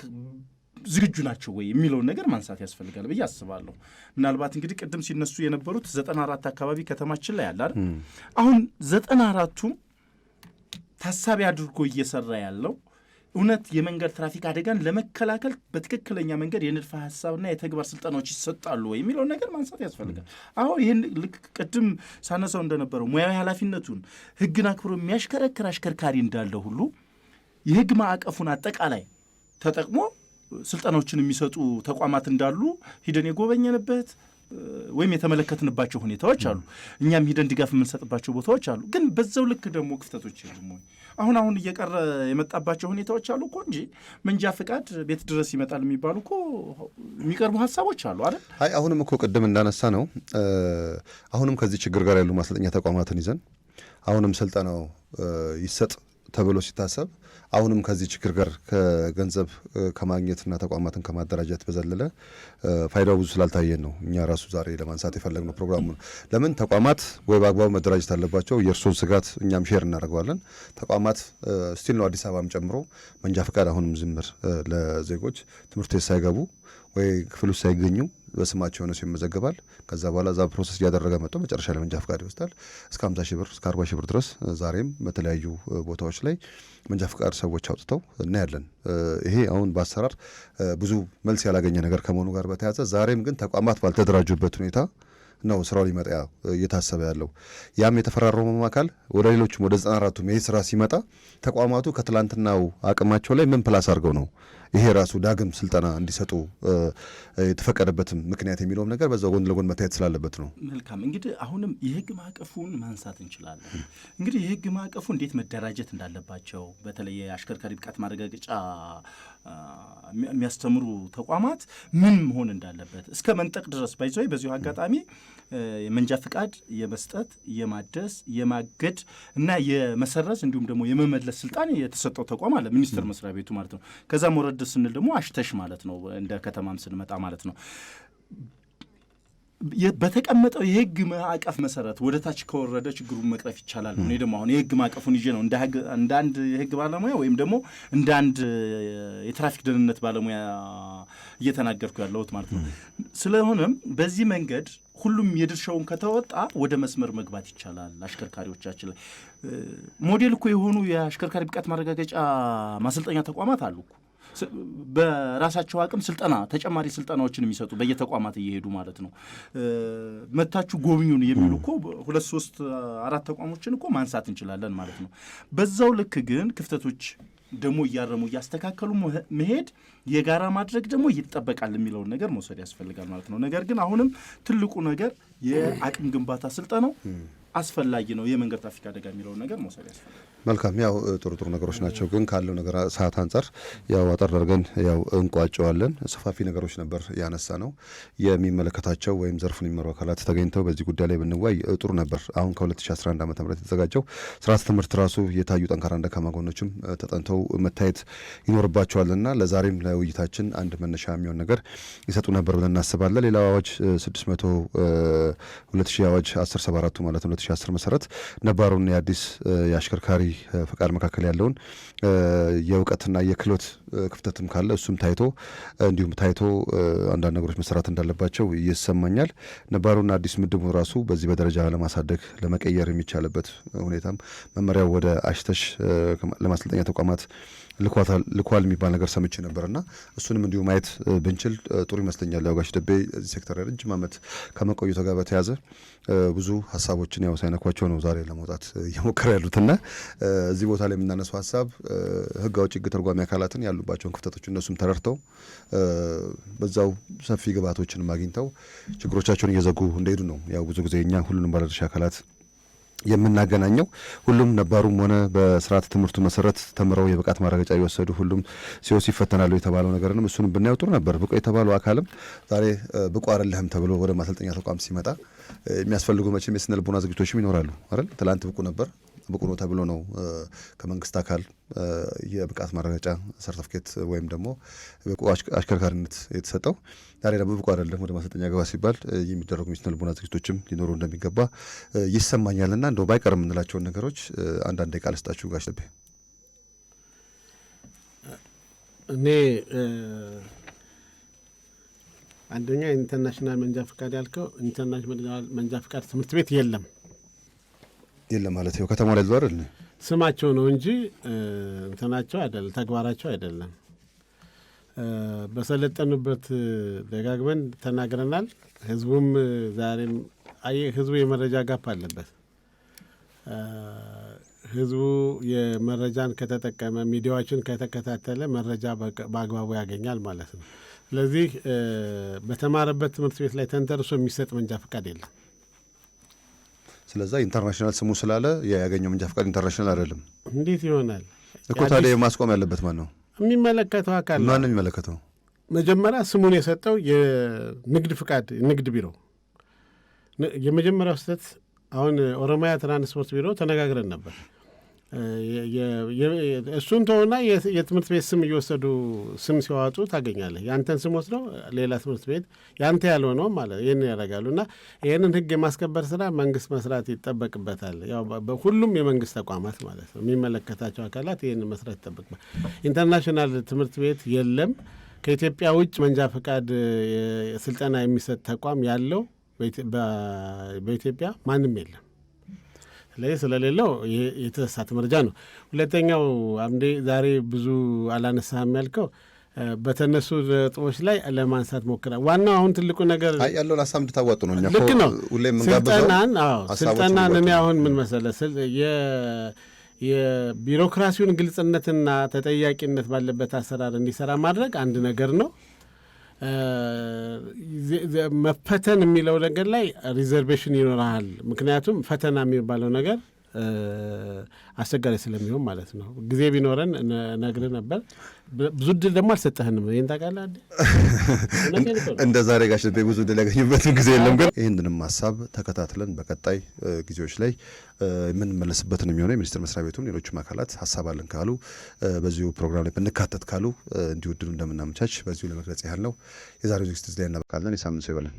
ዝግጁ ናቸው ወይ የሚለውን ነገር ማንሳት ያስፈልጋል ብዬ አስባለሁ። ምናልባት እንግዲህ ቅድም ሲነሱ የነበሩት 94 አካባቢ ከተማችን ላይ ያለ አይደል? አሁን 94ቱም ታሳቢ አድርጎ እየሰራ ያለው እውነት የመንገድ ትራፊክ አደጋን ለመከላከል በትክክለኛ መንገድ የንድፈ ሀሳብና የተግባር ስልጠናዎች ይሰጣሉ ወይ የሚለውን ነገር ማንሳት ያስፈልጋል። አሁን ይህን ልክ ቅድም ሳነሳው እንደነበረው ሙያዊ ኃላፊነቱን ሕግን አክብሮ የሚያሽከረክር አሽከርካሪ እንዳለ ሁሉ የሕግ ማዕቀፉን አጠቃላይ ተጠቅሞ ስልጠናዎችን የሚሰጡ ተቋማት እንዳሉ ሂደን የጎበኘንበት ወይም የተመለከትንባቸው ሁኔታዎች አሉ። እኛም ሂደን ድጋፍ የምንሰጥባቸው ቦታዎች አሉ። ግን በዛው ልክ ደግሞ ክፍተቶች የሉም ወይ? አሁን እየቀረ የመጣባቸው ሁኔታዎች አሉ እኮ እንጂ መንጃ ፍቃድ ቤት ድረስ ይመጣል የሚባሉ እኮ የሚቀርቡ ሀሳቦች አሉ አይደል? አይ አሁንም እኮ ቅድም እንዳነሳ ነው አሁንም ከዚህ ችግር ጋር ያሉ ማሰልጠኛ ተቋማትን ይዘን አሁንም ስልጠናው ይሰጥ ተብሎ ሲታሰብ አሁንም ከዚህ ችግር ጋር ከገንዘብ ከማግኘትና ተቋማትን ከማደራጀት በዘለለ ፋይዳው ብዙ ስላልታየን ነው እኛ ራሱ ዛሬ ለማንሳት የፈለግነው ፕሮግራሙን። ለምን ተቋማት ወይ በአግባቡ መደራጀት አለባቸው። የእርሶን ስጋት እኛም ሼር እናደርገዋለን። ተቋማት ስቲል ነው አዲስ አበባም ጨምሮ መንጃ ፈቃድ አሁንም ዝምር ለዜጎች ትምህርት ቤት ሳይገቡ ወይ ክፍል ውስጥ ሳይገኙ በስማቸው ነው ይመዘገባል። ከዛ በኋላ እዛ ፕሮሰስ እያደረገ መጥቶ መጨረሻ ላይ መንጃ ፈቃድ ይወስዳል። እስከ 50 ሺህ ብር እስከ 40 ሺህ ብር ድረስ ዛሬም በተለያዩ ቦታዎች ላይ መንጃ ፈቃድ ሰዎች አውጥተው እናያለን። ይሄ አሁን በአሰራር ብዙ መልስ ያላገኘ ነገር ከመሆኑ ጋር በተያያዘ ዛሬም ግን ተቋማት ባልተደራጁበት ሁኔታ ነው ስራው ሊመጣ እየታሰበ ያለው። ያም የተፈራረመው አካል ወደ ሌሎችም ወደ 94ቱም ይሄ ስራ ሲመጣ ተቋማቱ ከትላንትናው አቅማቸው ላይ ምን ፕላስ አድርገው ነው ይሄ ራሱ ዳግም ስልጠና እንዲሰጡ የተፈቀደበትም ምክንያት የሚለውም ነገር በዛው ጎን ለጎን መታየት ስላለበት ነው። መልካም እንግዲህ አሁንም የህግ ማዕቀፉን ማንሳት እንችላለን። እንግዲህ የህግ ማዕቀፉ እንዴት መደራጀት እንዳለባቸው በተለይ የአሽከርካሪ ብቃት ማረጋገጫ የሚያስተምሩ ተቋማት ምን መሆን እንዳለበት እስከ መንጠቅ ድረስ ባይዘው በዚሁ አጋጣሚ የመንጃ ፍቃድ የመስጠት የማደስ የማገድ እና የመሰረዝ እንዲሁም ደግሞ የመመለስ ስልጣን የተሰጠው ተቋም አለ፣ ሚኒስቴር መስሪያ ቤቱ ማለት ነው። ከዛም ወረድ ስንል ደግሞ አሽተሽ ማለት ነው፣ እንደ ከተማም ስንመጣ ማለት ነው። በተቀመጠው የህግ ማዕቀፍ መሰረት ወደ ታች ከወረደ ችግሩን መቅረፍ ይቻላል። እኔ ደግሞ አሁን የህግ ማዕቀፉን ይዤ ነው እንደ አንድ የህግ ባለሙያ ወይም ደግሞ እንደ አንድ የትራፊክ ደህንነት ባለሙያ እየተናገርኩ ያለሁት ማለት ነው። ስለሆነም በዚህ መንገድ ሁሉም የድርሻውን ከተወጣ ወደ መስመር መግባት ይቻላል። አሽከርካሪዎቻችን ላይ ሞዴል እኮ የሆኑ የአሽከርካሪ ብቃት ማረጋገጫ ማሰልጠኛ ተቋማት አሉ እኮ በራሳቸው አቅም ስልጠና ተጨማሪ ስልጠናዎችን የሚሰጡ በየተቋማት እየሄዱ ማለት ነው። መታችሁ ጎብኙን የሚሉ እኮ 2 3 4 ተቋሞችን እኮ ማንሳት እንችላለን ማለት ነው። በዛው ልክ ግን ክፍተቶች ደግሞ እያረሙ እያስተካከሉ መሄድ የጋራ ማድረግ ደግሞ ይጠበቃል የሚለውን ነገር መውሰድ ያስፈልጋል ማለት ነው። ነገር ግን አሁንም ትልቁ ነገር የአቅም ግንባታ ስልጠናው አስፈላጊ ነው። የመንገድ ትራፊክ አደጋ የሚለውን ነገር መውሰድ ያስፈልጋል። መልካም ያው ጥሩ ነገሮች ናቸው። ግን ካለው ነገር ሰዓት አንጻር ያው አጠር አድርገን ያው እንቋጨዋለን። ሰፋፊ ነገሮች ነበር ያነሳ ነው። የሚመለከታቸው ወይም ዘርፉን የሚመሩ አካላት ተገኝተው በዚህ ጉዳይ ላይ ብንወያይ ጥሩ ነበር። አሁን ከ2011 ዓ.ም የተዘጋጀው ስርዓተ ትምህርት ራሱ የታዩ ጠንካራ ደካማ ጎኖችም ተጠንተው መታየት ይኖርባቸዋልና ለዛሬም ለውይይታችን አንድ መነሻ የሚሆን ነገር ይሰጡ ነበር ብለን እናስባለን። ሌላው አዋጅ 600 2000 አዋጅ 1074 ማለት ነው 2010 መሰረት ነባሩን የአዲስ የአሽከርካሪ ፈቃድ መካከል ያለውን የእውቀትና የክህሎት ክፍተትም ካለ እሱም ታይቶ እንዲሁም ታይቶ አንዳንድ ነገሮች መሰራት እንዳለባቸው ይሰማኛል። ነባሩና አዲስ ምድቡ ራሱ በዚህ በደረጃ ለማሳደግ ለመቀየር የሚቻልበት ሁኔታም መመሪያው ወደ አሽተሽ ለማሰልጠኛ ተቋማት ልኳል የሚባል ነገር ሰምቼ ነበርና እሱንም እንዲሁ ማየት ብንችል ጥሩ ይመስለኛል። ያው ጋሽ ደቤ እዚህ ሴክተር ረጅም ዓመት ከመቆየቱ ጋር በተያዘ ብዙ ሀሳቦችን ያው ሳይነኳቸው ነው ዛሬ ለመውጣት እየሞከረ ያሉትና እዚህ ቦታ ላይ የምናነሳው ሀሳብ ህግ አውጪ ተርጓሚ አካላትን ያሉባቸውን ክፍተቶች እነሱም ተረድተው በዛው ሰፊ ግብዓቶችን አግኝተው ችግሮቻቸውን እየዘጉ እንደሄዱ ነው። ያው ብዙ ጊዜ እኛ ሁሉንም ባለድርሻ አካላት የምናገናኘው ሁሉም ነባሩም ሆነ በስርዓተ ትምህርቱ መሰረት ተምረው የብቃት ማረጋገጫ እየወሰዱ ሁሉም ሲወስ ይፈተናሉ የተባለው ነገርንም እሱንም ብናየው ጥሩ ነበር። ብቁ የተባለው አካልም ዛሬ ብቁ አይደለህም ተብሎ ወደ ማሰልጠኛ ተቋም ሲመጣ የሚያስፈልጉ መቼም የስነ ልቦና ዝግጅቶችም ይኖራሉ አይደል? ትላንት ብቁ ነበር ብቁ ነው ተብሎ ነው ከመንግስት አካል የብቃት ማረጋገጫ ሰርቲፊኬት ወይም ደግሞ ብቁ አሽከርካሪነት የተሰጠው። ዛሬ ደግሞ ብቁ አይደለም ወደ ማሰልጠኛ ገባ ሲባል የሚደረጉ የስነ ልቦና ዝግጅቶችም ሊኖሩ እንደሚገባ ይሰማኛልና እንደው ባይቀር የምንላቸውን ነገሮች አንዳንድ ቃል ስጣችሁ ጋሽ ደቤ። እኔ አንደኛ ኢንተርናሽናል መንጃ ፍቃድ ያልከው ኢንተርናሽናል መንጃ ፍቃድ ትምህርት ቤት የለም ማለት ነው። ከተማው ላይ አይደል ስማቸው ነው እንጂ እንትናቸው አይደለም፣ ተግባራቸው አይደለም። በሰለጠኑበት ደጋግመን ተናግረናል። ህዝቡም ዛሬም ህዝቡ የመረጃ ጋፕ አለበት። ህዝቡ የመረጃን ከተጠቀመ ሚዲያዎችን ከተከታተለ መረጃ በአግባቡ ያገኛል ማለት ነው። ስለዚህ በተማረበት ትምህርት ቤት ላይ ተንተርሶ የሚሰጥ መንጃ ፍቃድ የለም። ስለዛ ኢንተርናሽናል ስሙ ስላለ ያገኘው መንጃ ፍቃድ ኢንተርናሽናል አይደለም። እንዴት ይሆናል እኮ ታዲያ ማስቆም ያለበት ማን ነው? የሚመለከተው አካል ነው። ማን ነው የሚመለከተው? መጀመሪያ ስሙን የሰጠው የንግድ ፍቃድ ንግድ ቢሮ የመጀመሪያው ስህተት። አሁን ኦሮሚያ ትራንስፖርት ቢሮ ተነጋግረን ነበር። እሱን ተውና የትምህርት ቤት ስም እየወሰዱ ስም ሲዋጡ ታገኛለህ። ያንተን ስም ወስደው ሌላ ትምህርት ቤት ያንተ ያልሆነው ማለት ይህን ያደርጋሉ። እና ይህንን ህግ የማስከበር ስራ መንግስት መስራት ይጠበቅበታል። ያው በሁሉም የመንግስት ተቋማት ማለት ነው የሚመለከታቸው አካላት ይህን መስራት ይጠበቅበታል። ኢንተርናሽናል ትምህርት ቤት የለም። ከኢትዮጵያ ውጭ መንጃ ፈቃድ ስልጠና የሚሰጥ ተቋም ያለው በኢትዮጵያ ማንም የለም። ስለዚህ ስለሌለው የተሳሳተ መረጃ ነው። ሁለተኛው አምዴ ዛሬ ብዙ አላነሳህም ያልከው በተነሱ ነጥቦች ላይ ለማንሳት ሞክራል። ዋናው አሁን ትልቁ ነገር ያለውን ሀሳብ እንድታዋጡ ነው። ልክ ነው። ስልጠናን እኔ አሁን ምን መሰለህ የቢሮክራሲውን ግልጽነትና ተጠያቂነት ባለበት አሰራር እንዲሰራ ማድረግ አንድ ነገር ነው። መፈተን የሚለው ነገር ላይ ሪዘርቬሽን ይኖርሃል። ምክንያቱም ፈተና የሚባለው ነገር አስቸጋሪ ስለሚሆን ማለት ነው። ጊዜ ቢኖረን ነግርህ ነበር። ብዙ ድል ደግሞ አልሰጠህንም። ይህን ታውቃለህ። እንደ ዛሬ ጋሽ ደቤ ብዙ ድል ያገኙበትን ጊዜ የለም። ግን ይህንንም ሀሳብ ተከታትለን በቀጣይ ጊዜዎች ላይ የምንመለስበትን የሚሆነው የሚኒስቴር መስሪያ ቤቱም ሌሎችም አካላት ሀሳብ አለን ካሉ በዚሁ ፕሮግራም ላይ ብንካተት ካሉ እንዲሁ ድሉ እንደምናመቻች በዚሁ ለመግለጽ ያህል ነው። የዛሬው ዝግጅት ላይ እናበቃለን። የሳምንት ሰው ይበለን።